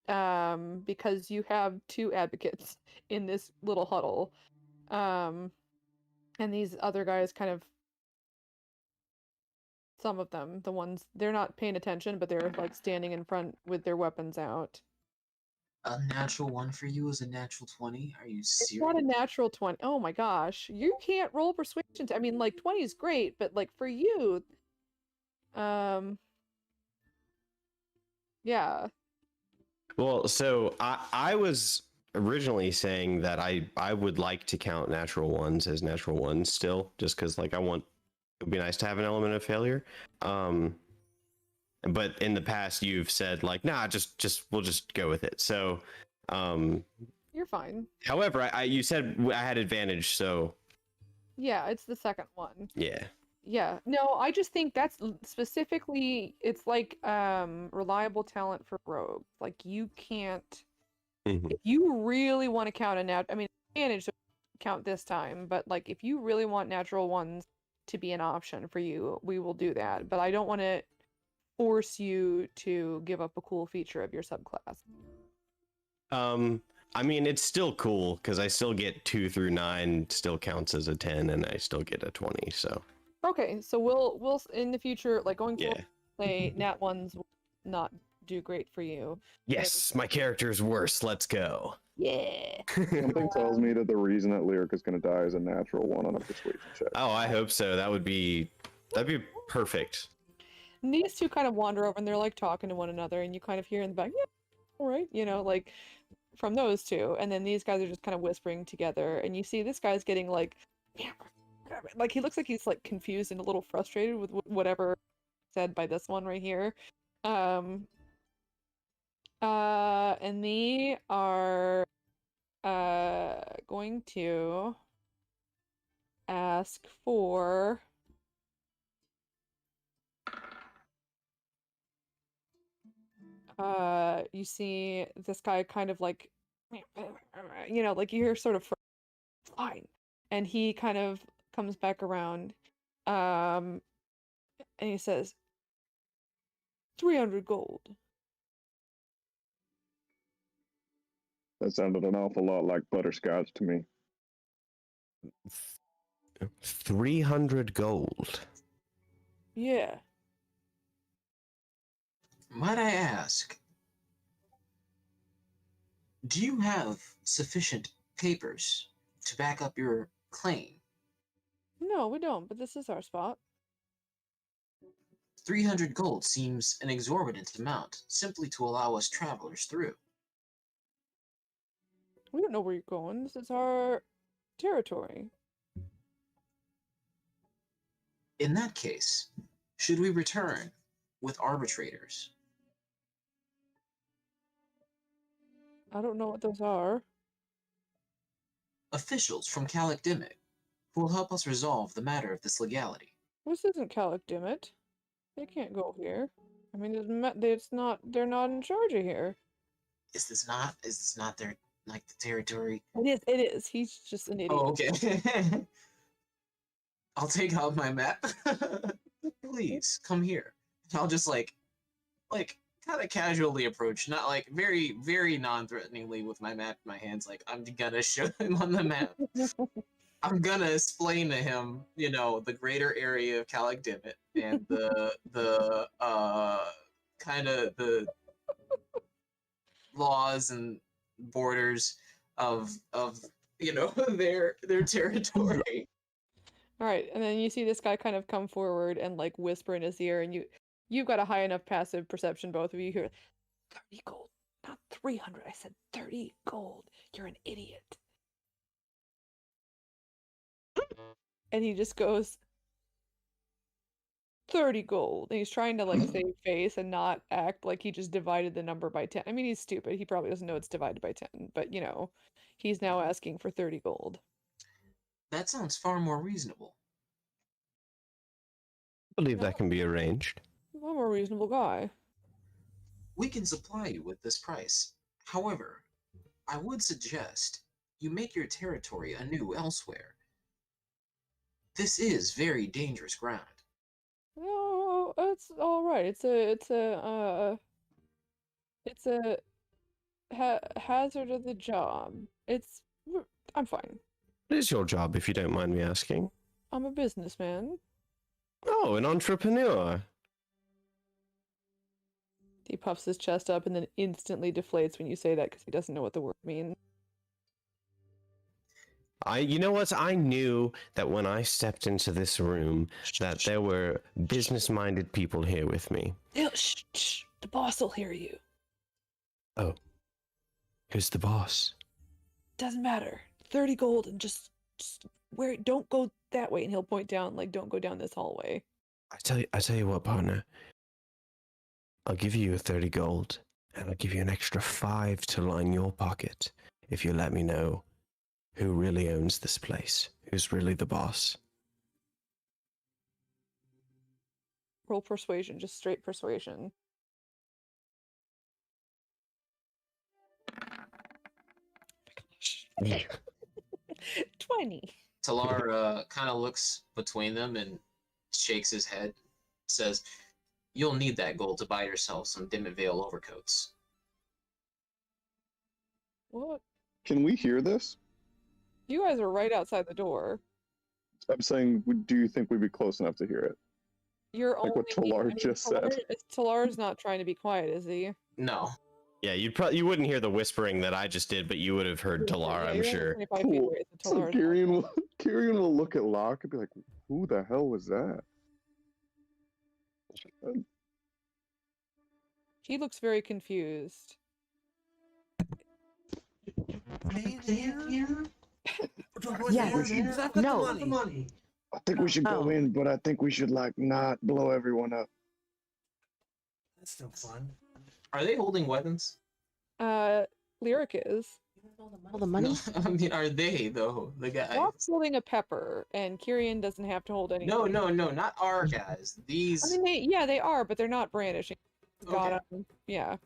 Because you have 2 advocates in this little huddle. And these other guys kind of, some of them, the ones, they're not paying attention, but they're like standing in front with their weapons out. A natural 1 for you is a natural 20? Are you serious? It's not a natural 20. Oh my gosh. You can't roll persuasion. I mean, like 20 is great, but like for you, Yeah. Well, so I was originally saying that I would like to count natural ones as natural ones still, just because like I want it would be nice to have an element of failure. But in the past you've said like, nah, just we'll just go with it. So, You're fine. however, you said I had advantage, so Yeah, it's the second one. yeah. Yeah. No, I just think that's specifically it's like reliable talent for rogues. Like you can't Mhm. if you really want to count I mean advantage to count this time, but like if you really want natural ones to be an option for you, we will do that. But I don't want to force you to give up a cool feature of your subclass. I mean, it's still cool because I still get 2 through 9 still counts as a 10, and I still get a 20. So Okay, so we'll in the future, like going yeah. forward, say nat ones will not do great for you. Yes, my character's worse. Let's go. Yeah. Something tells me that the reason that Lyric is going to die is a natural one on a persuasion check. Oh, I hope so. That'd be perfect. And these two kind of wander over and they're like talking to one another, and you kind of hear in the back, yeah, all right, you know, like from those two, and then these guys are just kind of whispering together, and you see this guy's getting like he looks like he's like confused and a little frustrated with whatever said by this one right here. And they are going to ask for you see this guy kind of like you know, like you hear sort of fine, and he kind of comes back around and he says 300 gold. That sounded an awful lot like butterscotch to me. 300 gold. Yeah. Might I ask, do you have sufficient papers to back up your claim? No, we don't, but this is our spot. 300 gold seems an exorbitant amount, simply to allow us travelers through. We don't know where you're going. This is our territory. In that case, should we return with arbitrators? I don't know what those are. Officials from Calic Dimmick, who will help us resolve the matter of this legality. This isn't Calic Dimmitt. They can't go here. I mean, it's not. They're not in charge of here. Is this not their, like, the territory? It is. It is. He's just an idiot. Oh, okay. I'll take out my map. Please, come here. And I'll just, like, kind of casually approach, not, like, very, very non-threateningly with my map in my hands, like, I'm gonna show him on the map. I'm gonna explain to him, you know, the greater area of Calic Dimmitt and the kind of the laws and borders of you know their territory. All right, and then you see this guy kind of come forward and like whisper in his ear, and you've got a high enough passive perception, both of you hear 30 gold, not 300. I said 30 gold. You're an idiot. And he just goes 30 gold. And he's trying to like save face and not act like he just divided the number by 10. I mean, he's stupid. He probably doesn't know it's divided by 10, but you know, he's now asking for 30 gold. That sounds far more reasonable. I believe that can be arranged. I'm a reasonable guy. We can supply you with this price. However, I would suggest you make your territory anew elsewhere. This is very dangerous ground. No, it's all right. It's a hazard of the job. I'm fine. What is your job, if you don't mind me asking? I'm a businessman. Oh, an entrepreneur. He puffs his chest up and then instantly deflates when you say that because he doesn't know what the word means. You know what? I knew that when I stepped into this room that there were business-minded people here with me. Shh. The boss will hear you. Oh. Who's the boss? Doesn't matter. 30 gold and just don't go that way. And he'll point down, like, don't go down this hallway. I tell you what, partner. I'll give you 30 gold, and I'll give you an extra 5 to line your pocket if you let me know who really owns this place, who's really the boss. Roll persuasion, just straight persuasion. Yeah. 20. Talar kind of looks between them and shakes his head, says, "You'll need that gold to buy yourself some Dimmet Vale overcoats." What? Can we hear this? You guys are right outside the door. I'm saying, do you think we'd be close enough to hear it? You're Like what Talar just said. Talar's not trying to be quiet, is he? No. Yeah, you wouldn't hear the whispering that I just did, but you would have heard Talar, Yeah, I'm you're sure. 25 feet Cool. away, So Talar's not- Kyrian will look at Locke and be like, "Who the hell was that?" He looks very confused. Yeah. No. I think we should go Oh. in, but I think we should like not blow everyone up. That's still fun. Are they holding weapons? Lyric is. All the money? No, I mean, are they though? The guys? Locke's holding a pepper, and Kyrian doesn't have to hold anything. No, not our guys. These. I mean, they are, but they're not brandishing. Got Okay. him. Yeah.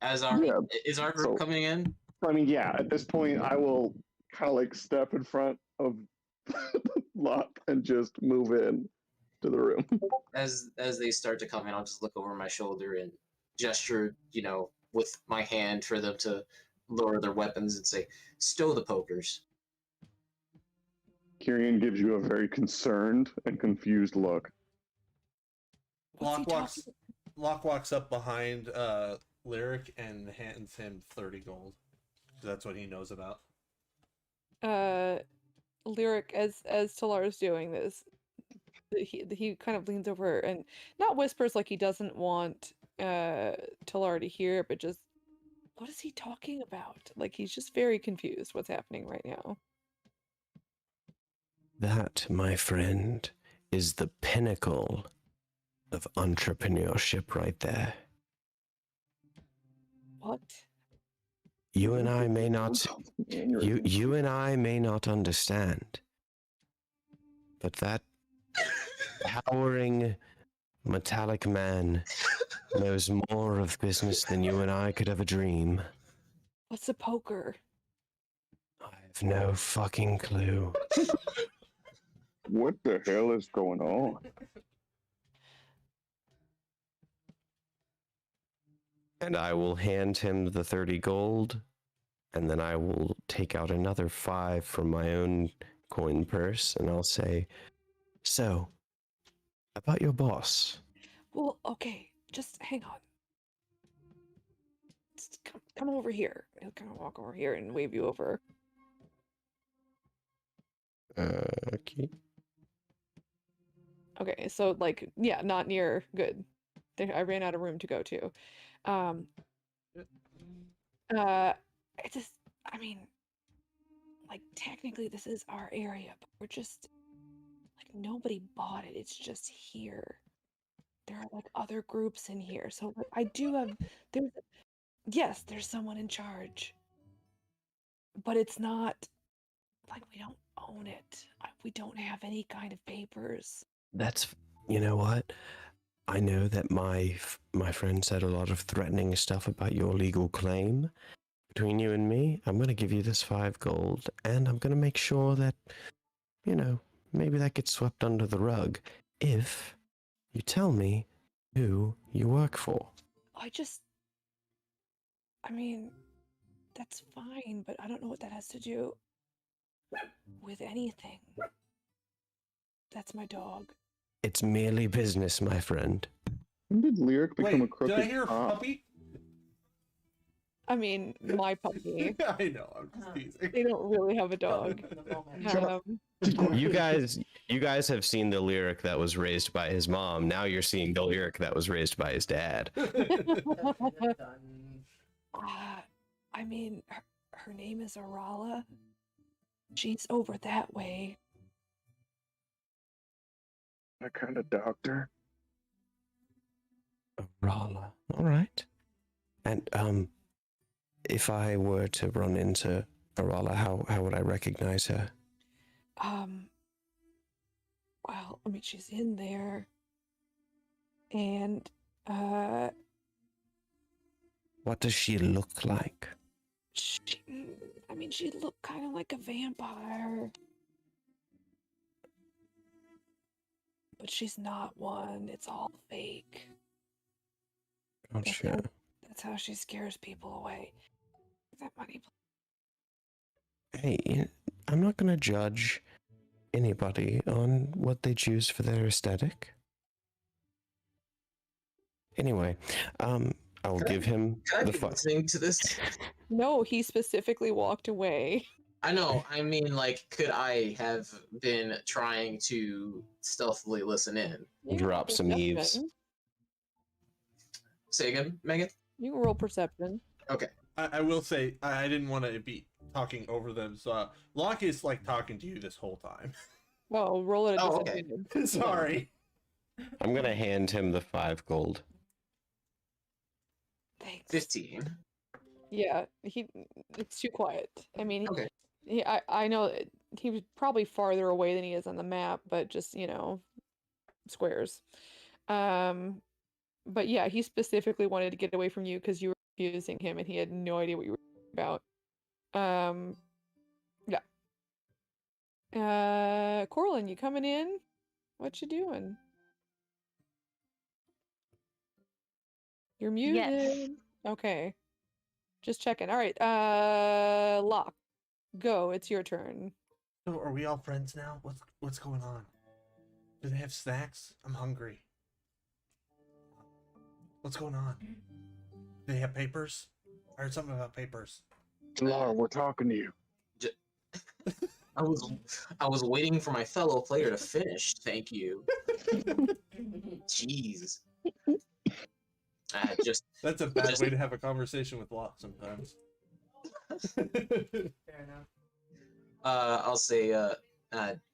As our Yeah, is our group so- coming in? I mean, yeah. At this point, I will kind of like step in front of Locke and just move in to the room. As they start to come in, I'll just look over my shoulder and gesture, with my hand for them to lower their weapons and say, "Stow the pokers." Kyrian gives you a very concerned and confused look. What's he Locke walks up behind Lyric and hands him 30 gold. That's what he knows about. Lyric, as Talar's doing this, he kind of leans over and not whispers like he doesn't want Talar to hear, but just, what is he talking about? Like, he's just very confused what's happening right now. That, my friend, is the pinnacle of entrepreneurship right there. What? You and I may not you and I may not understand, but that towering metallic man knows more of business than you and I could ever dream. What's a poker? I have no fucking clue. What the hell is going on? And I will hand him the 30 gold, and then I will take out another 5 from my own coin purse, and I'll say, "So, about your boss." Well, okay, just hang on. Just come over here. He'll kind of walk over here and wave you over. Okay. Okay, so like, yeah, not near. Good. I ran out of room to go to. It just, I mean, like, technically this is our area, but we're just, like, nobody bought it. It's just here. There are, like, other groups in here. So like, I do have, yes, there's someone in charge. But it's not, like, we don't own it. We don't have any kind of papers. You know what? I know that my friend said a lot of threatening stuff about your legal claim. Between you and me, I'm going to give you this 5 gold, and I'm going to make sure that, maybe that gets swept under the rug if you tell me who you work for. I mean, that's fine, but I don't know what that has to do with anything. That's my dog. It's merely business, my friend. When did Lyric become a Wait, crooked did I hear cop? puppy? I mean, my puppy. I know, I'm just teasing. They don't really have a dog. In the moment. Shut up. You guys have seen the lyric that was raised by his mom. Now you're seeing the lyric that was raised by his dad. I mean, her name is Arala. She's over that way. That kind of doctor. Rala. All right. And if I were to run into Arala, how would I recognize her? Well, I mean, she's in there. And, What does she look like? I mean, she looked kind of like a vampire. But she's not one. It's all fake. Oh shit. That's how she scares people away. That money. Hey, I'm not gonna judge anybody on what they choose for their aesthetic. Anyway, I will give him Can I the be fuck. listening to this? No, he specifically walked away. I know. I mean, like, could I have been trying to stealthily listen in? You can Drop roll some eaves. perception. Say again, Megan? You can roll perception. I will say, I didn't want to be talking over them, so Locke is like talking to you this whole time. Oh, roll it at Oh, okay. disadvantage. Sorry. I'm gonna hand him the 5 gold. Thanks. 15. Yeah, it's too quiet. I mean, Okay. I know he was probably farther away than he is on the map, but just, squares. But yeah, he specifically wanted to get away from you because you were confusing him and he had no idea what you were about. Yeah. Corlin, you coming in? What you doing? You're muted. Yes. Okay. Just checking. All right. Locke, go. It's your turn. So are we all friends now? What's going on? Do they have snacks? I'm hungry. What's going on? Do they have papers? I heard something about papers. Laura, we're talking to you. I was waiting for my fellow player to finish. Thank you. Jeez. That's a bad just- way to have a conversation with Locke sometimes. Fair enough. I'll say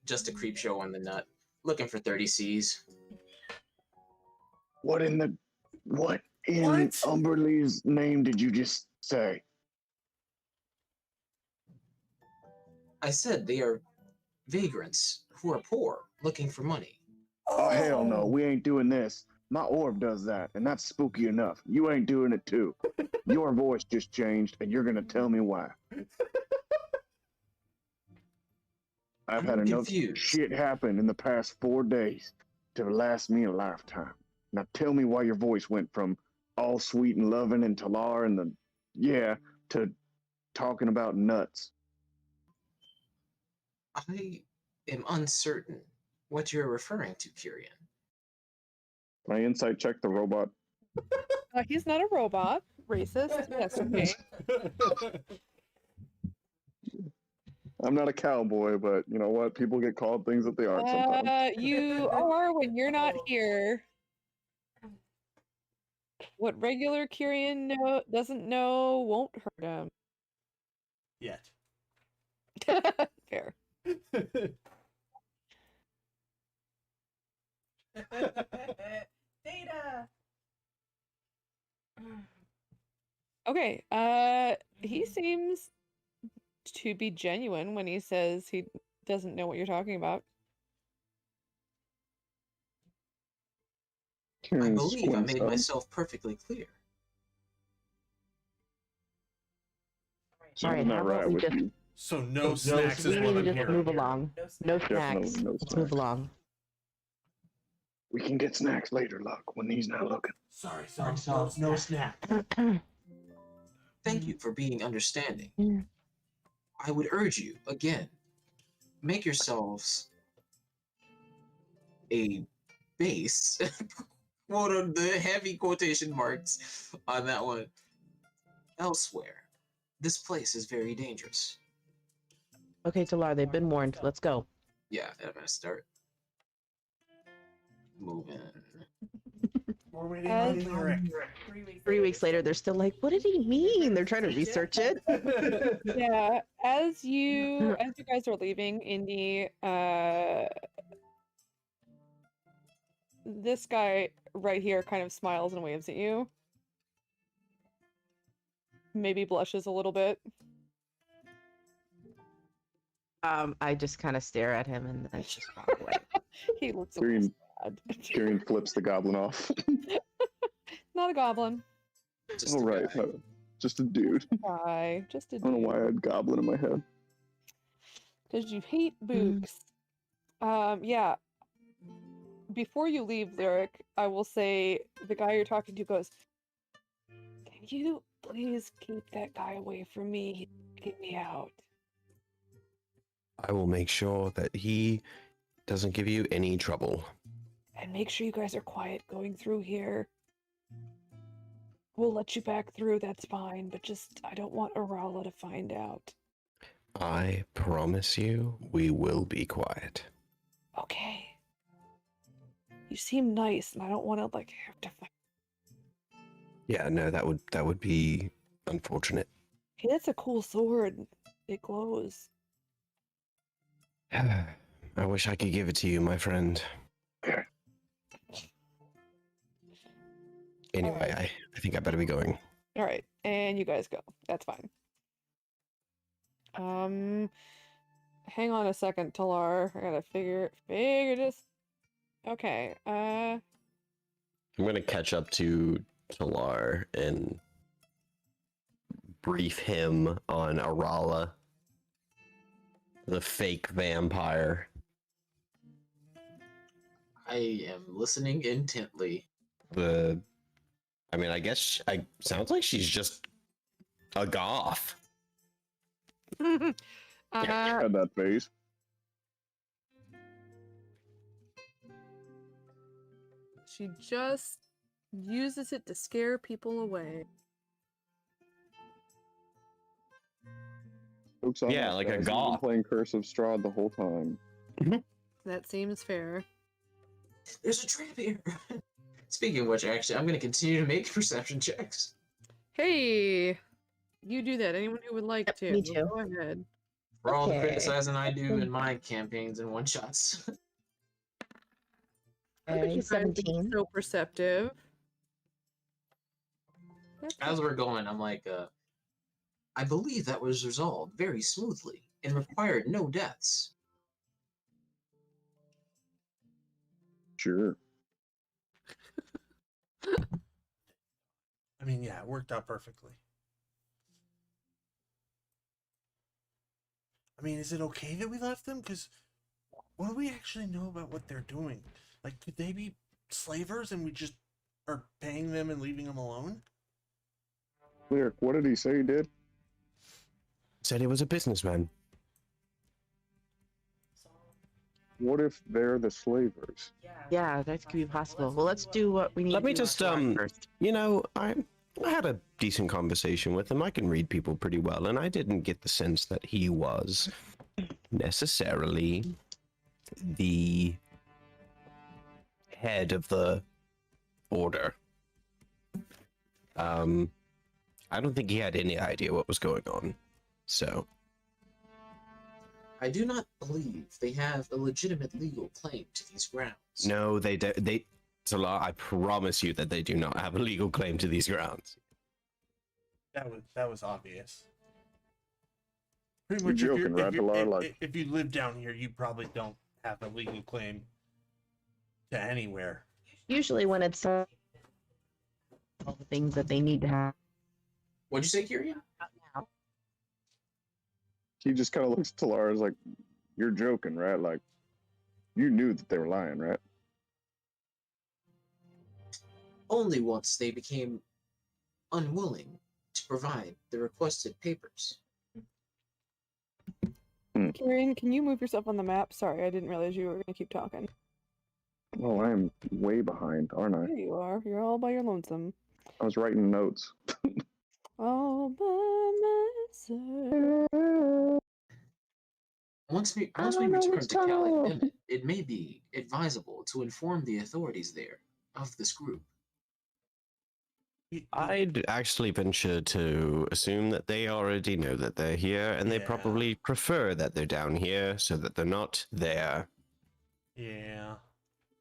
just a creep show on the nut. Looking for 30 C's. What in What? Umberly's name did you just say? I said they are vagrants who are poor, looking for money. Oh, hell no, we ain't doing this. My orb does that, and that's spooky enough. You ain't doing it too. Your voice just changed, and you're gonna tell me why. I've had I'm enough confused. shit happen in the past 4 days to last me a lifetime. Now tell me why your voice went from all sweet and loving and Talar and to talking about nuts. I am uncertain what you're referring to, Kyrian. Can I insight check the robot? He's not a robot. Racist. Yes, okay. I'm not a cowboy, but you know what? People get called things that they aren't sometimes. You are when you're not here. What regular Kyrian doesn't know won't hurt him. Yet. Fair. Data. Okay. He seems to be genuine when he says he doesn't know what you're talking about. I Kieran believe I squints made up. myself perfectly clear. Something's Alright, not how about right we with just- you. So no snacks we is need what to I'm just hearing. move along. No snacks. Definitely no Let's move snacks. along. We can get snacks later, Luck, when he's not looking. Sorry, No snack. Thank you for being understanding. Yeah. I would urge you, again, make yourselves a base, quote on the heavy quotation marks on that one, elsewhere. This place is very dangerous. Okay, Talar, they've been warned. Let's go. Yeah, I'm gonna start moving. We're waiting As- on Lyric. 3 weeks later, they're still like, what did he mean? They're trying to research it. Yeah, as you guys are leaving, Indy, this guy right here kind of smiles and waves at you. Maybe blushes a little bit. I just kind of stare at him and then just walk away. He looks a little Tyrion, sad. Tyrion flips the goblin off. Not a goblin. Just All a right, guy. just a dude. Guy. Just a I don't know why I had goblin in my head. Because you hate books. Yeah. Before you leave, Lyric, I will say the guy you're talking to goes, "Can you please keep that guy away from me? He's freaking me out." I will make sure that he doesn't give you any trouble. And make sure you guys are quiet going through here. We'll let you back through, that's fine, but just, I don't want Arala to find out. I promise you, we will be quiet. Okay. You seem nice, and I don't want to, like, have to fight. Yeah, no, that would be unfortunate. Hey, that's a cool sword. It glows. I wish I could give it to you, my friend. Anyway, I think I better be going. Alright, and you guys go. That's fine. Hang on a second, Talar. I gotta figure this. Okay, I'm gonna catch up to Talar and brief him on Arala, the fake vampire. I am listening intently. I guess sounds like she's just a goth. Had that face. she just uses it to scare people away. Jokes on Yeah, that, like a guys. He's been goth. playing Curse of Strahd the whole time. That seems fair. There's a trap here. Speaking of which, actually, I'm going to continue to make perception checks. Hey! You do that. Anyone who would like Yep, to. me too. Go ahead. For all the Okay. criticizing I do in my campaigns and one shots. Look at you guys being 17. So perceptive. That's As we're going, I'm like, I believe that was resolved very smoothly and required no deaths. Sure. I mean, yeah, it worked out perfectly. I mean, is it okay that we left them? Because what do we actually know about what they're doing? Like, could they be slavers and we just are paying them and leaving them alone? Lyric, what did he say he did? Said he was a businessman. What if they're the slavers? Yeah, that could be possible. Well, let's do what we need Let to me do just, with Talar first. You know, I had a decent conversation with him. I can read people pretty well, and I didn't get the sense that he was necessarily the head of the order. I don't think he had any idea what was going on. So, I do not believe they have a legitimate legal claim to these grounds. no, they don't. Talar, I promise you that they do not have a legal claim to these grounds. That was obvious. Pretty You're much, if joking, right, Talar? Like, if you live down here, you probably don't have a legal claim to anywhere. Usually when it's all the things that they need to have What'd you say, Kyria? now. he just kind of looks at Talar as like, you're joking, right? Like, you knew that they were lying, right? Only once they became unwilling to provide the requested papers. Kieran, can you move yourself on the map? Sorry, I didn't realize you were going to keep talking. Oh, I am way behind, aren't I? There you are. You're all by your lonesome. I was writing notes. All by myself. Once we don't know return what's to Cali going on. Limit, it may be advisable to inform the authorities there of this group. I'd actually venture to assume that they already know that they're here, and they Yeah. probably prefer that they're down here so that they're not there. Yeah.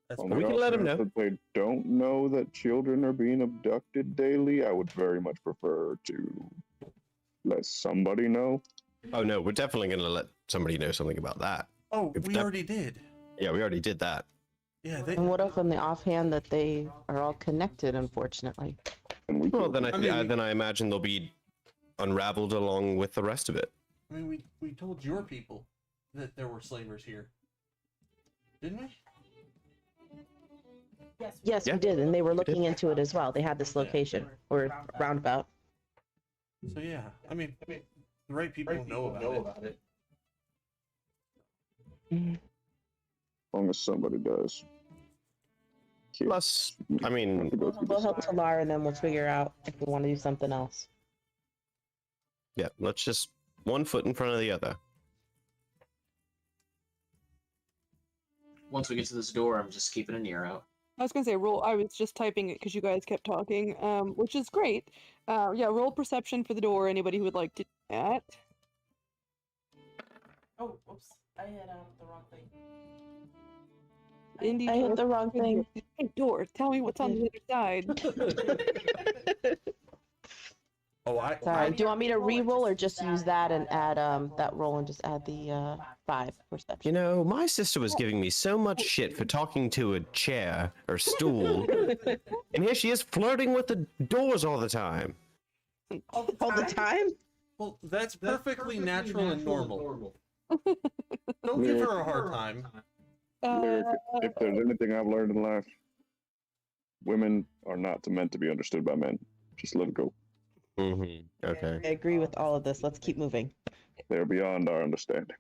That's On We the can off let 'em chance know. that they don't know that children are being abducted daily, I would very much prefer to let somebody know. Oh no, we're definitely going to let somebody know something about that. Oh, If we that- already did. Yeah, we already did that. Yeah, And what if on the offhand that they are all connected, unfortunately? And we Well, could- then I mean, then I imagine they'll be unraveled along with the rest of it. I mean, we told your people that there were slavers here, didn't we? Yes, Yes, Yeah. we did, and they were We did. looking into it as well. They had this location or roundabout. So yeah, I mean, the right people know about it. Mhm. as long as somebody does. Kids, Plus, I mean, have to go through We'll this. help Talar, and then we'll figure out if we want to do something else. yeah, let's just one foot in front of the other. Once we get to this door, I'm just keeping an ear out. I was gonna say roll. I was just typing it because you guys kept talking, which is great. Yeah, roll perception for the door. Anybody who would like to do that? Oh, oops. I hit the wrong thing. Indy, I hit the wrong thing. Hey, door. Tell me what's on the other side. Oh, Sorry. Do you want me to re-roll or just use that and add that roll and just add the 5 perception? You know, my sister was giving me so much shit for talking to a chair or stool, and here she is flirting with the doors all the time. All the time? Well, that's perfectly natural and normal. Don't give her a hard time. Lyric, if there's anything I've learned in life, women are not meant to be understood by men. Just let it go. Mm-hmm. Okay. I agree with all of this. Let's keep moving. They're beyond our understanding.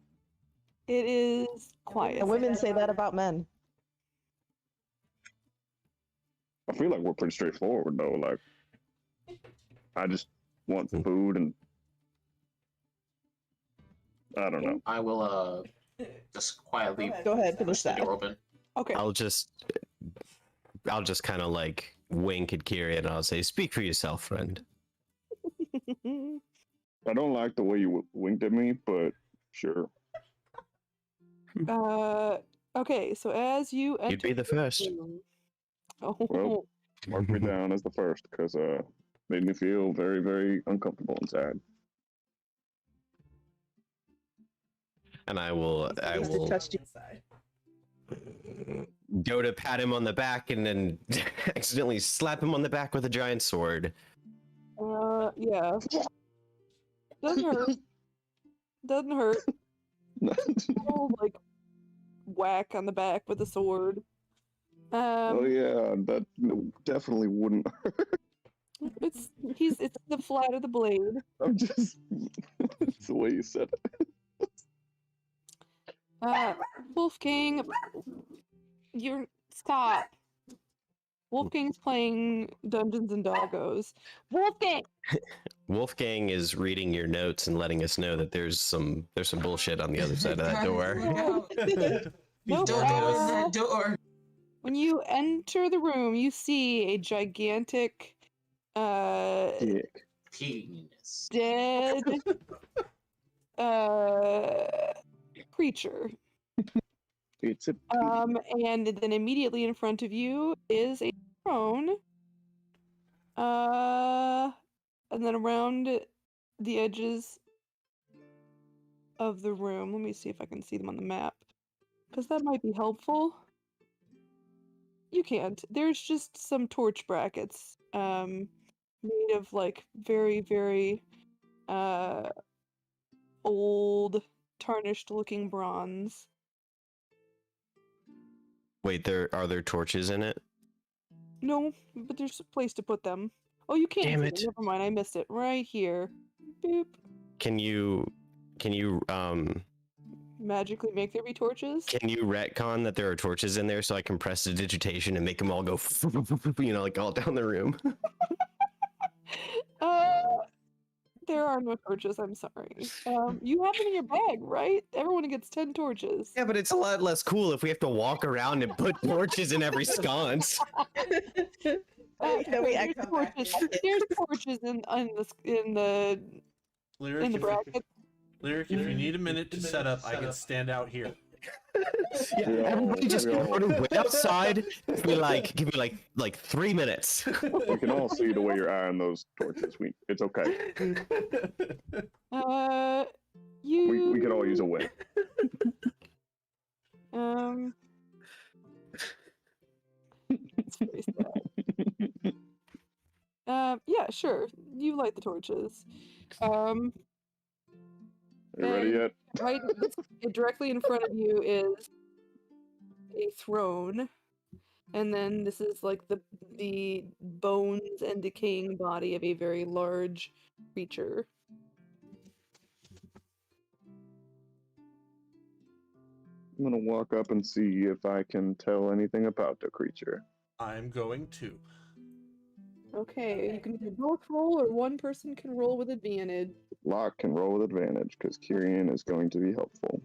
It is quiet. And women say that about men. I feel like we're pretty straightforward though. Like, I just want food and I don't know. I will just quietly Go ahead, finish push the that. door open. Okay. I'll just kind of like wink at Kiri and I'll say, "Speak for yourself, friend." I don't like the way you winked at me, but sure. Okay. So as you enter You'd be the first. room- Oh. Well, Mark me down as the first because made me feel very, very uncomfortable inside. And I will touched you. Inside. go to pat him on the back and then accidentally slap him on the back with a giant sword. Yeah. Doesn't hurt. Doesn't hurt. Oh, like whack on the back with a sword. Oh yeah, that definitely wouldn't. It's the flat of the blade. I'm just it's the way you said it. Wolfgang, stop. Wolfgang's playing Dungeons and Doggos. Wolfgang. Wolfgang is reading your notes and letting us know that there's some bullshit on the other side of that door. Nope, Don't go in that door. When you enter the room, you see a gigantic, Dick. Penis. dead, creature. It's a And then immediately in front of you is a throne. And then around the edges of the room, let me see if I can see them on the map, because that might be helpful. You can't. There's just some torch brackets, made of like very, very, old, tarnished-looking bronze. Wait, are there torches in it? No, but there's a place to put them. Oh, you can't. Damn see it. them. Never mind, I missed it. Right here. Boop. Can you Magically make there be torches? retcon that there are torches in there so I can press the digitation and make them all go like all down the room? there are no torches. I'm sorry. You have them in your bag, right? Everyone gets 10 torches. Yeah, but it's a lot less cool if we have to walk around and put torches in every sconce. No, we there's come back torches. in. There's torches in the Lyric, in the if you- bracket. Lyric, if you need a minute to set up, I can stand out here. Yeah, We all- everybody just we all- wait outside. Give me like 3 minutes. We can all see the way you're eyeing those torches. It's okay. You. We could all use a win. It's very sad. Yeah, sure. You light the torches. Are you ready yet? Right directly in front of you is a throne, and then this is like the bones and decaying body of a very large creature. I'm gonna walk up and see if I can tell anything about the creature. I'm going to. Okay, you can either both roll, or one person can roll with advantage. Locke can roll with advantage because Kyrian is going to be helpful.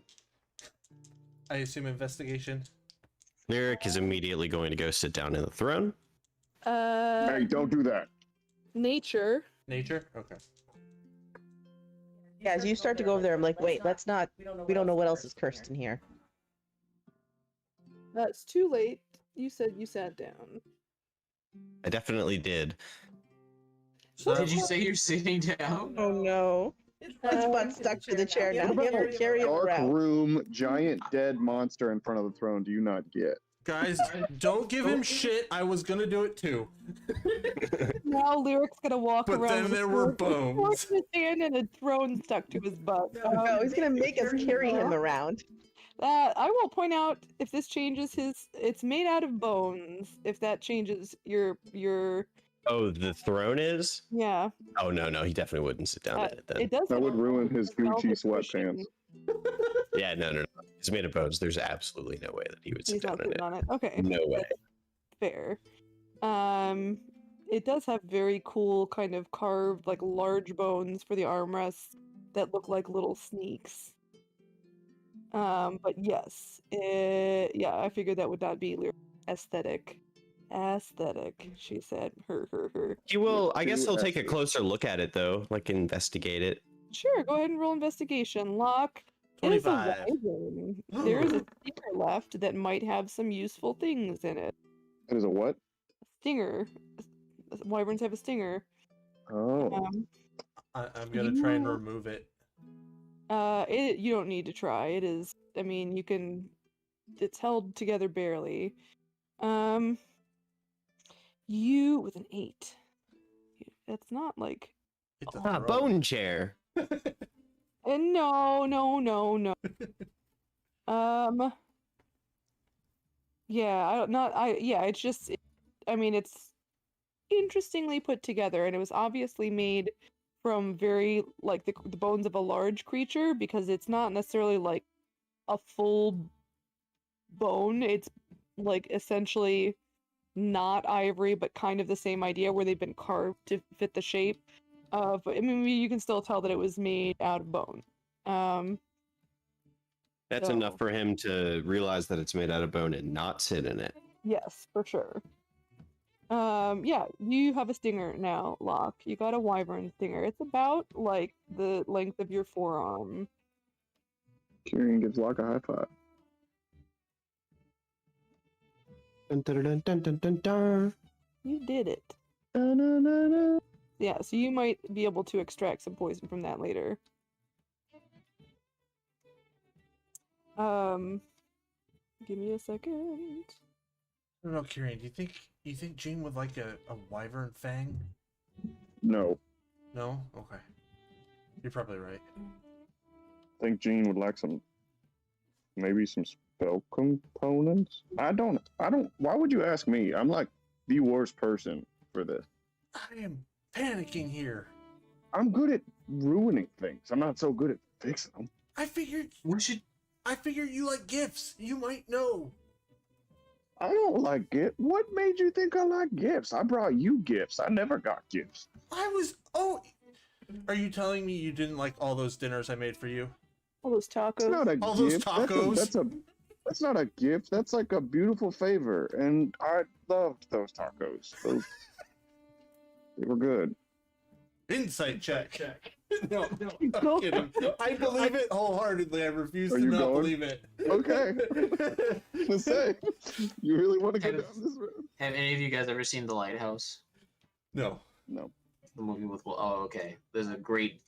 I assume investigation. Lyric is immediately going to go sit down in the throne. Hey, don't do that. Nature. Nature? Okay. Yeah, as you start to go over there, I'm like, wait, let's not. We don't know what else is cursed in here. That's too late. You said you sat down. I definitely did. So Did you say you're sitting down? Oh no. His butt stuck to the chair now. He'll carry him Dark around. room, giant dead monster in front of the throne. Do you not get? guys, don't give him shit. I was gonna do it too. Now Lyric's gonna walk But around. then with a there were sword- a sword bones. in his hand and a throne stuck to his butt. No, he's gonna make us carry him around. I will point out if this changes his. It's made out of bones. If that changes your. Oh, the throne is? Yeah. Oh, no, he definitely wouldn't sit down in it then. It does. That have would a ruin his velvet Gucci cushion. sweatpants. Yeah, no. It's made of bones. There's absolutely no way that he would sit He's down not in sitting it. on it. Okay. No way. Fair. It does have very cool kind of carved, like large bones for the armrests that look like little sneaks. But yes, yeah, I figured that would not be aesthetic. Aesthetic, she said. Her. He will. I guess Too he'll take a aesthetic. closer look at it though, like investigate it. Sure, go ahead and roll investigation. Locke. It is a 25. wyvern. There is a stinger left that might have some useful things in it. It is a what? Stinger. Wyverns have a stinger. Oh. I'm gonna try and You- remove it. You don't need to try. It is. I mean, you can. It's held together barely. You with an 8. That's not like. It's a Ah, throw. bone chair. No. Yeah, yeah, it's just. I mean, it's interestingly put together, and it was obviously made from very like the bones of a large creature because it's not necessarily like a full bone. It's like essentially not ivory, but kind of the same idea where they've been carved to fit the shape of. I mean, you can still tell that it was made out of bone. That's So- enough for him to realize that it's made out of bone and not sit in it. Yes, for sure. Yeah, you have a stinger now, Locke. You got a wyvern stinger. It's about like the length of your forearm. Kyrian gives Locke a high five. Dun, dun, dun, dun, dun, dun, dun. You did it. Da-na-na-na. Yeah, so you might be able to extract some poison from that later. Give me a second. I don't know, Kyrian. Do you think Jean would like a wyvern fang? No. No? Okay. You're probably right. I think Jean would like maybe some spell components. I don't, why would you ask me? I'm like the worst person for this. I am panicking here. I'm good at ruining things. I'm not so good at fixing them. I figured you like gifts. You might know. I don't like gifts. What made you think I like gifts? I brought you gifts. I never got gifts. Are you telling me you didn't like all those dinners I made for you? All those It's tacos. not a All those gift. tacos. That's not a gift. That's like a beautiful favor, and I loved those tacos. They were good. Insight check. No, Go. I'm kidding. I believe it wholeheartedly. I refuse Are to you not going? believe it. Okay. Let's say you really want to go Have- down this road? Have any of you guys ever seen The Lighthouse? No. No. The movie with oh, okay. There's a great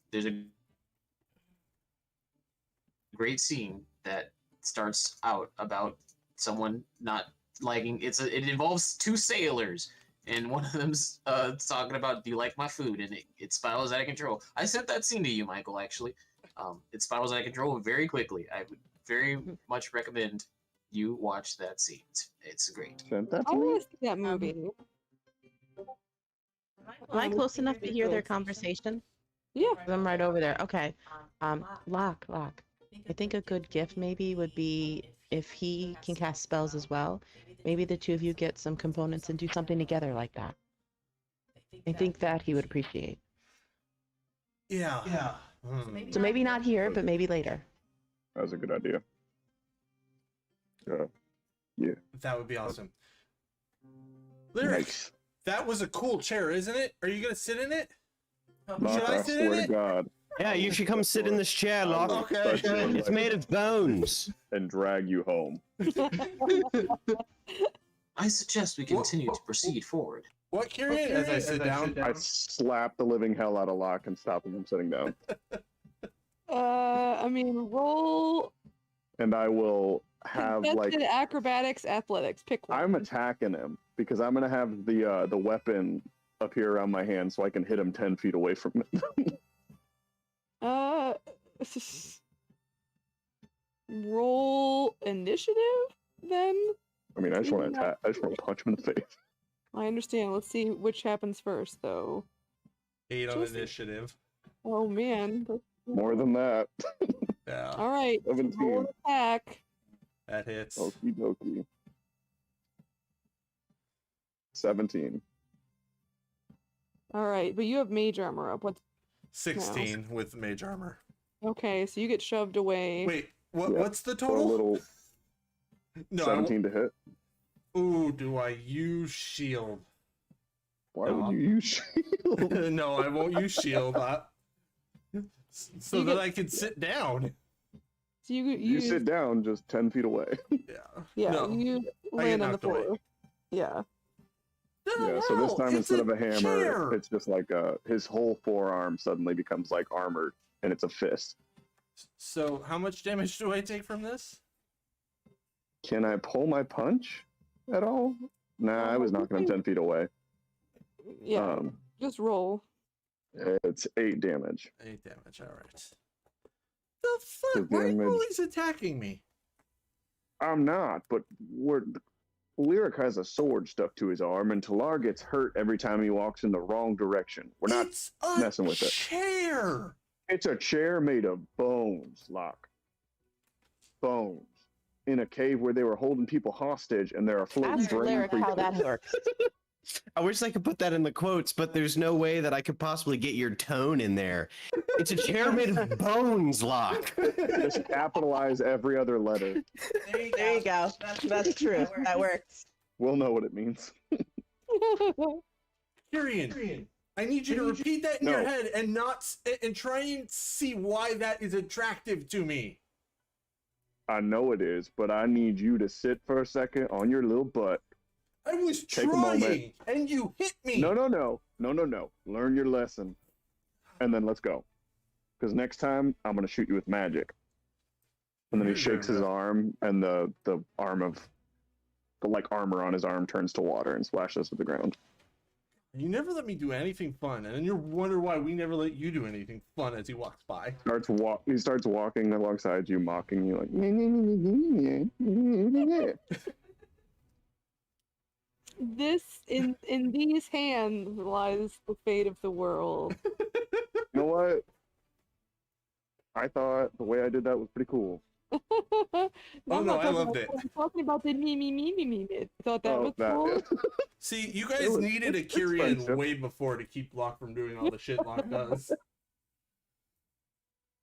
scene that starts out about someone not liking it involves two sailors, and one of them's talking about, do you like my food, and it spirals out of control. I sent that scene to you, Michael, actually. It spirals out of control very quickly. I would very much recommend you watch that scene. It's great. Sent that I to me? want to see that movie. Am I close enough to hear their conversation? Yeah. I'm right over there. Okay. Lock. I think a good gift maybe would be if he can cast spells as well. Maybe the two of you get some components and do something together like that. I think that he would appreciate. Yeah. So maybe not here, but maybe later. That was a good idea. That would be awesome. Lyric, Nice. that was a cool chair, isn't it? Are you gonna sit in it? Locke, Should I I sit in swear to it? God, Yeah, you should come sit in this chair, Locke. Okay. It's made of bones. and drag you home. I suggest we continue to proceed forward. What, Kyrian? As I sit down. I slap the living hell out of Locke and stop him from sitting down. I mean, roll And I will have like contested acrobatics, athletics. Pick one. I'm attacking him because I'm gonna have the weapon appear around my hand so I can hit him 10 feet away from it. Roll initiative then. I mean, I just want to attack. I just want to punch him in the face. I understand. Let's see which happens first, though. 8 on Just- initiative. Oh man. More than that. Yeah, All right. Roll 17. an attack. that hits. Okie dokie. 17. All right, but you have mage armor up. What's 16 with mage armor. okay? So you get shoved away. Wait, what? Yeah, What's the So a total? little No. 17 to hit. Ooh, do I use shield? Why No. would you use shield? No, I won't use shield. So You that get- I can sit down. So you You sit down just 10 feet away. Yeah. yeah, No, you I get land on the knocked away. floor. Yeah. Yeah, so this time It's instead of a hammer, chair. it's just like his whole forearm suddenly becomes like armored, and it's a fist. So how much damage do I take from this? Can I pull my punch at all? Nah, I was knocking him 10 feet away. Yeah. Just roll. It's 8 damage. 8 damage. All right. The fuck? The Why are you damage- always attacking me? I'm not, but Lyric has a sword stuck to his arm, and Talar gets hurt every time he walks in the wrong direction. We're not. It's a messing with it. chair. It's a chair made of bones, Locke. Bones. In a cave where they were holding people hostage, and they're floating Ask brain Lyric how that creatures. works. I wish I could put that in the quotes, but there's no way that I could possibly get your tone in there. It's a chair made of bones, Locke. Just capitalize every other letter. There you go. That's true. That works. We'll know what it means. Tyrion, I need you to repeat that in your No. head and and try and see why that is attractive to me. I know it is, but I need you to sit for a second on your little butt. I was Take a moment. trying, and you hit me. No. Learn your lesson, and then let's go. Because next time I'm gonna shoot you with magic. And then he shakes his arm, and the arm of the like armor on his arm turns to water and splashes to the ground. You never let me do anything fun, and then you wonder why we never let you do anything fun as he walks by. He starts walking alongside you, mocking you like. This in these hands lies the fate of the world. You know what? I thought the way I did that was pretty cool. Oh, no, I loved it. I'm talking about the me. I thought that was cool. See, you guys It was- needed a it's Kyrian friendship. way before to keep Locke from doing all the shit Locke does.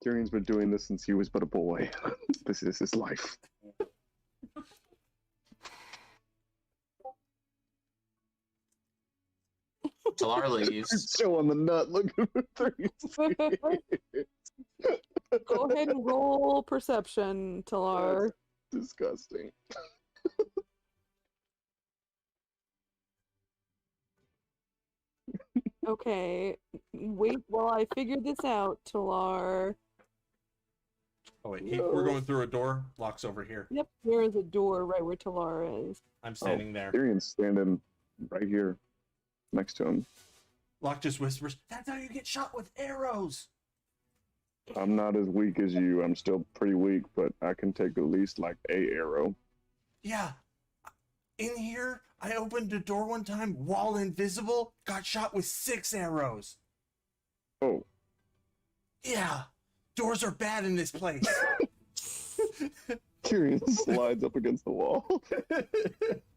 Kieran's been doing this since he was but a boy. This is his life. Talar leaves. Show on the nut. Look at the 3 Go ahead and roll perception, Talar. Disgusting. Okay, wait while I figure this out, Talar. Oh wait, we're going through a door. Locke's over here. Yep, there is a door right where Talar is. I'm standing there. Kieran's standing right here next to him. Locke just whispers, "That's how you get shot with arrows." I'm not as weak as you. I'm still pretty weak, but I can take at least like a arrow. Yeah. In here, I opened a door one time, wall invisible, got shot with 6 arrows. Oh, Yeah. Doors are bad in this place. Kieran slides up against the wall.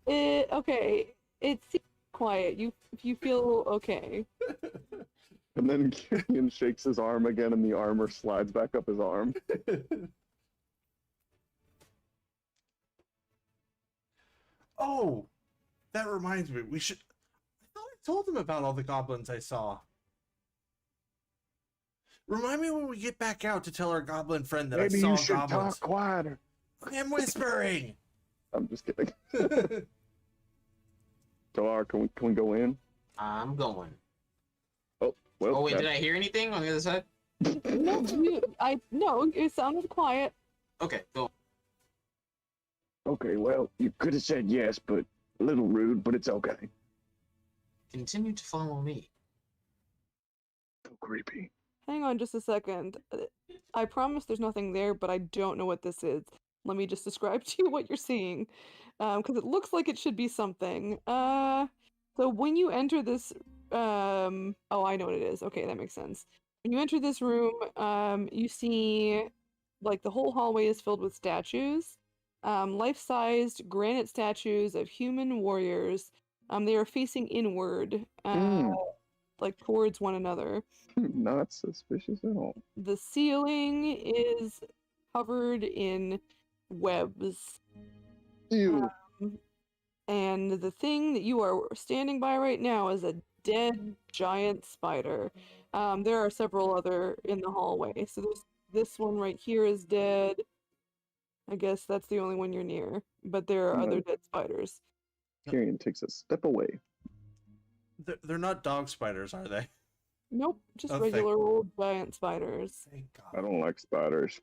Okay, it seems quiet. You feel okay. And then Kieran shakes his arm again, and the armor slides back up his arm. Oh, that reminds me. We should. I thought I told him about all the goblins I saw. Remind me when we get back out to tell our goblin friend that Maybe I saw you should goblins. talk quieter. I am whispering. I'm just kidding. Talar, can we go in? I'm going. Oh, well. Oh wait, did I hear anything on the other side? No, it sounded quiet. Okay, go. Okay, well, you could have said yes, but a little rude, but it's okay. Continue to follow me. So creepy. Hang on just a second. I promise there's nothing there, but I don't know what this is. Let me just describe to you what you're seeing, because it looks like it should be something. So when you enter this, oh, I know what it is. Okay, that makes sense. When you enter this room, you see, like, the whole hallway is filled with statues, life-sized granite statues of human warriors. They are facing inward, like towards one another. Not suspicious at all. The ceiling is covered in webs. Ew. And the thing that you are standing by right now is a dead giant spider. There are several other in the hallway. So there's this one right here is dead. I guess that's the only one you're near. But there are other dead spiders. Kieran takes a step away. They're not dog spiders, are they? Nope, just Oh, thank- regular old giant spiders. Thank I God. don't like spiders.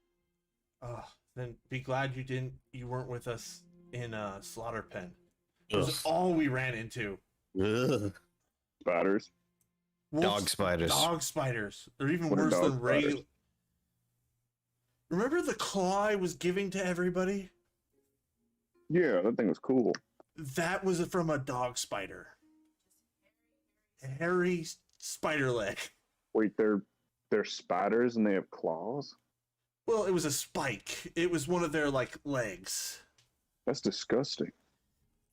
Then be glad you weren't with us in a slaughter pen. It was all we ran into. Ugh. Spiders. Dog spiders. Dog spiders. They're even What are worse dog than regular. spiders? Remember the claw I was giving to everybody? Yeah, that thing was cool. That was from a dog spider. A hairy spider leg. Wait, they're spiders and they have claws? Well, it was a spike. It was one of their legs. That's disgusting.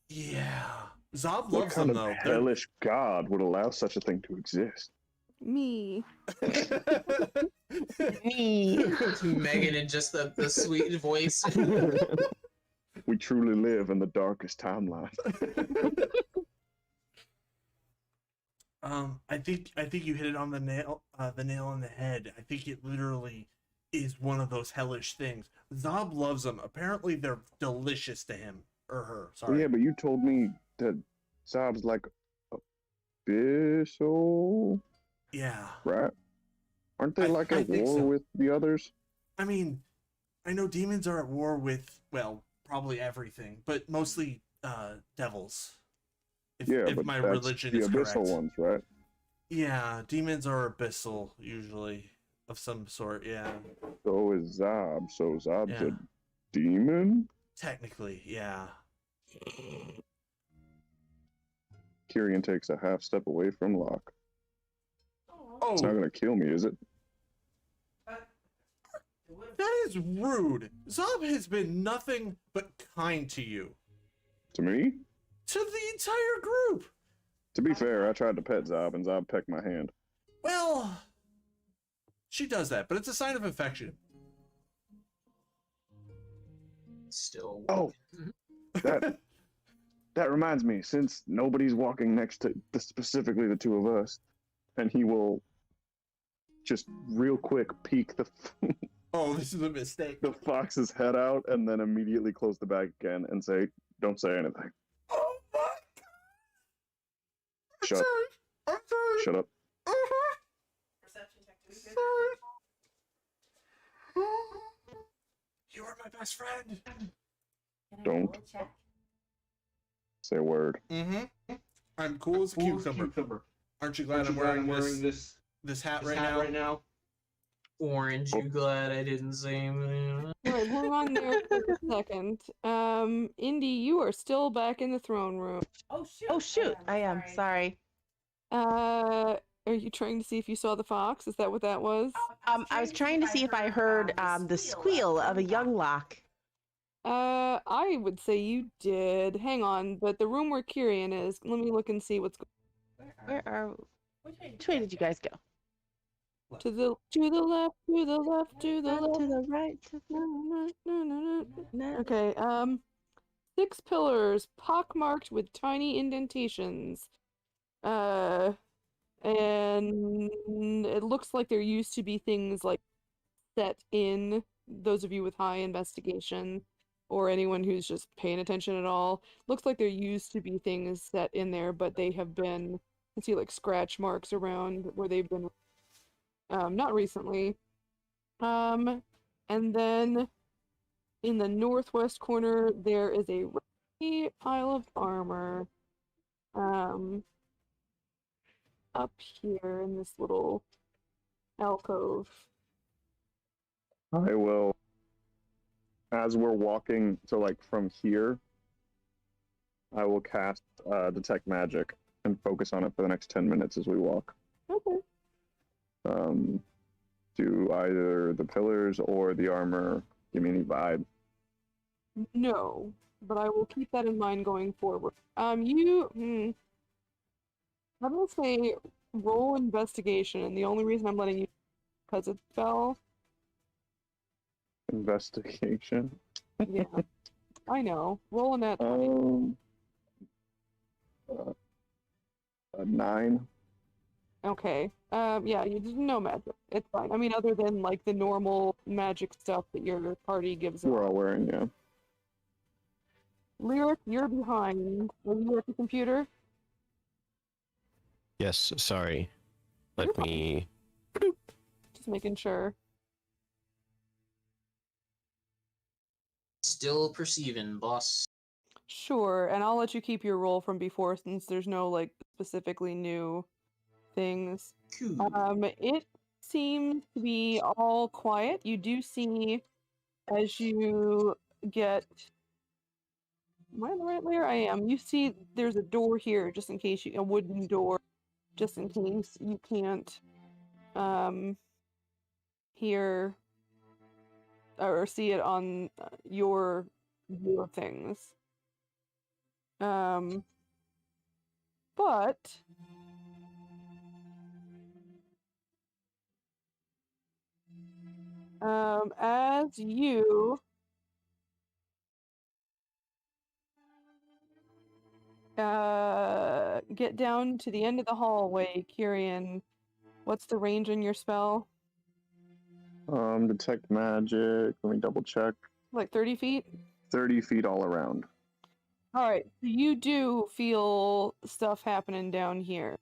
Yeah. Zob What loves kind them of though. hellish god would allow such a thing to exist? Me. Megan in just the sweet voice. We truly live in the darkest timeline. I think you hit it on the nail on the head. I think it literally is one of those hellish things. Zob loves them. Apparently they're delicious to him or her. Well, Sorry. yeah, but you told me that Zob's like official, Yeah. right? Aren't they I like at think war so. with the others? I mean, I know demons are at war with, well, probably everything, but mostly devils. If but my that's religion the is abyssal correct. ones, right? Yeah, demons are abyssal usually of some sort. Yeah, So is Zob. So Zob's Yeah. a demon? technically, yeah. Kieran takes a half step away from Locke. Oh, It's not gonna kill me, is it? that is rude. Zob has been nothing but kind to you, To me? to the entire group. To be fair, I tried to pet Zob and Zob pecked my hand. Well, She does that, but it's a sign of infection. Still. Oh, that reminds me. Since nobody's walking next to specifically the two of us, and he will just real quick peek the Oh, this is a mistake. the fox's head out, and then immediately close the bag again and say, "Don't say anything. Oh my God. Shut. I'm sorry. Shut up." Perception check to be good. You are my best friend. Can I Don't. roll a check? Say a word. Mm-hmm. I'm cool as a cucumber. Aren't you glad I'm wearing this hat right now? Orange, you glad I didn't say anything? Alright, hang on there for a second. Indy, you are still back in the throne room. Oh shoot! Oh shoot, I am sorry. Are you trying to see if you saw the fox? Is that what that was? I was trying to see if I heard the squeal of a young lock. I would say you did. Hang on, but the room where Kyrian is, let me look and see what's Where are? Which way did you guys go? to the left, to the left, to the left. To the right. To the... No. Okay, 6 pillars, pockmarked with tiny indentations. And it looks like there used to be things like set in, those of you with high investigation, or anyone who's just paying attention at all. Looks like there used to be things set in there, but they have been, you can see like scratch marks around where they've been, not recently. And then in the northwest corner, there is a rusty pile of armor. Up here in this little alcove. I will, as we're walking, so like from here, I will cast Detect Magic and focus on it for the next 10 minutes as we walk. Okay. Do either the pillars or the armor give me any vibe? No, but I will keep that in mind going forward. I'm gonna say roll investigation, and the only reason I'm letting you because it's spell. Investigation. Yeah, I know. Roll in that. 9. Okay. Yeah, you didn't know magic. It's fine. I mean, other than like the normal magic stuff that your party gives. We're all wearing, yeah. Lyric, you're behind. Are you at the computer? Yes, sorry. Let me. Just making sure. Still perceiving, boss. Sure, and I'll let you keep your roll from before since there's no like specifically new things. Cool. It seems to be all quiet. You do see as you get. Am I in the right layer? I am. You see there's a door here just in case a wooden door, just in case you can't hear or see it on your view of things. But as you get down to the end of the hallway, Kyrian, what's the range in your spell? Detect Magic. Let me double check. Like 30 feet? 30 feet all around. Alright, so you do feel stuff happening down here.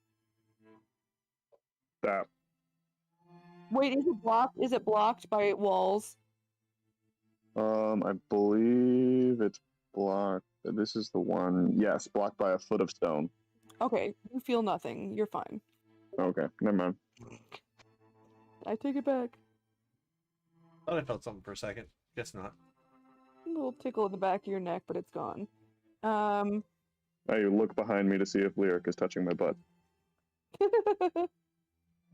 That. Wait, is it blocked? Is it blocked by walls? I believe it's blocked. This is the one. Yes, blocked by a foot of stone. Okay, you feel nothing. You're fine. Okay, never mind. I take it back. Thought I felt something for a second. Guess not. A little tickle in the back of your neck, but it's gone. I look behind me to see if Lyric is touching my butt.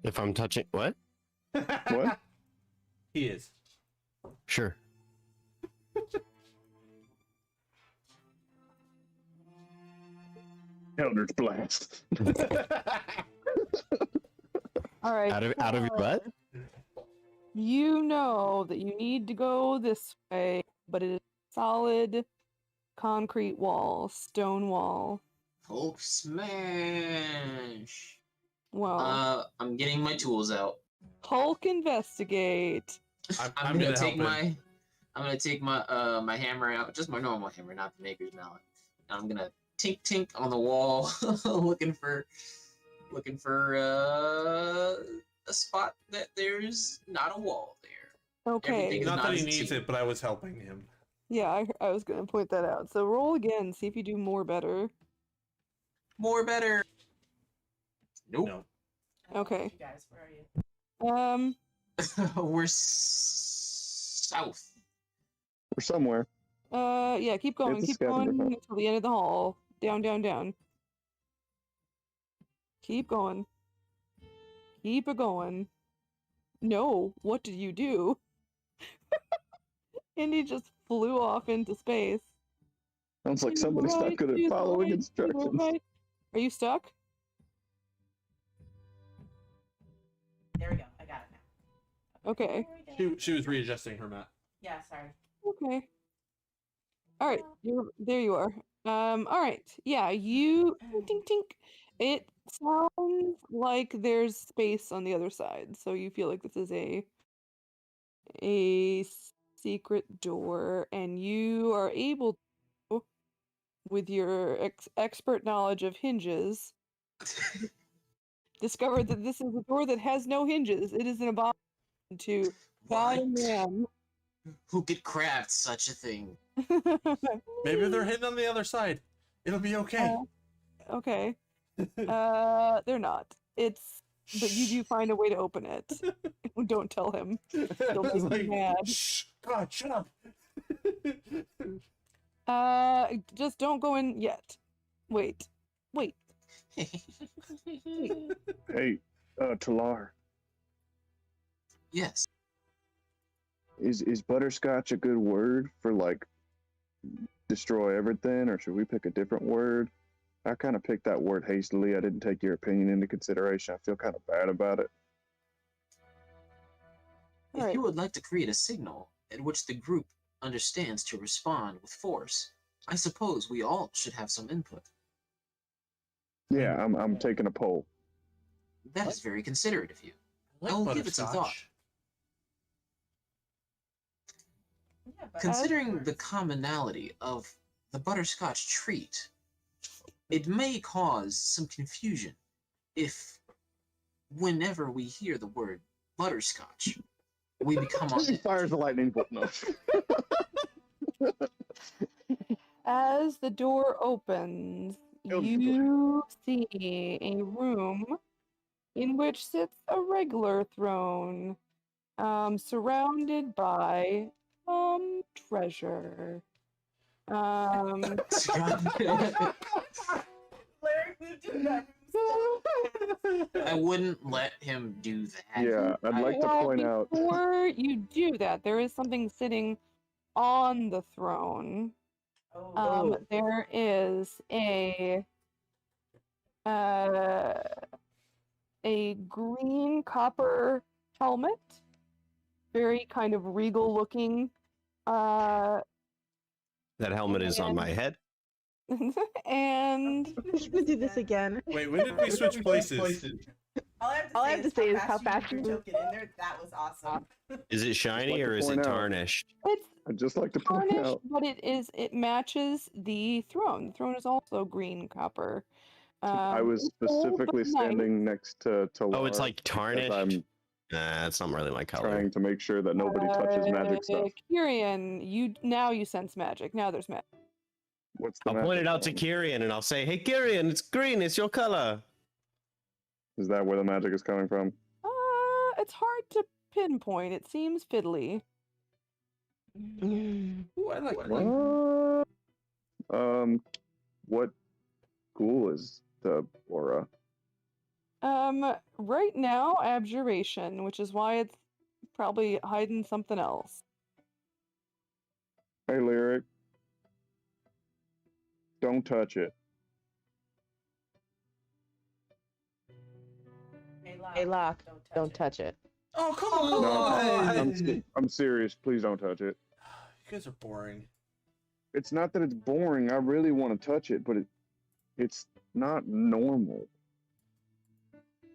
If I'm touching. What? What? He is. Sure. Eldritch Blast. Alright. Out of your butt? You know that you need to go this way, but it is solid concrete wall, stone wall. Hulk smash. Well, I'm getting my tools out. Hulk investigate. I'm gonna take help him. I'm gonna take my my hammer out, just my normal hammer, not the Maker's Mallet. And I'm gonna tink tink on the wall, looking for a spot that there's not a wall there. Okay. Everything is Not that he as needs two. it, but I was helping him. Yeah, I was gonna point that out. So roll again, see if you do more better. More better. Nope. No. Okay. You guys, where are you? We're south. We're somewhere. Yeah, keep going, It's a keep scavenger going hunt. until the end of the hall. Down, down, down. Keep going. Keep it going. No, what did you do? And he just flew off into space. Sounds like To the somebody's not right, good to at the following right, to the instructions. right. Are you stuck? There we go. I got it now. Okay. There we go. She was readjusting her map. Yeah, sorry. Okay. All right, there you are. All right. Yeah, you tink tink. It sounds like there's space on the other side, so you feel like this is a secret door, and you are able to, with your expert knowledge of hinges, discover that this is a door that has no hinges. It is an abomination to God and What? man. Who could craft such a thing? Maybe they're hidden on the other side. It'll be okay. Okay. They're not. But you do find a way to open it. Don't tell him. He'll It's make you mad. Shh, God, shut up. Just don't go in yet. Wait. Hey, Talar, Yes. is butterscotch a good word for like destroy everything, or should we pick a different word? I kind of picked that word hastily. I didn't take your opinion into consideration. I feel kind of bad about it. If Alright. you would like to create a signal at which the group understands to respond with force, I suppose we all should have some input. Yeah, I'm taking a poll. That is very considerate of you. I I'll like give it some thought. butterscotch. Yeah, but Considering the commonality of the butterscotch treat, it may cause some confusion if, whenever we hear the word butterscotch, we become He fires a lightning bolt. No. As the door opens, Oh, you see a room in which sits a regular throne, surrounded by treasure. Larry, who did that? I wouldn't let him do that. Yeah, I'd like to Well, point out. before you do that, there is something sitting on the throne. Oh, There is a green copper helmet, very kind of regal looking. That helmet is on my head. And We're gonna do this again. Wait, when did we switch places? all I have to say is how fast you you took it in there. That was awesome. Is it shiny like to or is point it out- tarnished? it's I'd just like to point tarnished, out. but it matches the throne. The throne is also green copper. I was It's old but specifically nice. standing next to Oh, it's Talar like because tarnished. I'm That's not really my color. trying to make sure that nobody touches magic stuff. Kyrian, you sense magic. Now there's magic. What's the I'll point magic it out to one? Kyrian and I'll say, "Hey, Kyrian, it's green. It's your color." Is that where the magic is coming from? It's hard to pinpoint. It seems fiddly. Mm. Ooh, I like What? What school is the aura? Right now, abjuration, which is why it's probably hiding something else. Hey, Lyric. Don't touch it. Hey, Locke, Hey, Locke, don't touch it. Oh, come No, on! I'm serious. Please don't touch it. You guys are boring. It's not that it's boring. I really want to touch it, but it's not normal.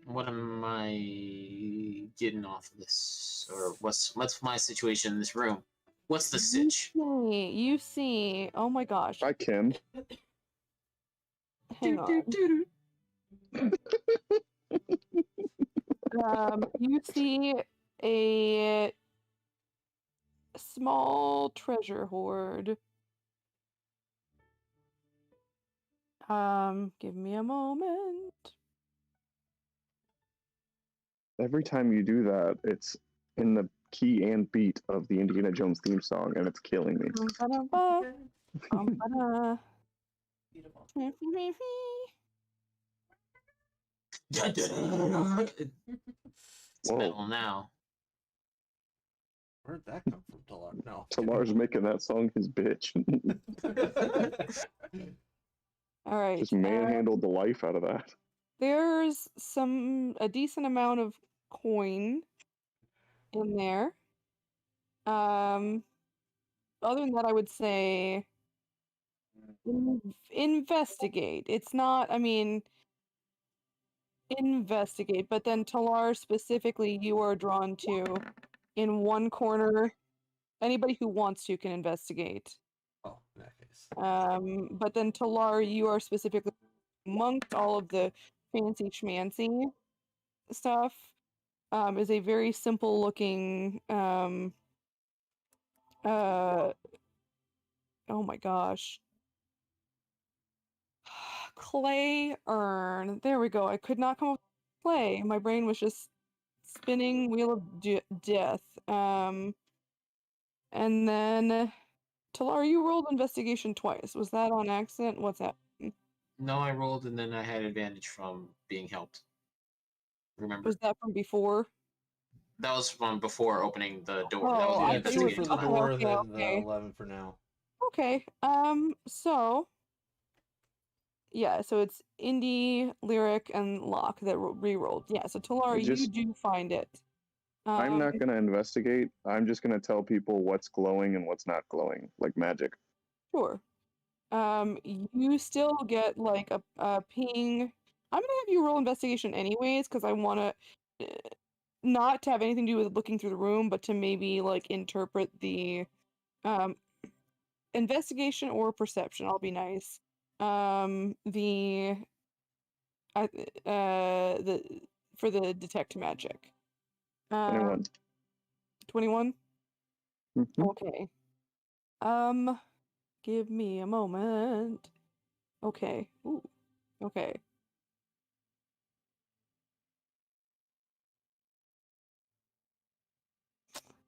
What am I getting off of this? Or what's my situation in this room? What's the sitch? You see. Oh my gosh. Hi, Kim. Hang on. You see a small treasure hoard. Give me a moment. Every time you do that, it's in the key and beat of the Indiana Jones theme song, and it's killing me. Beautiful. It's metal now. Where'd that come from, Talar? No. Talar's making that song his bitch. All right. Just manhandled the life out of that. There's a decent amount of coin in there. Other than that, I would say investigate. It's not, I mean, investigate, but then Talar specifically, you are drawn to in one corner. Anybody who wants to can investigate. Oh, in that case. But then Talar, you are specifically amongst all of the fancy schmancy stuff. Is a very simple looking oh my gosh. Clay urn. There we go. I could not come up with clay. My brain was just spinning wheel of death. And then Talar, you rolled investigation twice. Was that on accident? What's that? No, I rolled and then I had advantage from being helped. Remember? Was that from before? That was from before opening the door. Oh, That was I Yeah, the thought you 2 were- for investigation. the door, okay, then okay. 11 for now. Okay. So yeah, so it's Indy, Lyric, and Locke that re-rolled. Yeah, so Talar, you do find it. I'm not going to investigate. I'm just going to tell people what's glowing and what's not glowing, like magic. Sure. You still get like a ping. I'm gonna have you roll investigation anyways, because I want to not to have anything to do with looking through the room, but to maybe like interpret the investigation or perception. I'll be nice. The for the detect magic. 21. 21? Mhm. Okay. Give me a moment. Okay. Ooh. Okay.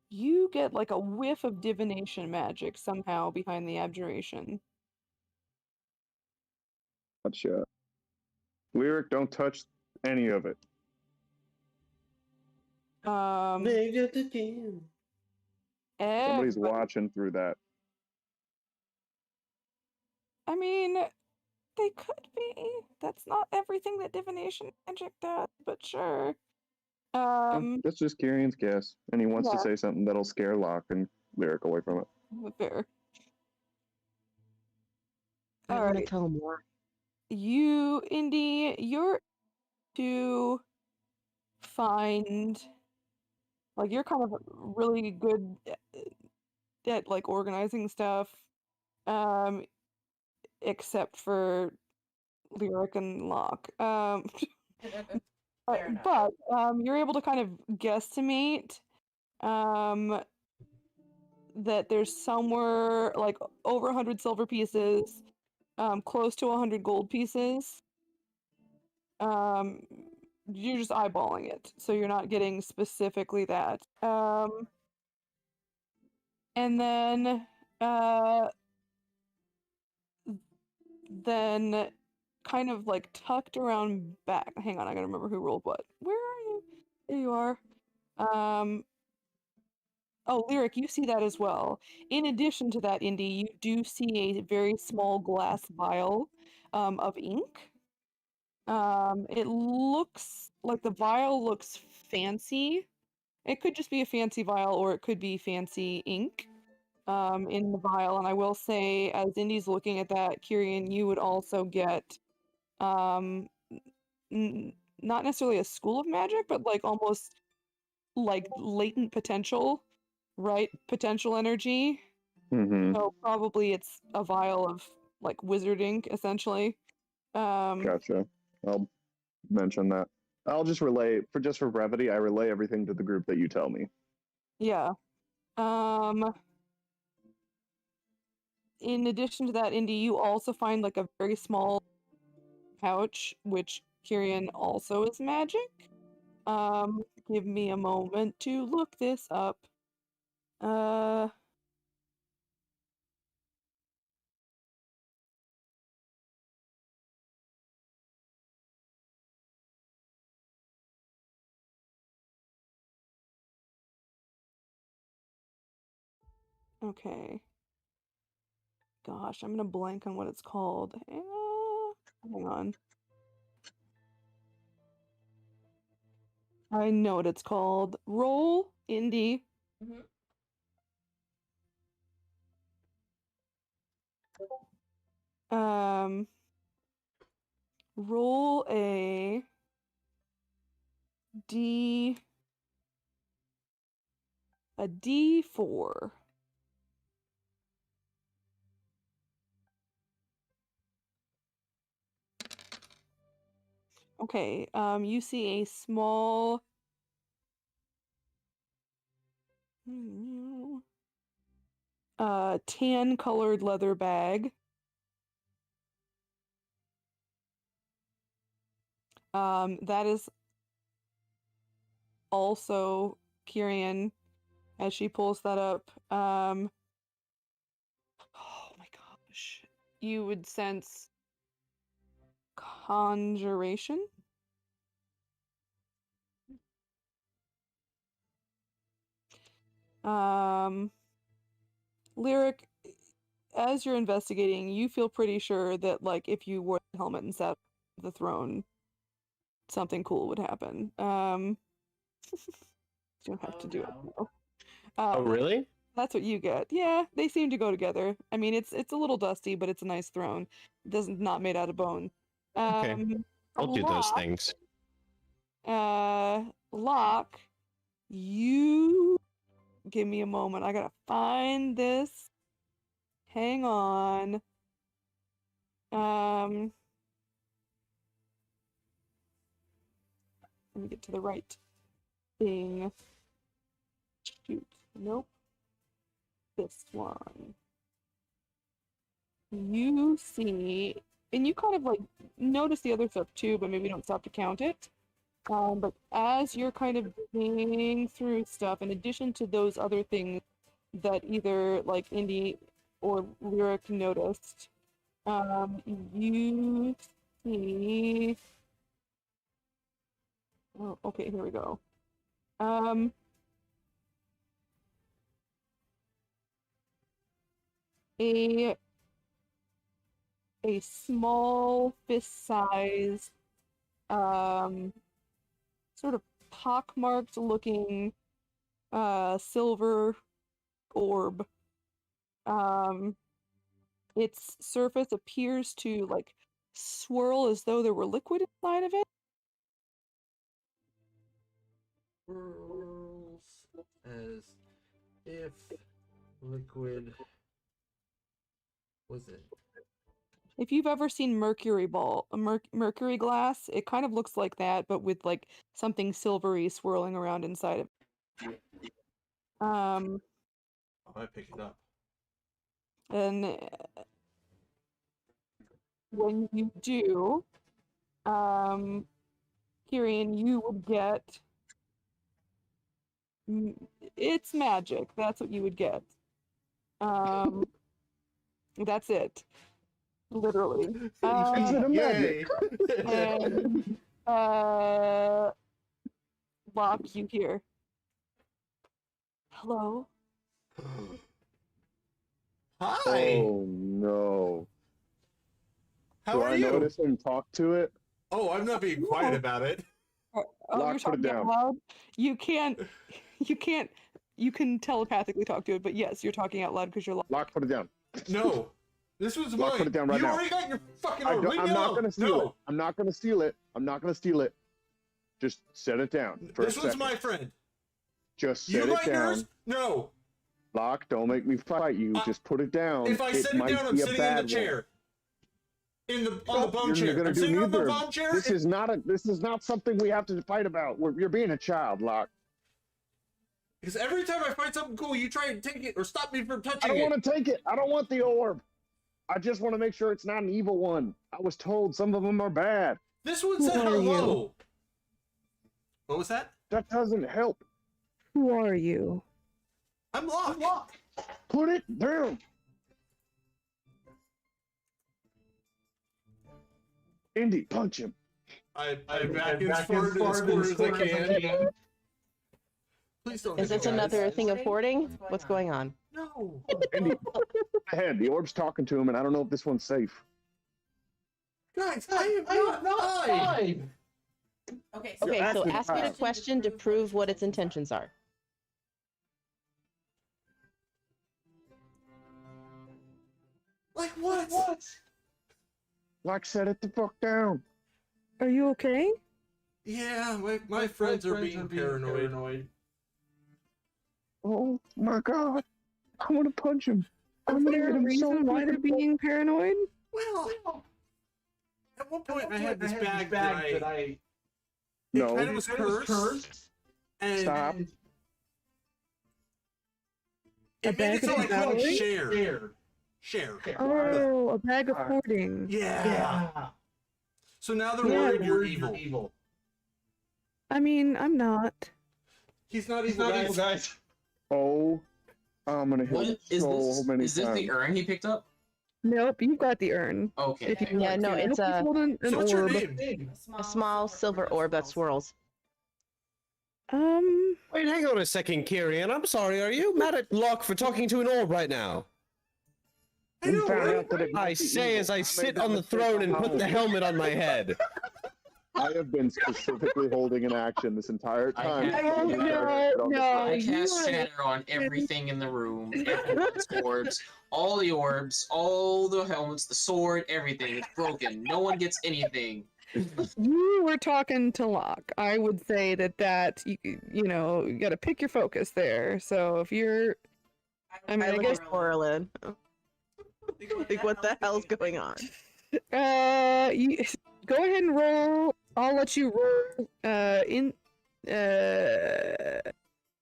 You get like a whiff of divination magic somehow behind the abjuration. Gotcha. Lyric, don't touch any of it. Somebody's watching through that. I mean, they could be. That's not everything that divination magic does, but sure. That's just Kirian's guess, and he wants to Yeah. say something that'll scare Locke and Lyric away from it. Fair. I All want to right. tell more. You, Indy, you're to find like you're kind of really good at like organizing stuff, except for Lyric and Locke. Fair enough. But you're able to kind of guesstimate that there's somewhere like over 100 silver pieces, close to 100 gold pieces. You're just eyeballing it, so you're not getting specifically that. And then kind of like tucked around back. Hang on, I gotta remember who rolled what. Where are you? There you are. Oh, Lyric, you see that as well. In addition to that, Indy, you do see a very small glass vial of ink. It looks like the vial looks fancy, It could just be a fancy vial, or it could be fancy ink in the vial. And I will say, as Indy's looking at that, Kyrian, you would also get not necessarily a school of magic, but like almost like latent potential, right? Potential energy. Mm-hmm. So probably it's a vial of like wizard ink, essentially. Gotcha. I'll mention that. I'll just relay for brevity. I relay everything to the group that you tell me. Yeah. In addition to that, Indy, you also find like a very small pouch, which Kyrian also is magic. Give me a moment to look this up. Okay. Gosh, I'm gonna blank on what it's called. Hang on. I know what it's called. Roll, Indy. Mhm. Roll a D4. Okay, you see a small tan colored leather bag. That is also Kyrian as she pulls that up. Oh my gosh. You would sense conjuration? Lyric, as you're investigating, you feel pretty sure that, like, if you wore the helmet and sat on the throne, something cool would happen. You don't have to do it. No. Oh, really? That's what you get. Yeah, they seem to go together. I mean, it's a little dusty, but it's a nice throne. Not made out of bone. Okay. I'll do those things. Locke, you give me a moment. I gotta find this. Hang on. Let me get to the right thing. Shoot. Nope. This one. You see, and you kind of like notice the other stuff too, but maybe don't stop to count it. But as you're kind of digging through stuff, in addition to those other things that either like Indy or Lyric noticed, you see. Oh, okay, here we go. A small fist-sized, sort of pockmarked looking silver orb. Its surface appears to like swirl as though there were liquid inside of it. Swirls as if liquid was it? If you've ever seen mercury mercury glass, it kind of looks like that, but with like something silvery swirling around inside of it. I might pick it up. And when you do, Kyrian, you would get. It's magic. That's what you would get. That's it. Literally. Is it a magic? And Locke, you hear. Hello? Hi! Oh no. How Do are I you? notice and talk to it? Oh, I'm not being quiet about it. Oh, Locke, you're put it talking out down. loud? You can't. You can't. You can telepathically talk to it, but yes, you're talking out loud because you're locked. Lock, put it down. No, this was Lock, mine. put it down right you now. already got your fucking I orb. don't, Leave I'm me not alone. gonna steal No, it. I'm not gonna steal it. I'm not gonna steal it. Just set it down for this a one's second. my friend. Just You set it got down. yours? No. Lock, don't make me fight you. Just put it down. If I set it might down, I'm be a sitting in the bad chair. On the one. bone You're chair. gonna I'm do sitting on the neither. bone chair. This is not something we have to fight about. You're being a child, Lock. Because every time I find something cool, you try and take it or stop me from touching I don't it. want to take it. I don't want the orb. I just want to make sure it's not an evil one. I was told some of them are bad. This one Who said are hello. What was that? That doesn't help. Who are you? I'm locked. Put it down. Indy, punch him. I back and forward as far as I can. Please don't. Is hit this me, guys. another thing of hoarding? What's going on? No. Indy, ahead. The orb's talking to him, and I don't know if this one's safe. Guys, I am not fine. Okay, Okay, so acting ask me the fine. question to prove what its intentions are. Like what? Like, set it the fuck down. Are you okay? Yeah, my friends are being paranoid. Oh my god. I want to punch him. I'm Is gonna there hit a him so reason why they're good. being paranoid? Well, at one point I had this bag that I No. it kind of was cursed, and Stop. A it made bag it sound of like battery? share. Oh, a bag of hoarding. Yeah. So now they're Yeah. worried you're evil. I mean, I'm not. He's not evil, guys. Oh, I'm gonna hit What him is so this? many Is this times. the urn he picked up? Nope, you've got the urn. Okay. If you Yeah, want no, to. it's Nope, he's a- holding an So what's your orb. name? A small silver orb that swirls. Wait, hang on a second, Kyrian. I'm sorry. Are you mad at Locke for talking to an orb right now? I We know, found right? out that it might I be say evil. as I made sit that on the mistake throne and my put the own. helmet on my head. I have been specifically holding an action this entire I time. have- Oh, You no, guys get on the no. phone. I you cast are- shatter on everything in the room. Everyone's orbs, all the orbs, all the helmets, the sword, everything. It's broken. No one gets anything. You were talking to Locke. I would say that you know, you got to pick your focus there. So if you're, I mean, I look guess at Orlin. Like, what the hell's going on? you go ahead and roll. I'll let you roll.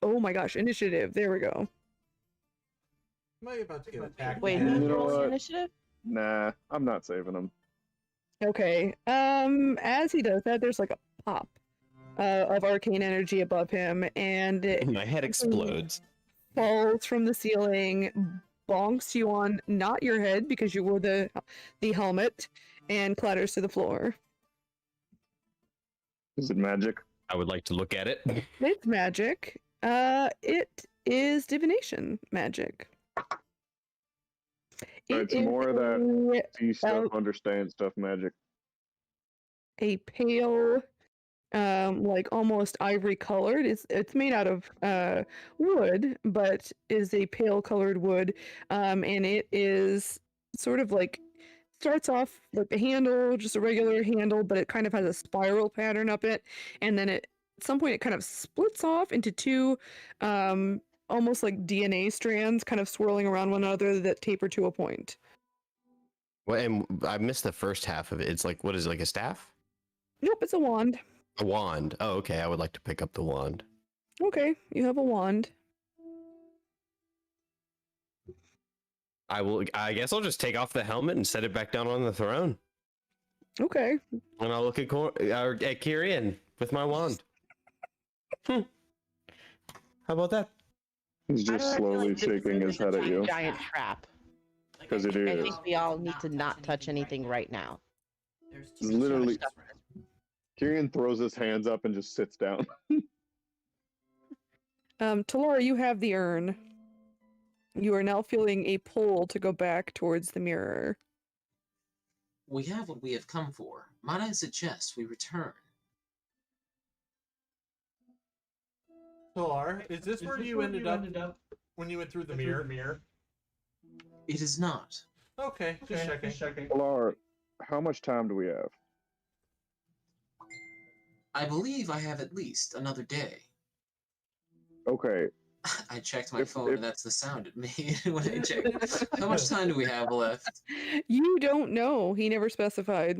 Oh my gosh, initiative. There we go. Am I about to get attacked? Wait, again? who's You know rolling what? initiative? Nah, I'm not saving him. Okay. As he does that, there's like a pop of arcane energy above him, and it My head explodes. falls from the ceiling, bonks you on not your head because you wore the helmet, and clatters to the floor. Is it magic? I would like to look at it. It's magic. It is divination magic. It's It more of that is See stuff, understand stuff magic. a pale, like almost ivory colored. It's made out of wood, but is a pale colored wood. And it is sort of like starts off like a handle, just a regular handle, but it kind of has a spiral pattern up it, and then at some point it kind of splits off into two almost like DNA strands kind of swirling around one another that taper to a point. Well, and I missed the first half of it. It's like, what is it, like a staff? Nope, it's a wand. A wand. Oh, okay. I would like to pick up the wand. Okay, you have a wand. I guess I'll just take off the helmet and set it back down on the throne. Okay. And I'll look at Kyrian with my wand. How about that? He's I just feel like slowly this is shaking his head at you. Giant trap. Like, 'Cause it I I is. think we all need to not touch anything right now. There's It's too much literally- stuff. Kyrian throws his hands up and just sits down. Talara, you have the urn. You are now feeling a pull to go back towards the mirror. We have what we have come for. Might I suggest we return? Pilar, is this where you ended up when you went through the mirror? It is not. Okay, just checking. Laura, how much time do we have? I believe I have at least another day. Okay, I checked my If- phone, if- and that's the sound it made when I checked. How much time do we have left? You don't know. He never specified.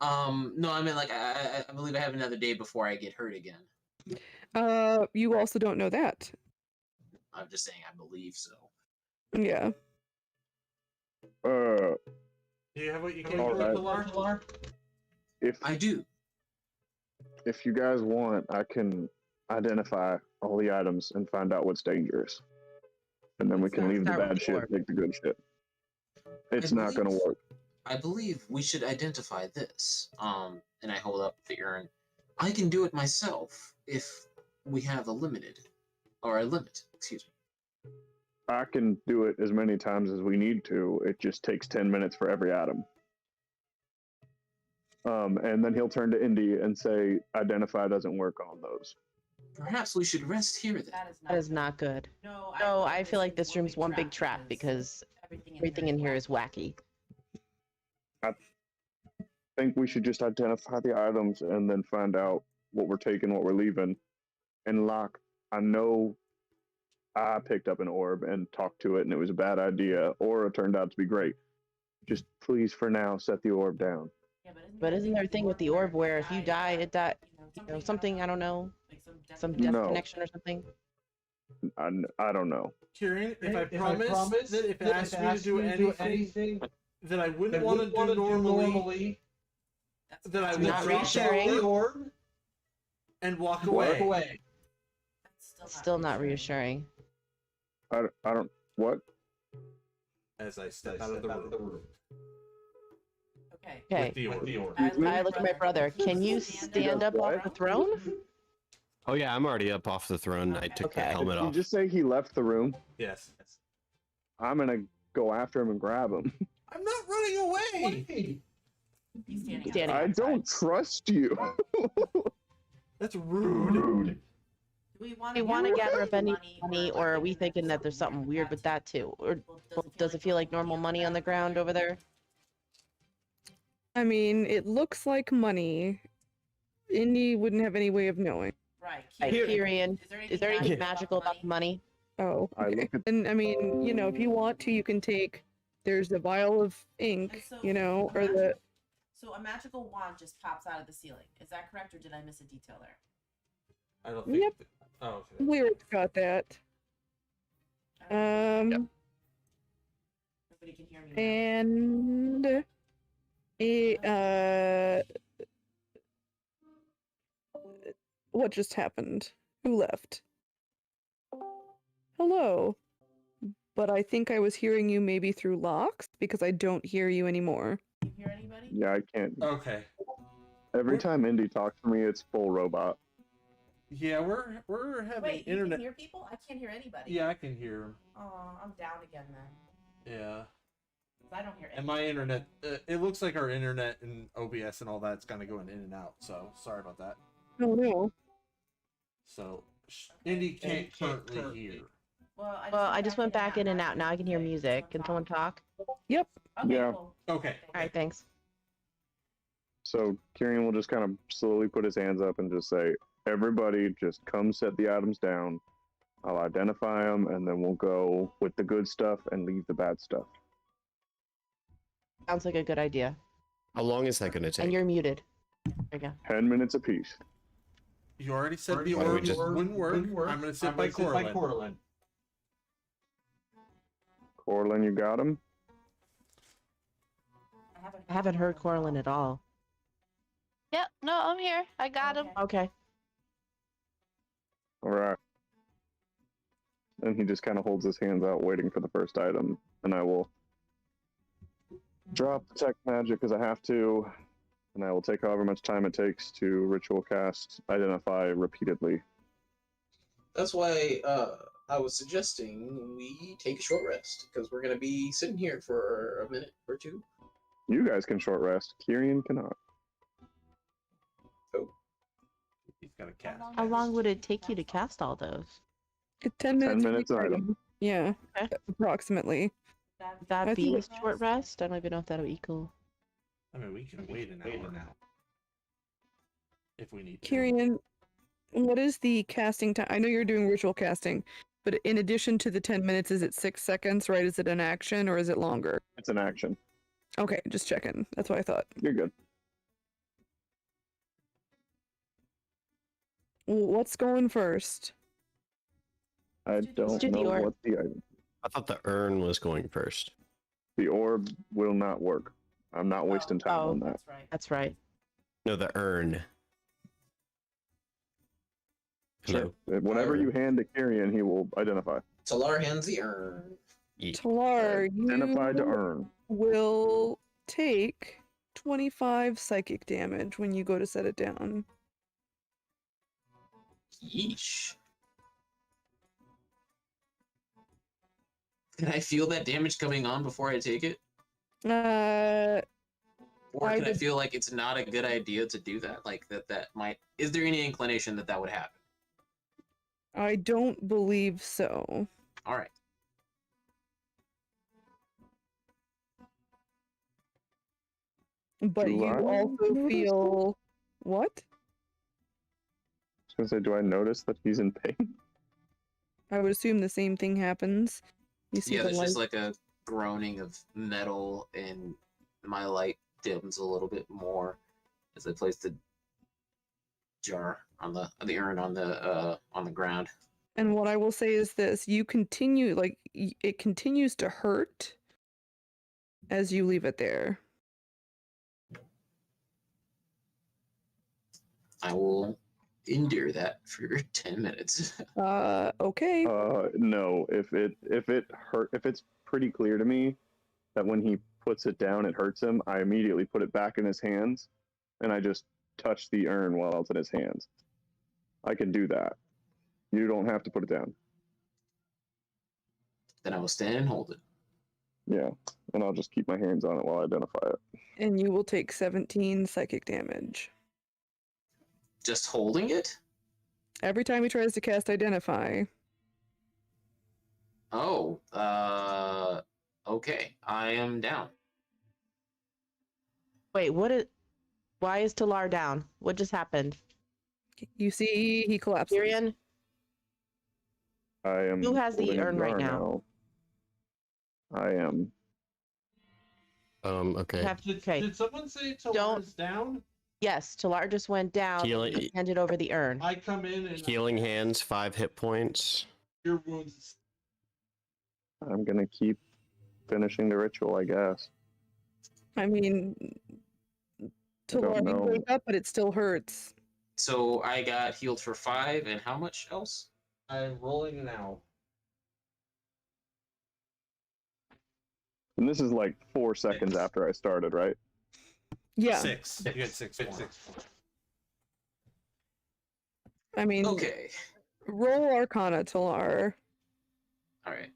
No, I mean like I believe I have another day before I get hurt again. You also don't know that. I'm just saying I believe so. Yeah. uh, Do you have what you came All for, right. Pilar? if I do. if you guys want, I can identify all the items and find out what's dangerous, and then we can leave the Start with bad the shit, orb. take the good shit. It's not gonna believe- work. I believe we should identify this. And I hold up the urn. I can do it myself if we have a limit, excuse me. I can do it as many times as we need to. It just takes 10 minutes for every item. And then he'll turn to Indy and say, identify doesn't work on those. Perhaps we should rest here then. That is not good. No, No, I feel like this room's one big trap because everything in here is wacky. I think we should just identify the items and then find out what we're taking, what we're leaving. And Locke, I know I picked up an orb and talked to it and it was a bad idea, or it turned out to be great. Just please, for now, set the orb down. Yeah, But isn't there a thing with the orb where if you die, it die, something, I don't know, some death No. connection or something? I don't know. Kieran, if I promise that if it asks me to do anything that I wouldn't want to do normally, that I will Not drop reassuring. the orb and walk What? away. Still not reassuring. I don't. What? As I step out of the room. Okay. Okay. With the orb. I look at my brother. Can you stand up off the throne? Oh yeah, I'm already up off the throne. I took the Okay. helmet Did you off. just say he left the room? Yes. I'm gonna go after him and grab him. I'm not running away. He's standing Standing I outside. don't trust you. That's rude. Do we want Do you want to gather up any money, or are we thinking that there's something weird with that too? Or does it feel like normal money on the ground over there? I mean, it looks like money. Indy wouldn't have any way of knowing. Right. Like, Kieran, Tyrion, is there anything magical about the money? Oh, I okay. look at And I mean, you know, if you want to, you can take. There's a vial of ink, you know, or the. So a magical wand just pops out of the ceiling. Is that correct, or did I miss a detail there? I don't think. Yep. Oh, okay. Lyric got that. Nobody can hear me. Now. And what just happened? Who left? Hello. But I think I was hearing you maybe through locks because I don't hear you anymore. Can you hear anybody? Yeah, I can't. Okay. Every time Indy talks to me, it's full robot. Yeah, we're having Wait, you internet. can hear people? I can't hear anybody. Yeah, I can hear 'em. Oh, I'm down again then. Yeah. 'Cause I don't hear And my internet, it looks like our internet and OBS and all that's kind of going in and out. So sorry about that. Oh no. So Indy can't currently hear. Well, I just went back in and out. Now I can hear music. Can someone talk? Yep. Okay, Yeah. cool. Okay. All right, thanks. So Kieran will just kind of slowly put his hands up and just say, everybody just come set the items down. I'll identify them, and then we'll go with the good stuff and leave the bad stuff. Sounds like a good idea. How long is that going to And take? you're muted. There you go. 10 minutes apiece. You already said the Why don't we orb just- wouldn't work. I'm gonna sit by Corlin. Corlin, you got him? I haven't heard Corlin at all. Yep, no, I'm here. I got him. Okay. All right. And he just kind of holds his hands out, waiting for the first item. And I will drop detect magic because I have to. And I will take however much time it takes to ritual cast identify repeatedly. That's why I was suggesting we take a short rest because we're gonna be sitting here for a minute or two. You guys can short rest. Kyrian cannot. He's got a cast. How long would it take you to cast all those? 10 minutes. 10 minutes each item. Yeah, Okay. approximately. Would that I be think a short rest? I don't even know if that'll equal. I mean, we can wait an hour now. If we need to. Kyrian, what is the casting time? I know you're doing ritual casting, but in addition to the 10 minutes, is it 6 seconds, right? Is it an action or is it longer? It's an action. Okay, just checking. That's what I thought. You're good. What's going first? I don't do the know orb. what the item. I thought the urn was going first. The orb will not work. I'm not wasting time Oh. on that. That's right. That's right. No, the urn. Hello. Whatever you hand to Kyrian, he will identify. Talar hands the urn. Ye- Talar, Identify to you earn. will take 25 psychic damage when you go to set it down. Yeesh. Can I feel that damage coming on before I take it? Or I can I would- feel like it's not a good idea to do that? Like that might. Is there any inclination that that would happen? I don't believe so. All right. But Do you I also notice feel what? I was gonna say, do I notice that he's in pain? I would assume the same thing happens. You see Yeah, the there's light. just like a groaning of metal, and my light dims a little bit more as I place the jar on the urn on the ground. And what I will say is this: you continue, like it continues to hurt as you leave it there. I will endure that for 10 minutes. Okay. No. If it's pretty clear to me that when he puts it down, it hurts him, I immediately put it back in his hands, and I just touch the urn while it's in his hands. I can do that. You don't have to put it down. Then I will stand and hold it. Yeah, and I'll just keep my hands on it while I identify it. And you will take 17 psychic damage. Just holding it? Every time he tries to cast Identify. Oh, okay. I am down. Wait, why is Talar down? What just happened? You see, he collapses. Tyrion? I am. Who has the holding urn right jar now? I am. Okay. Okay. Did someone say Talar Don't- is down? Yes, Talar just went down. Healing- and handed over the urn. I come in and Healing hands, 5 hit points. your wounds. I'm gonna keep finishing the ritual, I guess. I mean, don't Talar, you know. wake up, but it still hurts. So I got healed for 5, and how much else? I'm rolling now. And this is like 4 seconds after I started, right? Yeah. 6. You get 6 more. I mean, Okay. roll Arcana, Talar. All right.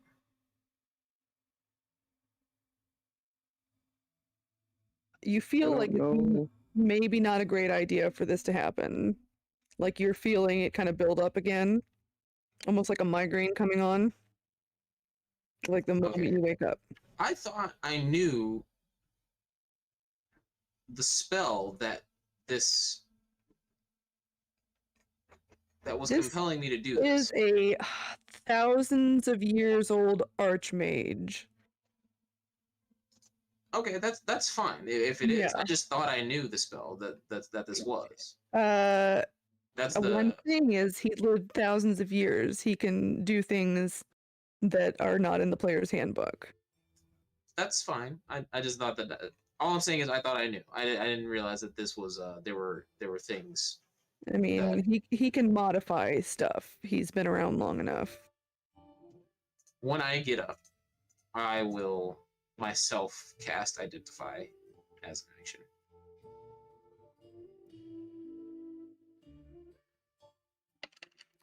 You I feel don't like it's know. maybe not a great idea for this to happen. Like you're feeling it kind of build up again, almost like a migraine coming on. Like the moment Okay. you wake up. I thought I knew the spell that was This compelling me to do Is this. a thousands of years old archmage. Okay, that's fine if it is. Yeah. I just thought I knew the spell that this was. That's One the thing is he lived thousands of years. He can do things that are not in the player's handbook. that's fine. I just thought that all I'm saying is I thought I knew. I didn't realize that this was there were things. I mean, he can modify stuff. He's been around long enough. When I get up, I will myself cast Identify as an action.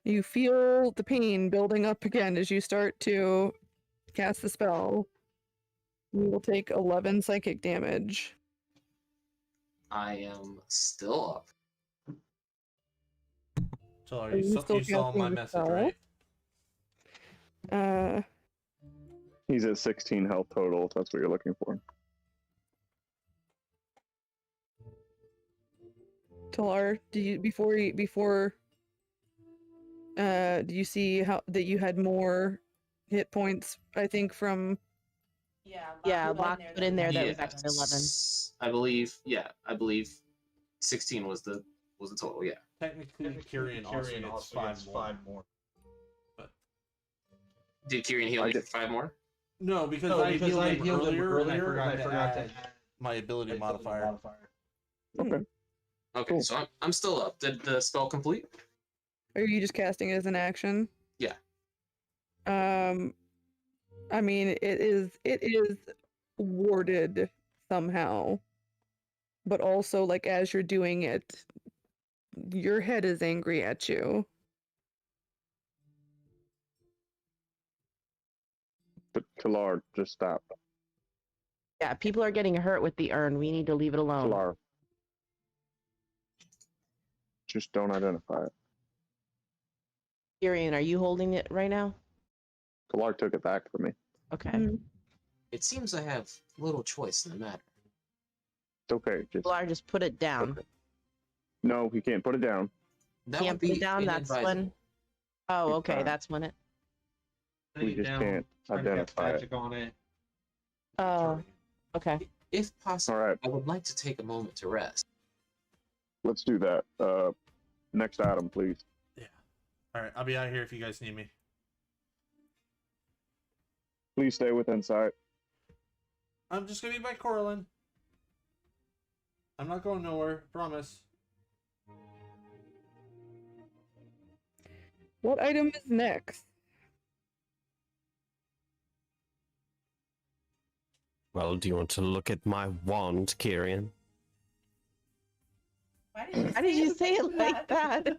You feel the pain building up again as you start to cast the spell. You will take 11 psychic damage. I am still up. Talar, Are you you still saw my casting the message, spell? right? He's at 16 health total. If that's what you're looking for. Talar, do you do you see how that you had more hit points? I think from Yeah, Locke put in there that was Yes. extra 11. I believe. Yeah, I believe 16 was the total. Yeah. Technically, Kyrian also gets 5 more. But Did Kyrian heal I you for did- 5 more? no, because I healed him earlier, and I forgot to add my ability modifier. Okay. Okay, Cool. so I'm still up. Did the spell complete? Or are you just casting it as an action? Yeah. I mean, it is warded somehow, but also like as you're doing it, your head is angry at you. But Talar, just stop. Yeah, people are getting hurt with the urn. We need to leave it alone. Talar. Just don't identify it. Kyrian, are you holding it right now? Talar took it back from me. Okay. Mm. It seems I have little choice in the matter. It's okay. Just put it down. Okay. No, he can't put it down. That Can't would put be it down. That's when. inadvisable. Oh, It's okay. fine. That's when it. We just can't identify it. on it. Oh, okay. If All possible, right, I would like to take a moment to rest. let's do that. Next item, please. All right, I'll be out here if you guys need me. Please stay within sight. I'm just gonna be by Corlin. I'm not going nowhere. Promise. What item is next? Well, do you want to look at my wand, Kyrian? Why did you say it like that?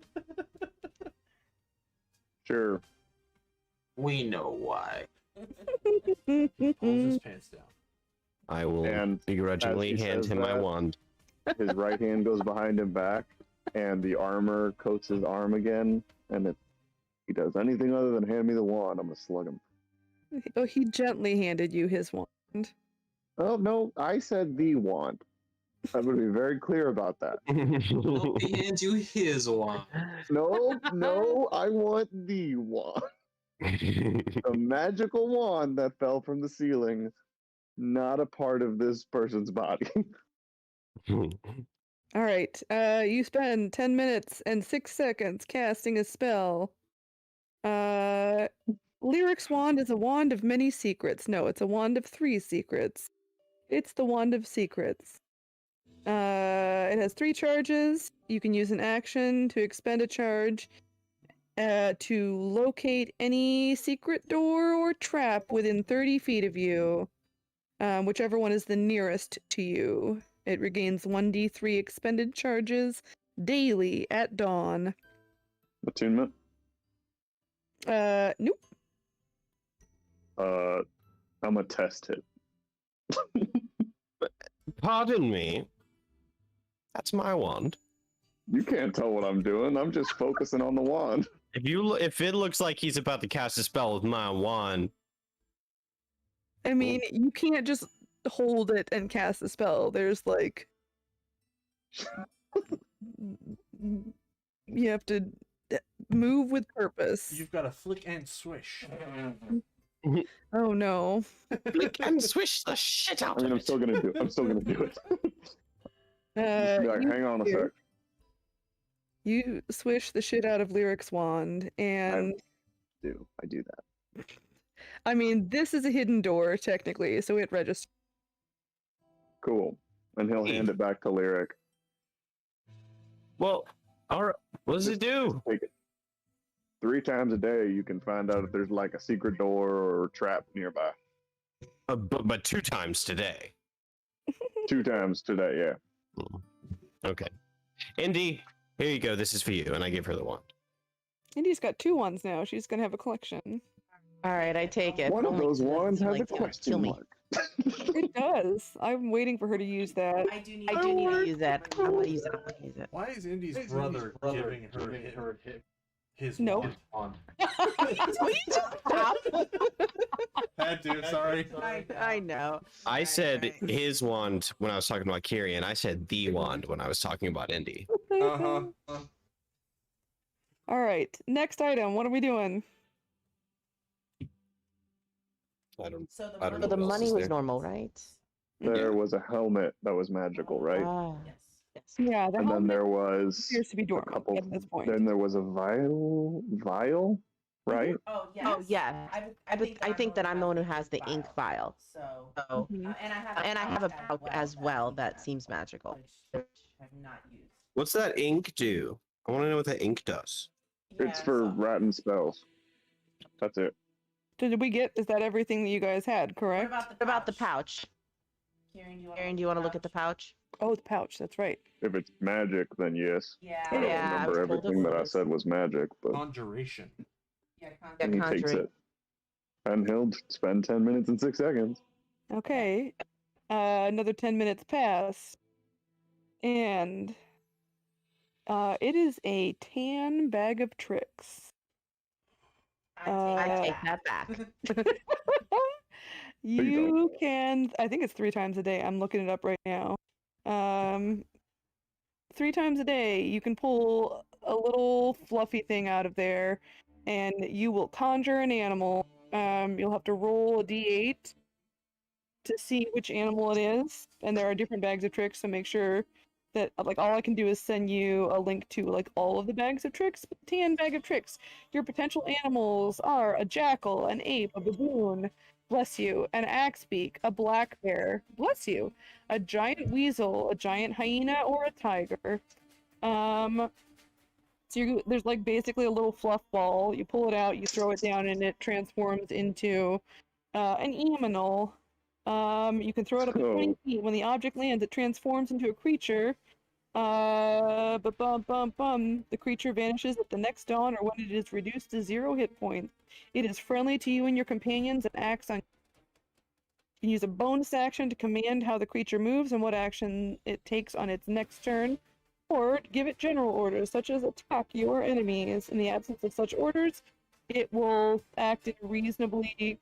Sure. We know why. Pulls his pants down. I will And begrudgingly as he hand says him my that- wand. His right hand goes behind him back, and the armor coats his arm again. And if he does anything other than hand me the wand, I'm gonna slug him. Oh, he gently handed you his wand. Oh no, I said the wand. I'm gonna be very clear about that. Well, he hands you his wand. No, I want the wand. The magical wand that fell from the ceiling, not a part of this person's body. All right. You spend 10 minutes and 6 seconds casting a spell. Lyric's wand is a wand of many secrets. No, it's a wand of 3 secrets. It's the wand of secrets. It has 3 charges. You can use an action to expend a charge to locate any secret door or trap within 30 feet of you, whichever one is the nearest to you. It regains 1d3 expended charges daily at dawn. Attunement. Nope. I'm a test hit. Pardon me. That's my wand. You can't tell what I'm doing. I'm just focusing on the wand. If it looks like he's about to cast a spell with my wand, I mean, you can't just hold it and cast a spell. There's like... you have to move with purpose. You've got to flick and swish. Oh no. flick and swish the shit out I mean, of I'm it. still gonna do it. Be like, You hang on a do. sec. You swish the shit out of Lyric's wand, and I do that. I mean, this is a hidden door technically, so it registers. Cool. And he'll hand it back to Lyric. Well, all right. What does it do? Take it. 3 times a day, you can find out if there's like a secret door or trap nearby. But 2 times today. 2 times today, yeah. Okay. Indy, here you go. This is for you. And I give her the wand. Indy's got 2 wands now. She's gonna have a collection. All right, I take it. One of Only those 'cause it wands doesn't has a seem like kill question me. mark. It does. I'm waiting for her to use that. I do need. I do need to use that. I'm gonna use it. I'm gonna use it. Why is Indy's brother giving her hit? His Nope. wand. Will you just stop? Had to, sorry. I know. I said Alright. his wand when I was talking about Kyrian. I said the wand when I was talking about Indy. Uh-huh. All right. Next item. What are we doing? I don't. So I don't So know the what else money is was there. normal, right? There was a helmet that was magical, right? Ah, Yes. yes. Yeah, the And then helmet there was appears to be a dormant couple. at this point. Then there was a vial, right? Oh yes. Oh yeah. I think that I'm the one who has the ink vial. So. So, Mhm. And I have a pouch as well that seems magical. Which I have not used. What's that ink do? I want to know what that ink does. It's Yeah, for so- ratting spells. That's it. So did we get? Is that everything that you guys had? What Correct. about What about the pouch? Kieran, Karen, do you want to look at the pouch? Oh, the pouch. That's right. If it's magic, then yes. Yeah. I don't Yeah, I was remember told it everything that I was. said was magic, but Conjuration. Yeah, and he takes conjuring. it. And he'll spend 10 minutes and 6 seconds. Okay. Another 10 minutes pass, and it is a tan bag of tricks. I take that back. you You can. I think it's 3 times a day. I'm looking it up right now. 3 times a day, you can pull a little fluffy thing out of there, and you will conjure an animal. You'll have to roll a d8 to see which animal it is, and there are different bags of tricks. So make sure that like all I can do is send you a link to like all of the bags of tricks. But the tan bag of tricks. Your potential animals are a jackal, an ape, a baboon, bless you, an axebeak, a black bear, bless you, a giant weasel, a giant hyena, or a tiger. So there's like basically a little fluff ball. You pull it out, you throw it down, and it transforms into an aminal. You can throw it up to 20 feet. When the object lands, it transforms into a creature. The creature vanishes at the next dawn or when it is reduced to 0 hit points. It is friendly to you and your companions and acts on. You can use a bonus action to command how the creature moves and what action it takes on its next turn, or give it general orders such as attack your enemies. In the absence of such orders, it will act in a reasonably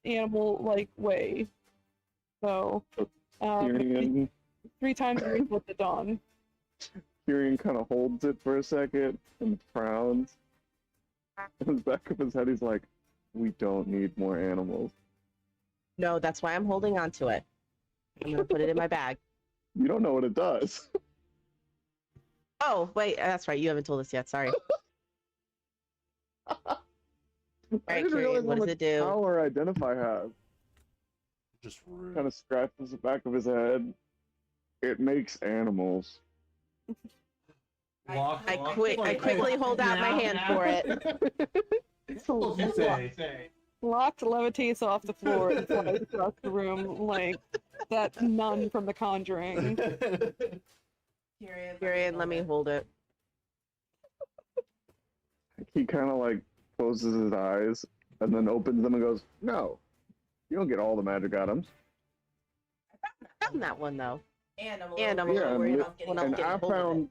animal-like way. So, Tyrion, 3 times a week with the dawn. Tyrion kind of holds it for a second and frowns. In the back of his head, he's like, "We don't need more animals. No, that's why I'm holding on to it. I'm gonna put it in my bag. You don't know what it does." Oh, wait, that's right. You haven't told us yet. Sorry. I Alright, didn't realize Kyrian, what how does much it do? power Identify has. Just rude. Kind of scratches the back of his head. It makes animals. Lock, I lock, quickly hold out my hand for it. What you say? Locked levitates off the floor and flies across the room like that nun from The Conjuring. Kyrian, let me hold it. He kind of like closes his eyes and then opens them and goes, "No, you don't get all the magic items." I found that one though. And I'm a And I'm a little little worried worried about getting when I'm And getting I hold of it. found,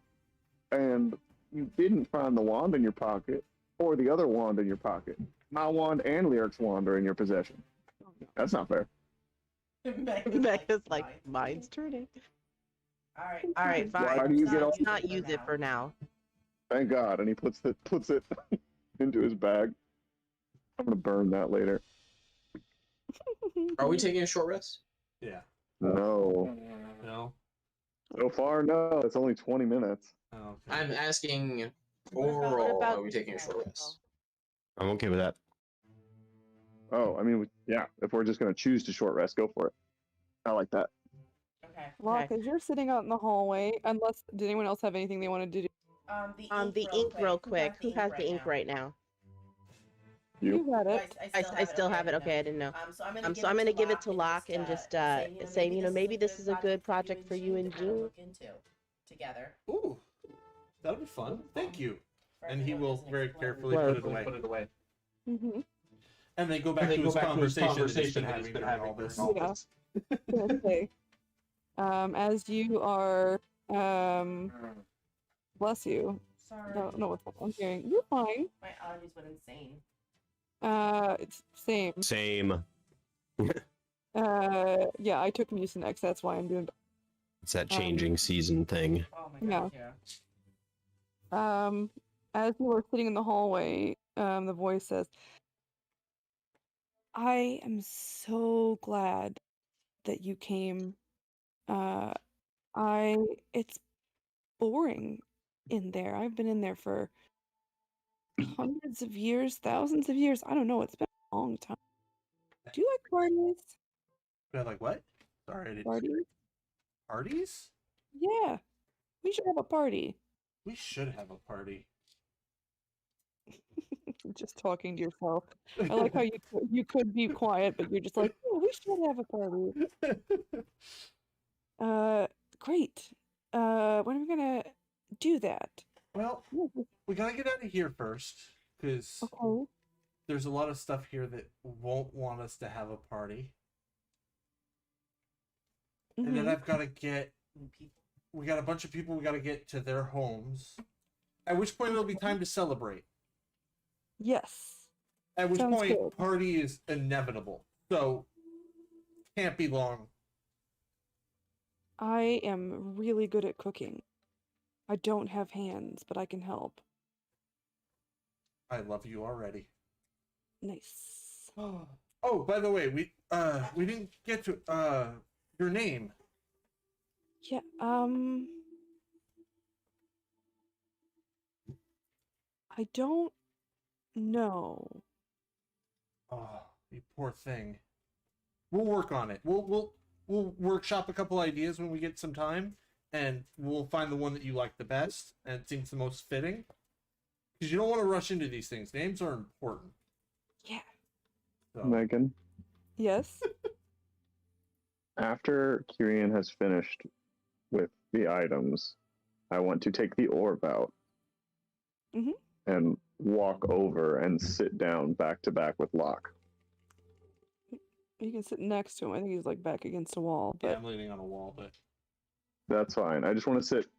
and you didn't find the wand in your pocket or the other wand in your pocket. My wand and Lyric's wand are in your possession. That's not fair. Becca's like, mine's turning. All right, fine. Why do you get all- Let's not use it for now. Thank God. And he puts it into his bag. I'm gonna burn that later. Are we taking a short rest? Yeah. No. No. So far, no. It's only 20 minutes. Oh, okay. I'm asking What overall, about are we the taking a short rest? I'm okay with that. Oh, I mean, yeah. If we're just gonna choose to short rest, go for it. I like that. Okay. Locke, as you're sitting out in the hallway, unless did anyone else have anything they wanted to do? The ink real quick. Who has the ink right now? You. You had it. I still have it. Okay, I didn't know. So I'm gonna give it to Locke and just say, maybe this is a good project for you and June. Look into together. Ooh, that'll be fun. Thank you. And he will very carefully Well, put it away. Mm-hmm. And then go back to his conversation that he's been having during all this. Okay. As you are, bless you. Sorry. don't know what I'm hearing. You're fine. My allergies went insane. It's same. Same. Yeah, I took Mucinex. That's why I'm doing. It's that changing season thing. Oh my god, yeah. As we were sitting in the hallway, the voice says, "I am so glad that you came. It's boring in there. I've been in there for hundreds of years, thousands of years. I don't know. It's been a long time. Do you like parties? They're like, what? Sorry, I didn't. Parties? Parties? Yeah, we should have a party." We should have a party. Just talking to yourself. I like how you could be quiet, but you're just like, "Oh, we should have a party." Great. When are we gonna do that? Well, we gotta get out of here first, because Okay. there's a lot of stuff here that won't want us to have a party. And then Mhm. I've got to get. We got a bunch of people we got to get to their homes. At which point it'll be time to celebrate. Yes. At which Sounds point good. party is inevitable. So can't be long. I am really good at cooking. I don't have hands, but I can help. I love you already. Nice. Oh, by the way, we didn't get to your name. Yeah, I don't know. Oh, you poor thing. We'll work on it. We'll workshop a couple ideas when we get some time, and we'll find the one that you like the best and seems the most fitting. Because you don't want to rush into these things. Names are important. Yeah. So, Megan, Yes. after Kyrian has finished with the items, I want to take the orb out Mhm. and walk over and sit down back to back with Locke. You can sit next to him. I think he's like back against a wall, yeah, but I'm leaning on a wall, but That's fine. I just want to sit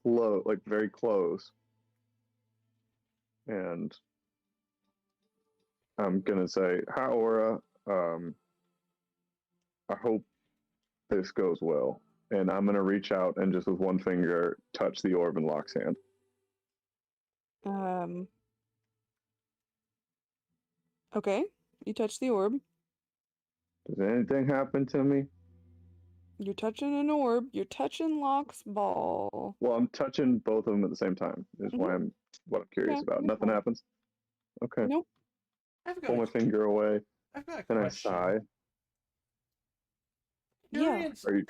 low, like very close. And I'm gonna say, "Hi, Aura. I hope this goes well." And I'm gonna reach out and just with one finger touch the orb in Locke's hand. Okay. You touch the orb. Does anything happen to me? You're touching an orb. You're touching Locke's ball. Well, I'm touching both of them at the same time. Is Mhm. why I'm what I'm curious Yeah, about. you're Nothing fine. happens. Okay. Nope. I've got Pull my finger away. I've got a Then I question. sigh. Yeah. Are you-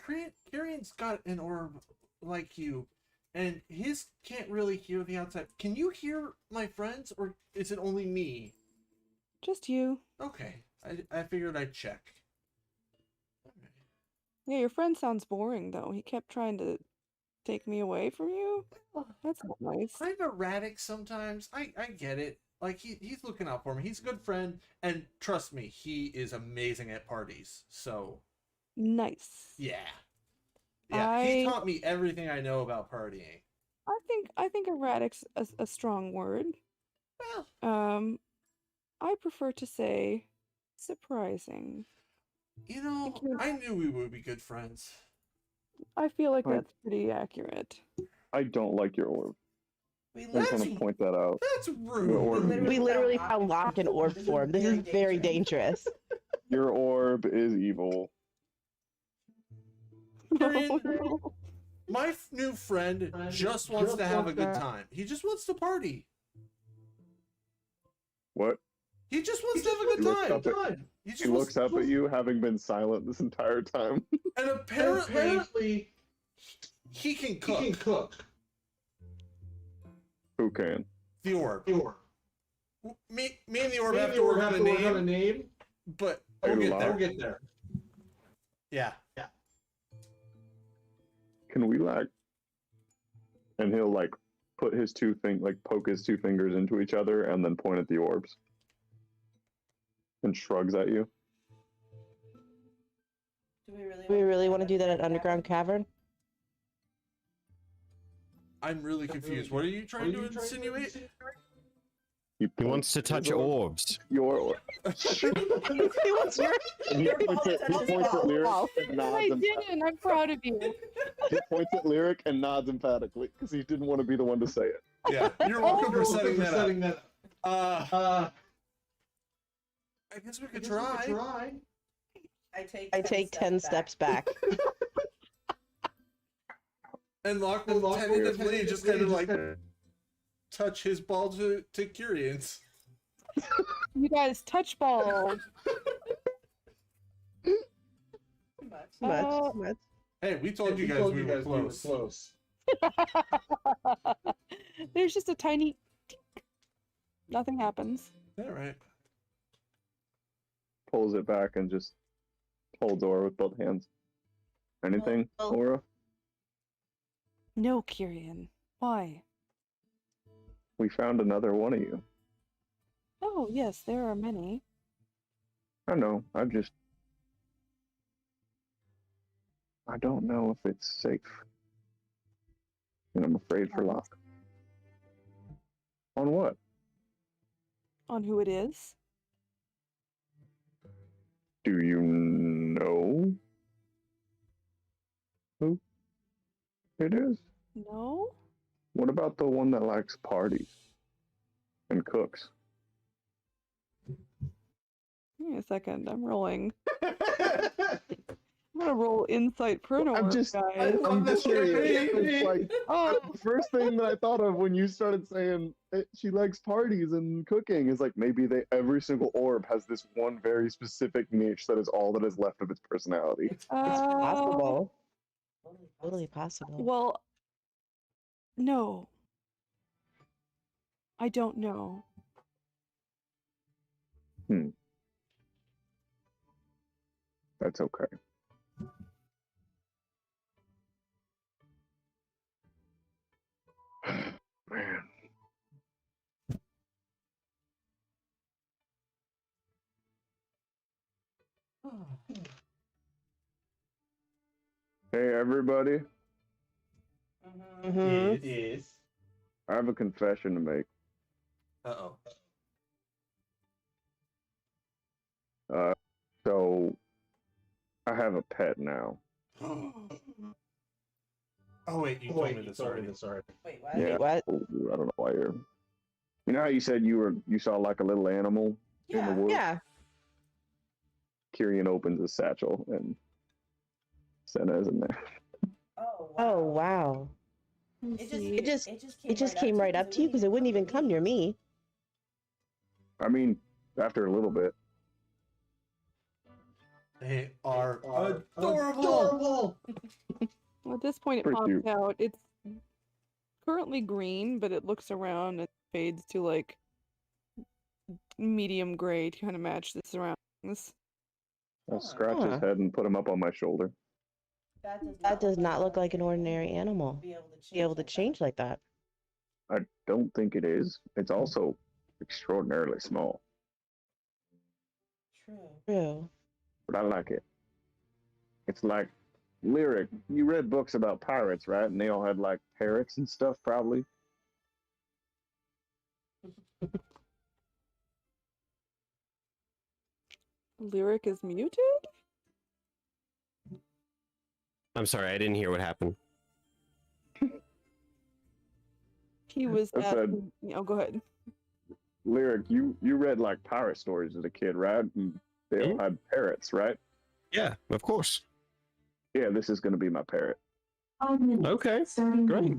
Kyrian's got an orb like you, and his can't really hear the outside. Can you hear my friends, or is it only me? Just you. Okay, I figured I'd check. Alright. Yeah, your friend sounds boring though. He kept trying to take me away from you. That's not nice. I'm erratic sometimes. I get it. Like he's looking out for me. He's a good friend, and trust me, he is amazing at parties. So Nice. yeah, he I taught me everything I know about partying. I think erratic's a strong word. Well, I prefer to say surprising. you know, Thank you. I knew we would be good friends. I feel like Right. that's pretty accurate. I don't like your orb. We I'm trying literally, to point that out. That's rude. orb. We literally found Locke in orb form. This is very dangerous. Your orb is evil. Kyrian, my new friend just wants to have a good time. He just wants to party. What? He just wants to have a good He looks time. up at- He just He wants looks up at you, having been silent this entire time. And apparently, he can cook. Who can? The orb. Me and the orb have to work on a name, but Are we'll you get there. allowed? Yeah. Can we and he'll put his poke his two fingers into each other and then point at the orbs. And shrugs at you. do we really, Do we really want to do that at Underground Cavern? I'm really confused. What are you trying to insinuate? He He wants to touch orbs. your. He wants your. And he points at Lyric and nods I emphatically. didn't. I'm proud of you. He points at Lyric and nods emphatically because he didn't want to be the one to say it. Yeah, you're welcome for setting that up. I guess we could try. I take 10 steps back. And Locke will tentatively just kind of like touch his ball to Kyrian's. You guys touch ball. Much. Hey, we told you guys we were close. There's just a tiny. Tink. Nothing happens. All right. Pulls it back and just holds Aura with both hands. Anything, Well- Aura? No, Kyrian. Why? We found another one of you. Oh, yes, there are many. I know. I don't know if it's safe. And I'm afraid for Locke. On what? On who it is? Do you know who it is? No? What about the one that likes parties and cooks? Give me a second. I'm rolling. I'm gonna roll insight prono. I'm just curious. It's like Oh, the first thing that I thought of when you started saying she likes parties and cooking is like maybe every single orb has this one very specific niche that is all that is left of its personality. It's possible. Totally possible. Well, no. I don't know. That's okay. Man. Hey everybody, Mm-hmm. Yes. I have a confession to make. Uh-oh. So I have a pet now. Oh wait, you told me this already. Wait, what? Yeah. What? I don't know why you're. You know how you said you saw like a little animal in the Yeah. woods? Yeah. Kyrian opens his satchel and Senna is in there. Oh, wow. Oh wow. It just, It just came right up to you because it wouldn't even come near me. I mean, after a little bit. They are adorable. Well, at this point, it Pretty pops cute. out. It's currently green, but it looks around and fades to like medium gray to kind of match the surroundings. I'll scratch his Huh. head and put him up on my shoulder. That does not look like an ordinary animal. Be Be able to change like that. I don't think it is. It's also extraordinarily small, True. True. but I like it. It's like Lyric. You read books about pirates, right? And they all had like parrots and stuff, probably. Lyric is muted? I'm sorry, I didn't hear what happened. He was I at. said- Oh, go ahead. Lyric, you read like pirate stories as a kid, right? And they all had parrots, right? Yeah, of course. Yeah, this is gonna be my parrot. Okay, great.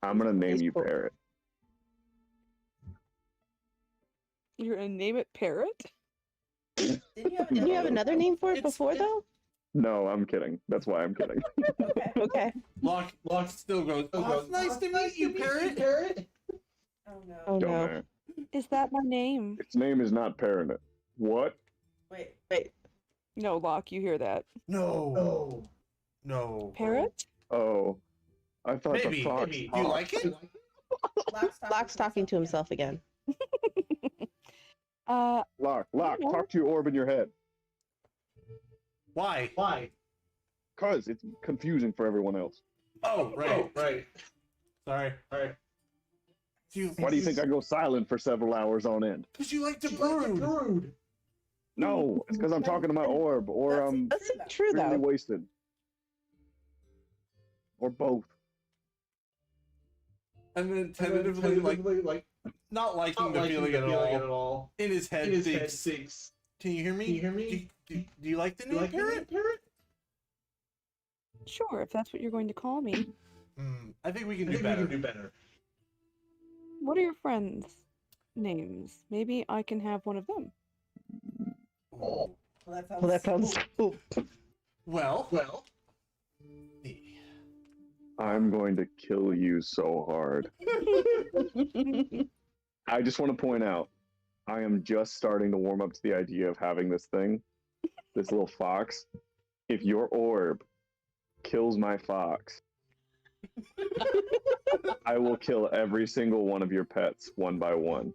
I'm gonna name you Parrot. You're gonna name it Parrot? Didn't Didn't you have another name for it before though? No, I'm kidding. That's why I'm kidding. Okay. Okay. Locke still goes, oh, it's nice to meet you, Parrot. Oh no. Oh Don't no. matter. Is that my name? Its name is not Parrot. What? Wait. No, Locke, you hear that. No. Parrot? Oh, I thought Maybe. the fox. Do you talked. like it? Locke's talking to himself again. Lock, know. talk to your orb in your head. Why? Cause it's confusing for everyone else. Oh, right. Sorry. Why do you think I go silent for several hours on end? Because you like to brood. No, it's because I'm talking to my orb, or I'm That's true really though. wasted. Or both. And then tentatively, like not liking the feeling at all. In his head, thinks, can you hear me? Do you like the name Parrot? Sure, if that's what you're going to call me. I think we can do better. What are your friends' names? Maybe I can have one of them. Oh. Well, That sounds. Ooh. Well. I'm going to kill you so hard. I just want to point out, I am just starting to warm up to the idea of having this thing, this little fox. If your orb kills my fox, I will kill every single one of your pets one by one.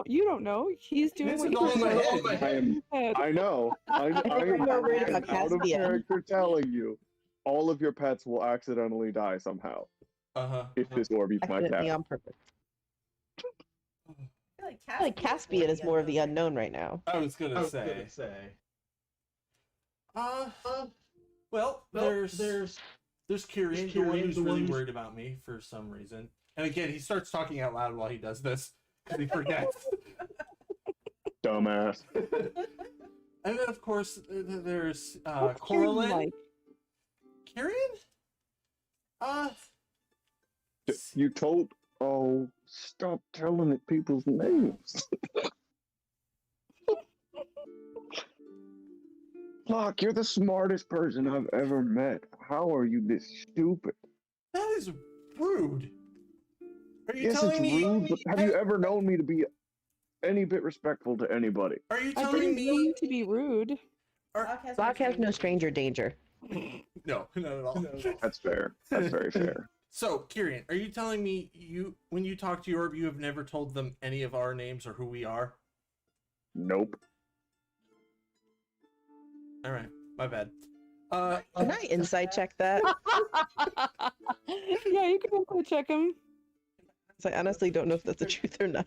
You don't know. He's doing This what is all in my he's head. I know. I am more worried about out of Caspian. character telling you, all of your pets will accidentally die somehow if this orb eats my Accidentally cat. on purpose. I I feel like Caspian is more of the unknown right now. I was gonna say. Well, there's Kyrian, the one who's really worried about me for some reason. And again, he starts talking out loud while he does this because he forgets. Dumbass. And then, of course, there's What's Kyrian Coraline. like? Kyrian? You told. Oh, stop telling it people's names. Locke, you're the smartest person I've ever met. How are you this stupid? That is rude. Are you Yes, telling it's me? rude, but have you ever known me to be any bit respectful to anybody? Are you I telling didn't me? mean to be rude. Locke has no stranger danger. No, not at all. That's fair. That's very fair. So, Kyrian, are you telling me when you talk to your orb, you have never told them any of our names or who we are? Nope. All right, my bad. Can I insight check that? Yeah, you can go check him. I honestly don't know if that's the truth or not.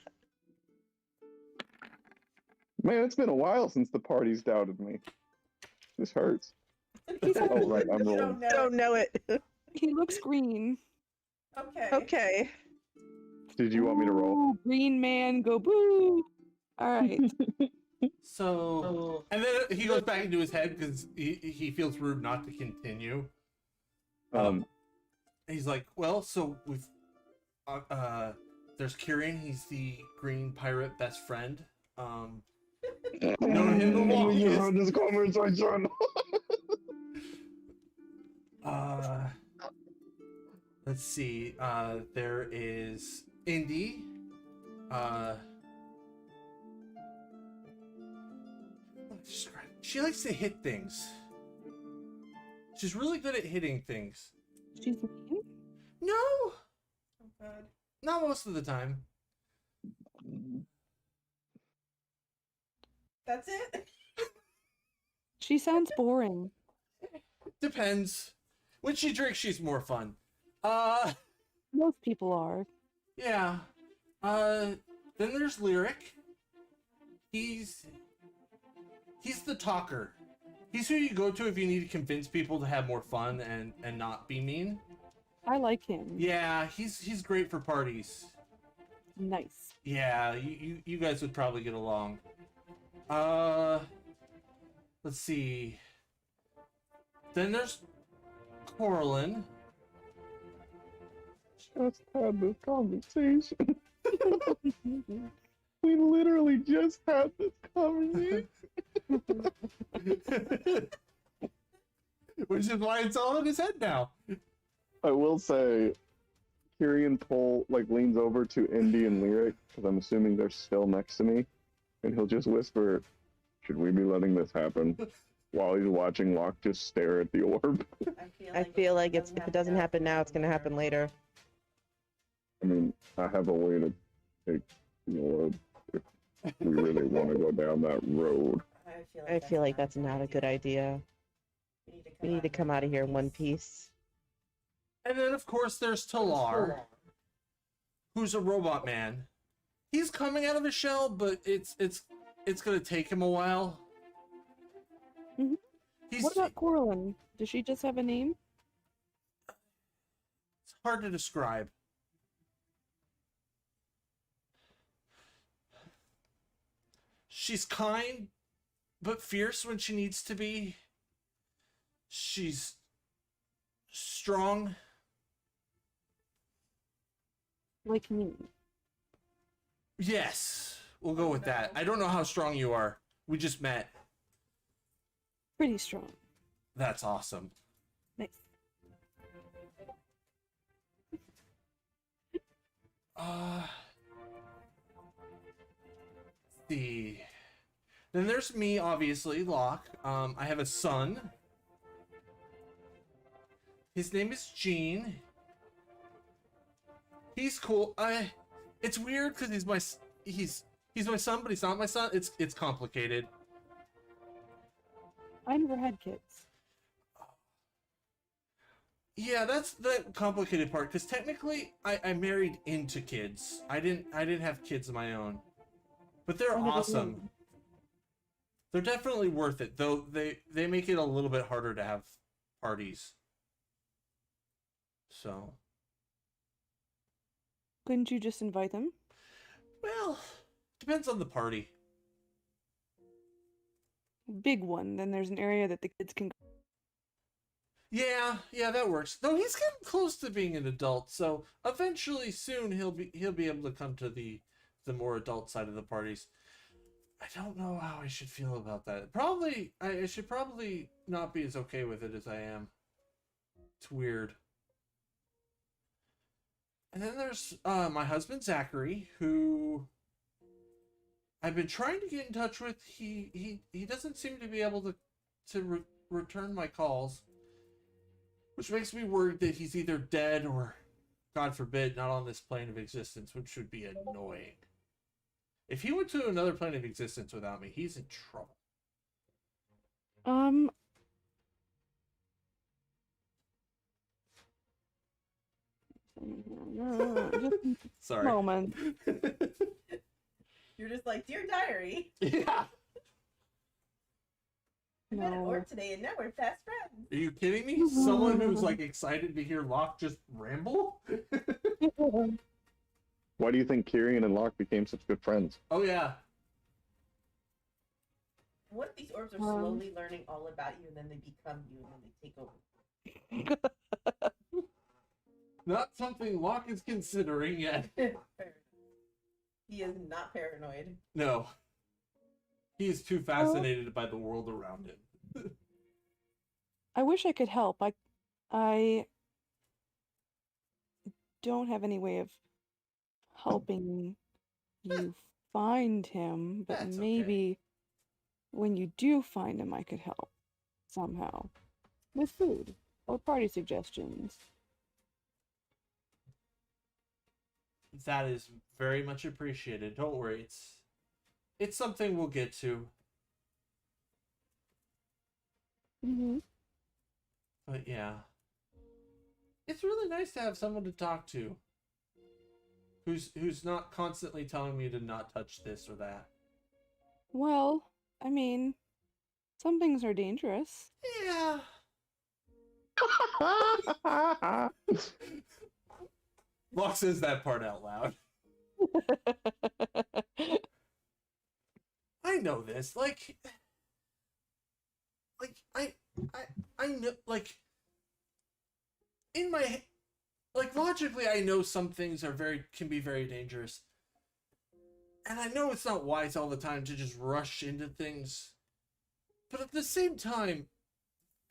Man, it's been a while since the party's doubted me. This hurts. Oh, right, I'm rolling. I don't know it. He looks green. Okay. Okay. Did you want me to roll? Ooh, green man, go boo! All right. So, and then he goes back into his head because he feels rude not to continue. He's like, well, so we've there's Kyrian. He's the green pirate best friend. Known him the longest. This conversation. Let's see. There is Indy. She likes to hit things. She's really good at hitting things. She's mean? No, Oh, God. not most of the time. That's it? She sounds boring. Depends. When she drinks, she's more fun. Most people are. Yeah. Then there's Lyric. He's the talker. He's who you go to if you need to convince people to have more fun and not be mean. I like him. Yeah, he's great for parties. Nice. Yeah, you guys would probably get along. Let's see. Then there's Coraline. Just had this conversation. We literally just had this conversation. Which is why it's all in his head now. I will say, Kyrian leans over to Indy and Lyric, because I'm assuming they're still next to me, and he'll just whisper, "Should we be letting this happen?" While he's watching Locke just stare at the orb. I feel like if it doesn't happen now, it's gonna happen later. I mean, I have a way to take the orb if we really want to go down that road. I feel like that's not a good idea. We need to come out of here in one piece. And then of course there's Talar, who's a robot man. He's coming out of his shell, but it's gonna take him a while. Mhm. He's What about Coraline? Does she just have a name? it's hard to describe. She's kind, but fierce when she needs to be. She's strong. Like me. Yes, we'll go with that. I don't know how strong you are. We just met. Pretty strong. That's awesome. Nice. See. Then there's me, obviously, Locke. I have a son. His name is Gene. He's cool. It's weird because he's my son, but he's not my son. It's complicated. I never had kids. Yeah, that's the complicated part. Because technically, I married into kids. I didn't have kids of my own, but they're I never awesome. did. They're definitely worth it, though. They make it a little bit harder to have parties. So. Couldn't you just invite them? Well, depends on the party. Big one. Then there's an area that the kids can. Yeah, that works. Though he's getting close to being an adult, so eventually, soon he'll be able to come to the more adult side of the parties. I don't know how I should feel about that. Probably, I should probably not be as okay with it as I am. It's weird. And then there's my husband Zachary, who I've been trying to get in touch with. He doesn't seem to be able to return my calls, which makes me worried that he's either dead or, God forbid, not on this plane of existence, which would be annoying. If he went to another plane of existence without me, he's in trouble. Just Sorry. moment. You're just like, dear diary. Yeah. We met at No. work today and now we're best friends. Are you kidding me? Someone who's like excited to hear Locke just ramble? Why do you think Kyrian and Locke became such good friends? Oh yeah. What if these orbs are slowly learning all about you and then they become you and then they take over? Not something Locke is considering yet. He is not paranoid. No. He is too fascinated by the world around him. I wish I could help. I don't have any way of helping you find him, but That's okay. maybe when you do find him, I could help somehow with food or party suggestions. That is very much appreciated. Don't worry, it's something we'll get to. Mm-hmm. But yeah. It's really nice to have someone to talk to. Who's not constantly telling me to not touch this or that. Well, I mean, some things are dangerous. Yeah. Locke says that part out loud. I know this. Like I know, like, in my, like, logically I know some things can be very dangerous. And I know it's not wise all the time to just rush into things. But at the same time,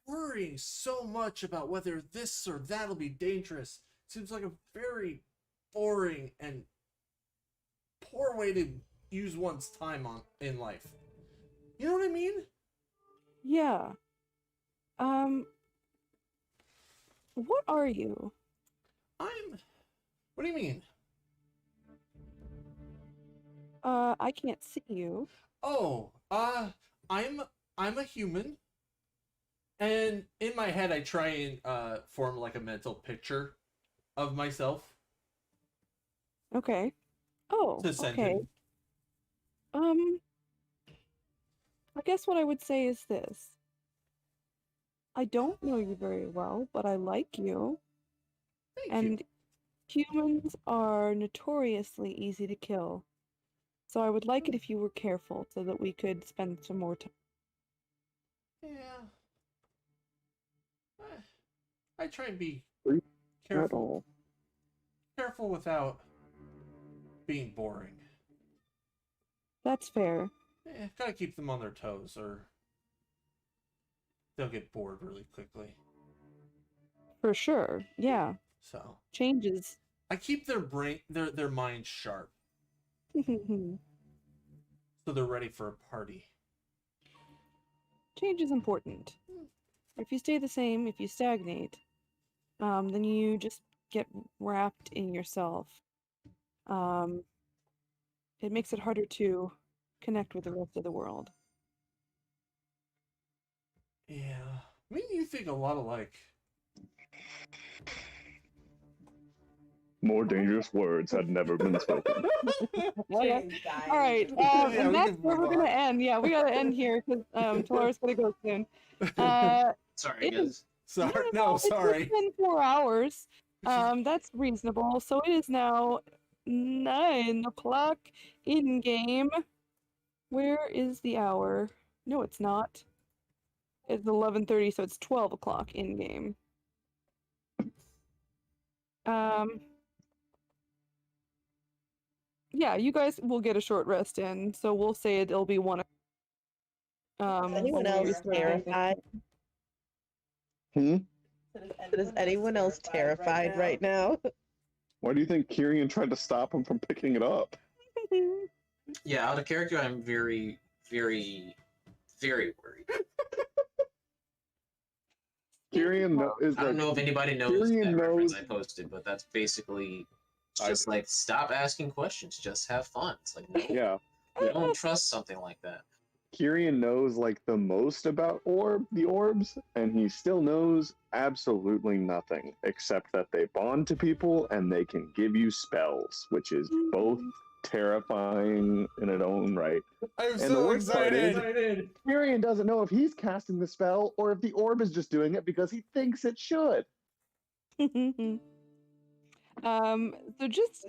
worrying so much about whether this or that'll be dangerous seems like a very boring and poor way to use one's time in life. You know what I mean? Yeah. What are you? What do you mean? I can't see you. Oh, I'm a human. And in my head, I try and form like a mental picture of myself Okay. Oh, to send okay. him. I guess what I would say is this. I don't know you very well, but I like you. Thank And you. humans are notoriously easy to kill. So I would like it if you were careful so that we could spend some more time. Yeah. I try and be At careful. all. Careful without being boring. That's fair. Gotta keep them on their toes, or they'll get bored really quickly. For sure. Yeah. So Changes. I keep their their minds sharp, so they're ready for a party. Change is important. If you stay the same, if you stagnate, then you just get wrapped in yourself. It makes it harder to connect with the rest of the world. Yeah, me and you think a lot alike. More dangerous words had never been spoken. Change, guys. All right, Yeah, we and that's can where move we're gonna on. end. Yeah, we gotta end here because Talara's gonna go soon. Sorry, It is- guys. Sorry, no, sorry. It's been 4 hours. That's reasonable. So it is now 9 o'clock in game. Where is the hour? No, it's not. It's 11:30, so it's 12 o'clock in game. Yeah, you guys will get a short rest in, so we'll say it'll be 1. Is anyone when we else start terrified? Is anyone else terrified right now? Why do you think Kyrian tried to stop him from picking it up? Yeah, out of character, I'm very, very, very worried. Kyrian is I don't like, know if anybody knows Tyrion that reference knows- I posted, but that's basically it's just like stop asking questions, just have fun. It's like no, yeah. we don't trust something like that. Kyrian knows like the most about the orbs, and he still knows absolutely nothing except that they bond to people and they can give you spells, which is both terrifying in its own right. I'm And so the worst part is, excited. Kyrian doesn't know if he's casting the spell or if the orb is just doing it because he thinks it should. So just